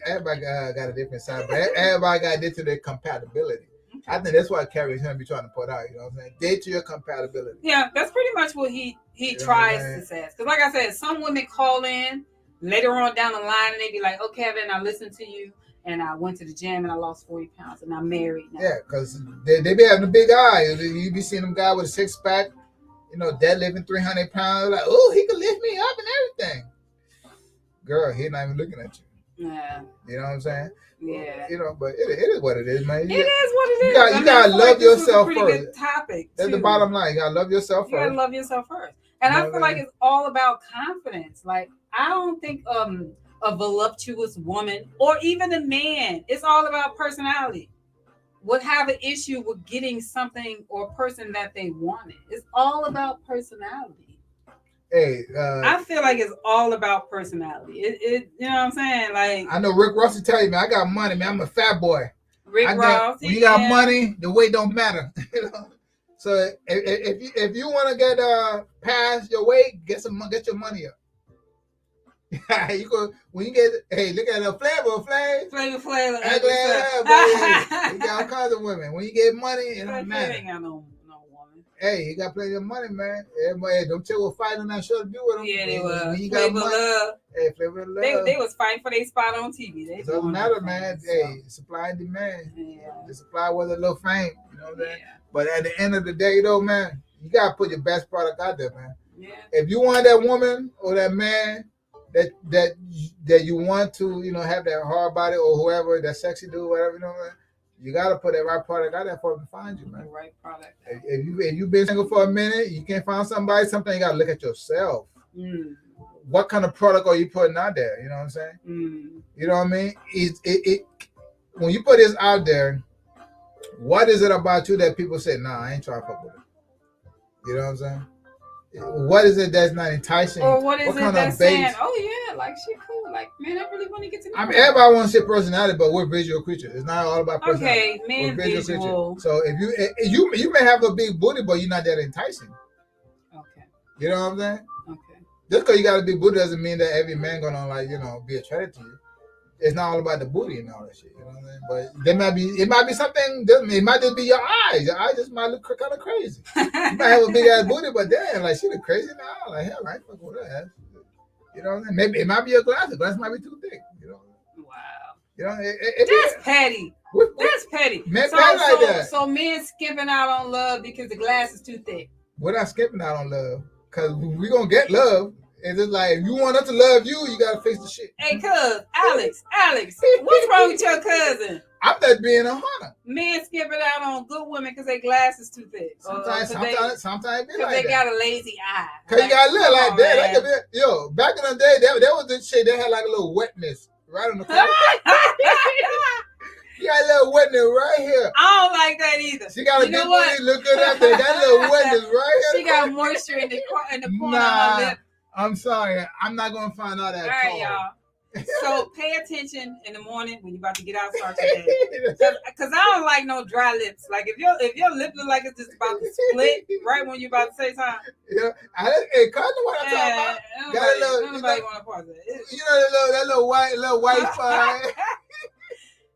got a different side, but everybody got to get to their compatibility. Okay. I think that's what Carrie's going to be trying to put out. You know what I'm saying? Date to your compatibility. Yeah, that's pretty much what he tries to say. Because like I said, some women call in later on down the line and they be like, "Oh, Kevin, I listened to you. And I went to the gym and I lost 40 pounds and I'm married now." Yeah, because they be having a big eye. You be seeing them guy with a 6-pack, deadlifting 300 pounds. Like, oh, he can lift me up and everything. Girl, he not even looking at you. Yeah. You know what I'm saying? Yeah. But it is what it is, man. It is what it is. You gotta love yourself first. Good topic. That's the bottom line. You gotta love yourself first. You gotta love yourself first. And I feel like it's all about confidence. Like, I don't think a voluptuous woman or even a man, it's all about personality, would have an issue with getting something or a person that they wanted. It's all about personality. Hey, I feel like it's all about personality. It you know what I'm saying? Like, I know Rick Ross will tell you, man, I got money, man. I'm a fat boy. Ross. When you got money, the weight don't matter. So if you want to get past your weight, get your money up. You go when you get. Hey, look at the Flavor Flav. You got all kinds of women. When you get money, it don't matter. Ain't got no woman. Hey, you got plenty of money, man. Everybody, them chicks were fighting on that show to do with them. Yeah, they were. When you got money, love. Hey, Flavor Love. They was fighting for their spot on TV. It doesn't matter, man. Hey, supply and demand. Yeah. The supply was a little fame, you know what I'm saying? But at the end of the day, though, man, you gotta put your best product out there, man. Yeah. If you want that woman or that man that you want to, have that hard body or whoever, that sexy dude, whatever, you gotta put that right product out there for them to find you, man. The right product. If you've been single for a minute, you can't find somebody. Sometimes you gotta look at yourself. What kind of product are you putting out there? You know what I'm saying? You know what I mean? It when you put this out there, what is it about you that people say, "Nah, I ain't trying to fuck with it"? You know what I'm saying? What is it that's not enticing? Or what is it that's saying, "Oh yeah, like she cool, like man, I really want to get to know her." I mean, everybody wants to say personality, but we're visual creatures. It's not all about personality. Okay, man, visual. So if you may have a big booty, but you're not that enticing. Okay. You know what I'm saying? Okay. Just because you got a big booty doesn't mean that every man gonna be attracted to you. It's not all about the booty and all that shit. You know what I'm saying? But it might be something. It might just be your eyes. Your eyes just might look kind of crazy. You might have a big ass booty, but damn, like she look crazy now. Like hell, I ain't fucking with her ass. You know what I'm saying? Maybe it might be your glasses. Glasses might be too thick. You know? Wow. You know, that's petty. That's petty. Men like that. So men skipping out on love because the glass is too thick. We're not skipping out on love because we're gonna get love. It's just like, if you want us to love you, you gotta fix the shit. Hey, Alex, what's wrong with your cousin? I'm just being a hunter. Men skipping out on good women because their glass is too thick. Sometimes it be like that. Because they got a lazy eye. Because you gotta look like that. Yo, back in the day, that was the shit. They had like a little wetness right on the corner. You got a little wetness right here. I don't like that either. She got a big booty, look good out there. Got a little wetness right here. She got moisture in the corner of her lip. I'm sorry. I'm not going to find out that. All right, y'all. So pay attention in the morning when you're about to get out start today. Because I don't like no dry lips. Like if your lip look like it's just about to split right when you're about to say something. Yeah. Hey, kind of what I'm talking about. Nobody want to pause it. You know that little white spot.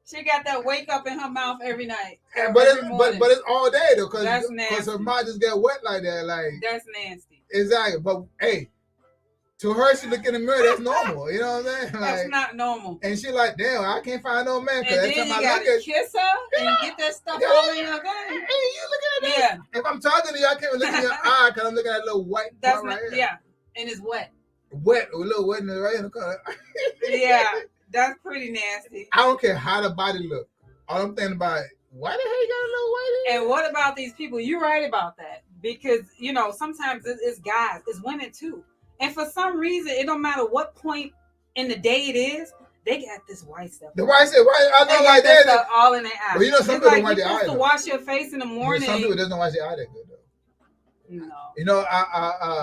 She got that wake up in her mouth every night. But it's all day though, because her mouth just get wet like that. Like that's nasty. Exactly. But hey, to her, she look in the mirror. That's normal. You know what I'm saying? Like, that's not normal. And she like, damn, I can't find no man. And then you gotta kiss her and get that stuff all in your thing. Hey, you looking at me? If I'm talking to you, I can't even look in your eye because I'm looking at a little white. That's right here. Yeah, and it's wet. Wet, a little wetness right in the corner. Yeah. That's pretty nasty. I don't care how the body look. All I'm thinking about is, why the hell you got a little white in? And what about these people? You're right about that. Because, sometimes it's guys, it's women too. And for some reason, it don't matter what point in the day it is, they got this white stuff. The white stuff, I know like that. Stuff all in their eyes. But some people don't wash their eyes. You're supposed to wash your face in the morning. Some people doesn't wash their eye that good though. No.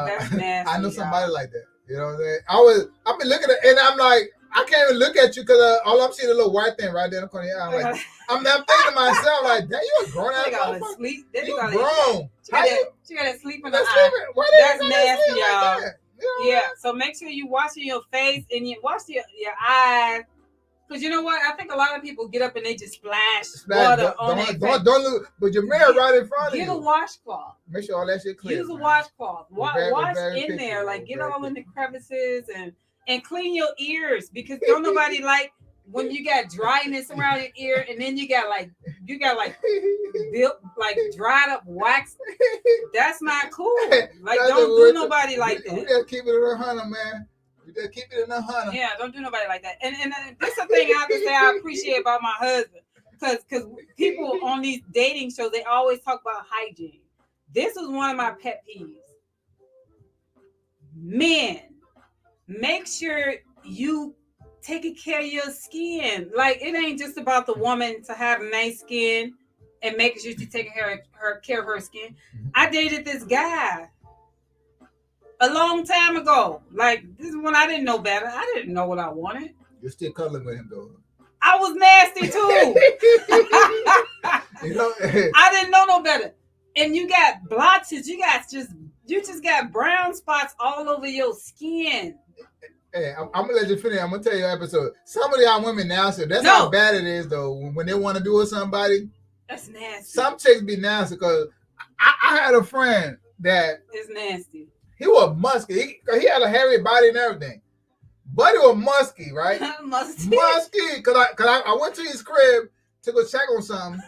That's nasty, I know somebody like that. You know what I'm saying? I've been looking at it and I'm like, I can't even look at you because all I'm seeing is a little white thing right there in the corner. I'm like, I'm thinking to myself like, damn, you a grown ass motherfucker. You grown. She got to sleep in the eye. That's nasty, y'all. Like yeah. So make sure you washing your face and you wash your eyes. Because you know what? I think a lot of people get up and they just splash water on their face. Don't look, but your mirror right in front of you. Get a washcloth. Make sure all that shit clear. Use a washcloth. Wash in there. Like, get all in the crevices and clean your ears. Because don't nobody like when you got dryness around your ear and then you got built, like dried up wax. That's not cool. Like, don't do nobody like that. We just keep it in 100, man. We just keep it in 100. Yeah, don't do nobody like that. And this is the thing I have to say I appreciate about my husband. Because people on these dating shows, they always talk about hygiene. This was one of my pet peeves. Men, make sure you taking care of your skin. Like, it ain't just about the woman to have nice skin and making sure she's taking care of her skin. I dated this guy a long time ago. Like, this is when I didn't know better. I didn't know what I wanted. You're still cuddling with him, though. I was nasty, too. You know, I didn't know no better. And you got blotches. You just got brown spots all over your skin. Hey, I'm gonna let you finish. I'm gonna tell you an episode. Some of y'all women nasty. That's how bad it is, though. When they want to do with somebody, that's nasty. Some chicks be nasty because I had a friend that is nasty. He was musky. He had a hairy body and everything. But he was musky, right? Musky. Because I went to his crib to go check on something.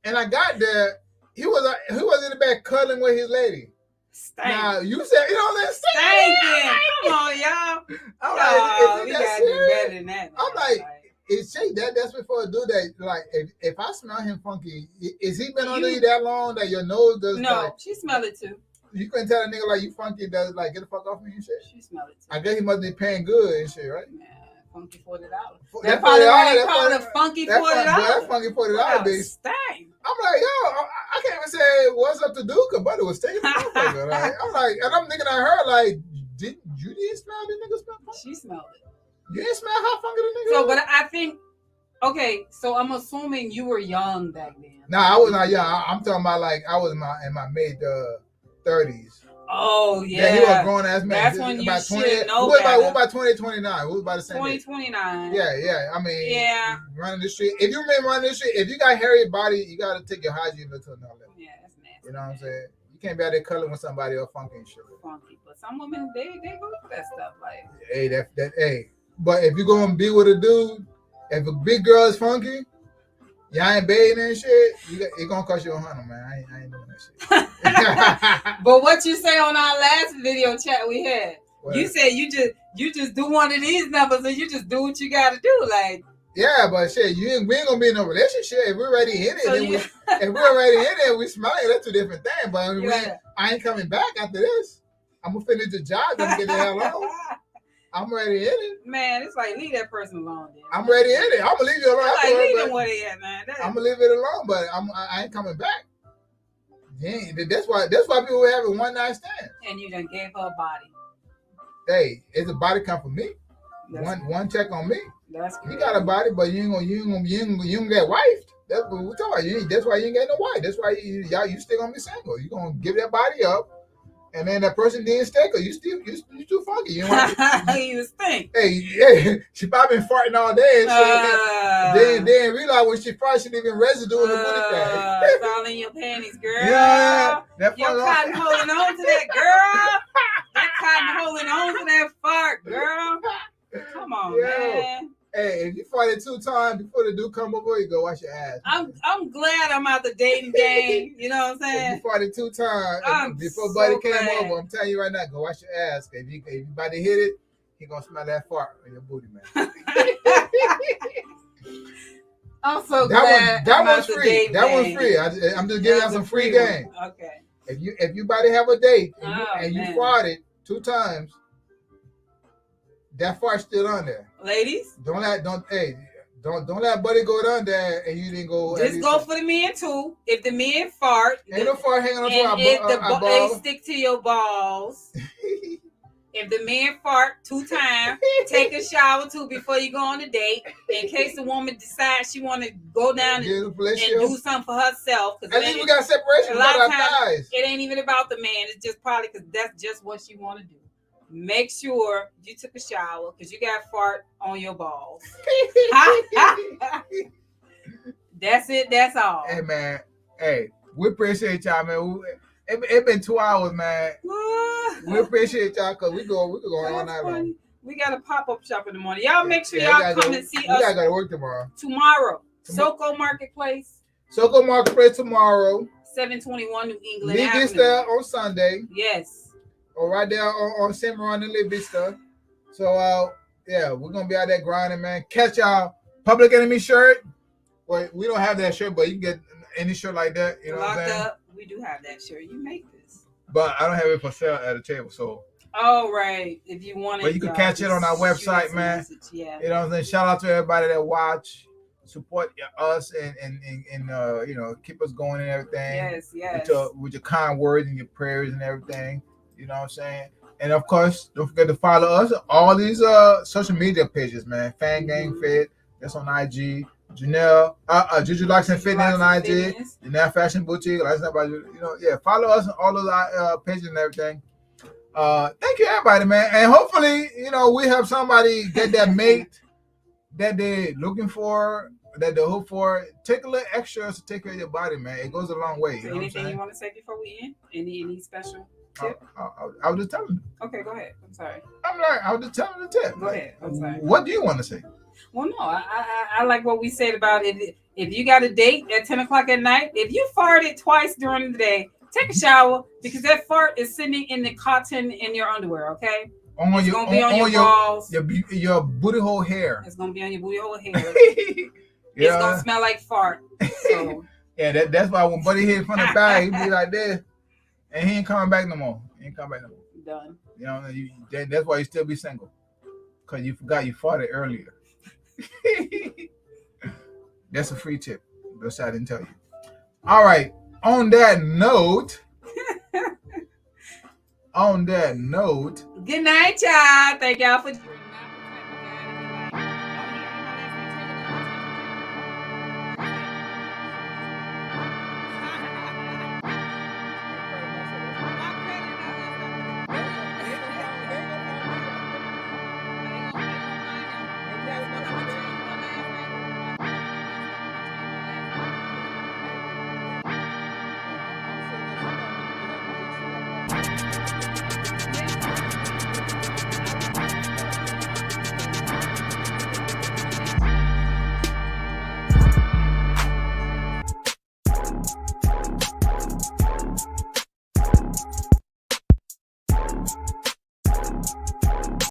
And I got there. He was in the back cuddling with his lady. Stank. Now, you said, that stinking. Come on, y'all. I'm like, we got to do better than that. I'm like, is she that's before I do that? Like, if I smell him funky, is he been under you that long that your nose does? No, like, she smelled it too. You couldn't tell a nigga like you funky does like get the fuck off me and shit. She smelled it too. I guess he must be paying good and shit, right? Yeah, funky $40. That's probably why they call it funky $40. That's funky $40, bitch. Stank. I'm like, yo, I can't even say what's up to Duke, but it was taking the motherfucker. Like, I'm like, and I'm thinking at her like, did you smell this nigga smell funky? She smelled it. You didn't smell how funky the nigga? So, but I think. Okay, so I'm assuming you were young back then. Nah, I was not young. I'm talking about like I was in my mid 30s. Oh yeah, he was a grown ass man. That's when you should know better. What about 2029? What about the same? 2029. Yeah. I mean, yeah. Running the street. If you remember running the street, if you got hairy body, you got to take your hygiene to another level. Yeah, that's nasty. You know what I'm saying? You can't be out there cuddling with somebody or funky and shit. Funky, but some women they go for that stuff. Like, hey, hey. But if you gonna be with a dude, if a big girl is funky, y'all ain't bathing and shit, it gonna cost you $100, man. I ain't doing that shit. But what you say on our last video chat we had, what? You said you just do one of these numbers and you just do what you gotta do, like. Yeah, but shit, we ain't gonna be in no relationship. If we're already in it, if we're already in it, we smell it. That's two different things. But I ain't coming back after this. I'm gonna finish the job and get the hell out. I'm ready in it. Man, it's like, leave that person alone. Then. I'm ready in it. I'm going to leave you alone. Like, leave them where they at, man. I'm going to leave it alone, but I ain't coming back. Dang, that's why people were having one night stand. And you done gave her a body. Hey, it's a body come from me. One check on me. That's good. You got a body, but you ain't gonna get wifed. That's what we're talking about. That's why you ain't getting no wife. That's why you still gonna be single. You gonna give that body up. And then that person didn't stay because you too funky. You you stink. Hey, she probably been farting all day and shit. Then realize when she farted, she leaving residue in the booty bag. It's all in your panties, girl. Yeah, your cotton holding on to that, girl. That cotton holding on to that fart, girl. Come on, man. Hey, if you farted 2 times before the dude come over, you go wash your ass. I'm glad I'm out the dating game. You know what I'm saying? If you farted 2 times before Buddy came over, I'm telling you right now, go wash your ass. If you about to hit it, he gonna smell that fart on your booty, man. I'm so glad that one's free. That one's free. I'm just giving out some free game. Okay. If you about to have a date and you farted 2 times, that fart's still on there. Ladies, don't let Buddy go down there and you didn't go. Just go for the men too. If the men fart, ain't no fart hanging on and if they stick to your balls, If the man fart 2 times, take a shower too before you go on a date. In case the woman decides she want to go down and do something for herself. At least we got separation. A lot of times, it ain't even about the man. It's just probably because that's just what she want to do. Make sure you took a shower because you got fart on your balls. That's it. That's all. Hey, man. Hey, we appreciate y'all, man. It's been 2 hours, man. We appreciate y'all because we go all night long. We got a pop-up shop in the morning. Y'all make sure y'all come and see us. We gotta go to work tomorrow. Soko Marketplace. Soko Marketplace tomorrow. 721 New England Lee Vista on Sunday. Yes. Or right there on Cimarron and Lee Vista. So yeah, we're gonna be out there grinding, man. Catch y'all Public Enemy shirt. Well, we don't have that shirt, but you can get any shirt like that. You know what I'm saying? Up. We do have that shirt. You make this. But I don't have it for sale at the table, so. Oh, right. If you want it. But you can catch it on our website, man. Yeah. You know what I'm saying? Shout out to everybody that watch, support us, and you know, keep us going and everything. Yes. With your kind words and your prayers and everything. You know what I'm saying? And of course, don't forget to follow us on all these social media pages, man. Fan Gang Fit, that's on IG. Janelle, Juju Locks Fitness on IG, Janelle Fashion Boutique, follow us on all those pages and everything. Thank you, everybody, man. And hopefully, you know, we have somebody get that mate that they're looking for, that they hope for. Take a little extra to take care of your body, man. It goes a long way. So anything you want to say before we end? Any special tip? I was just telling you. Okay, go ahead. I'm sorry. I was just telling the tip. Go ahead. I'm sorry. What do you want to say? Well, no, I like what we said about it. If you got a date at 10 o'clock at night, if you farted twice during the day, take a shower because that fart is sitting in the cotton in your underwear, okay? It's going to be on your balls. Your booty hole hair. It's going to be on your booty hole hair. It's going to smell like fart. So. Yeah, that's why when Buddy hit from the back, he be like this. And he ain't coming back no more. Done. You know, that's why you still be single. Because you forgot you farted earlier. That's a free tip. But I didn't tell you. All right. On that note. Good night, y'all. Thank y'all for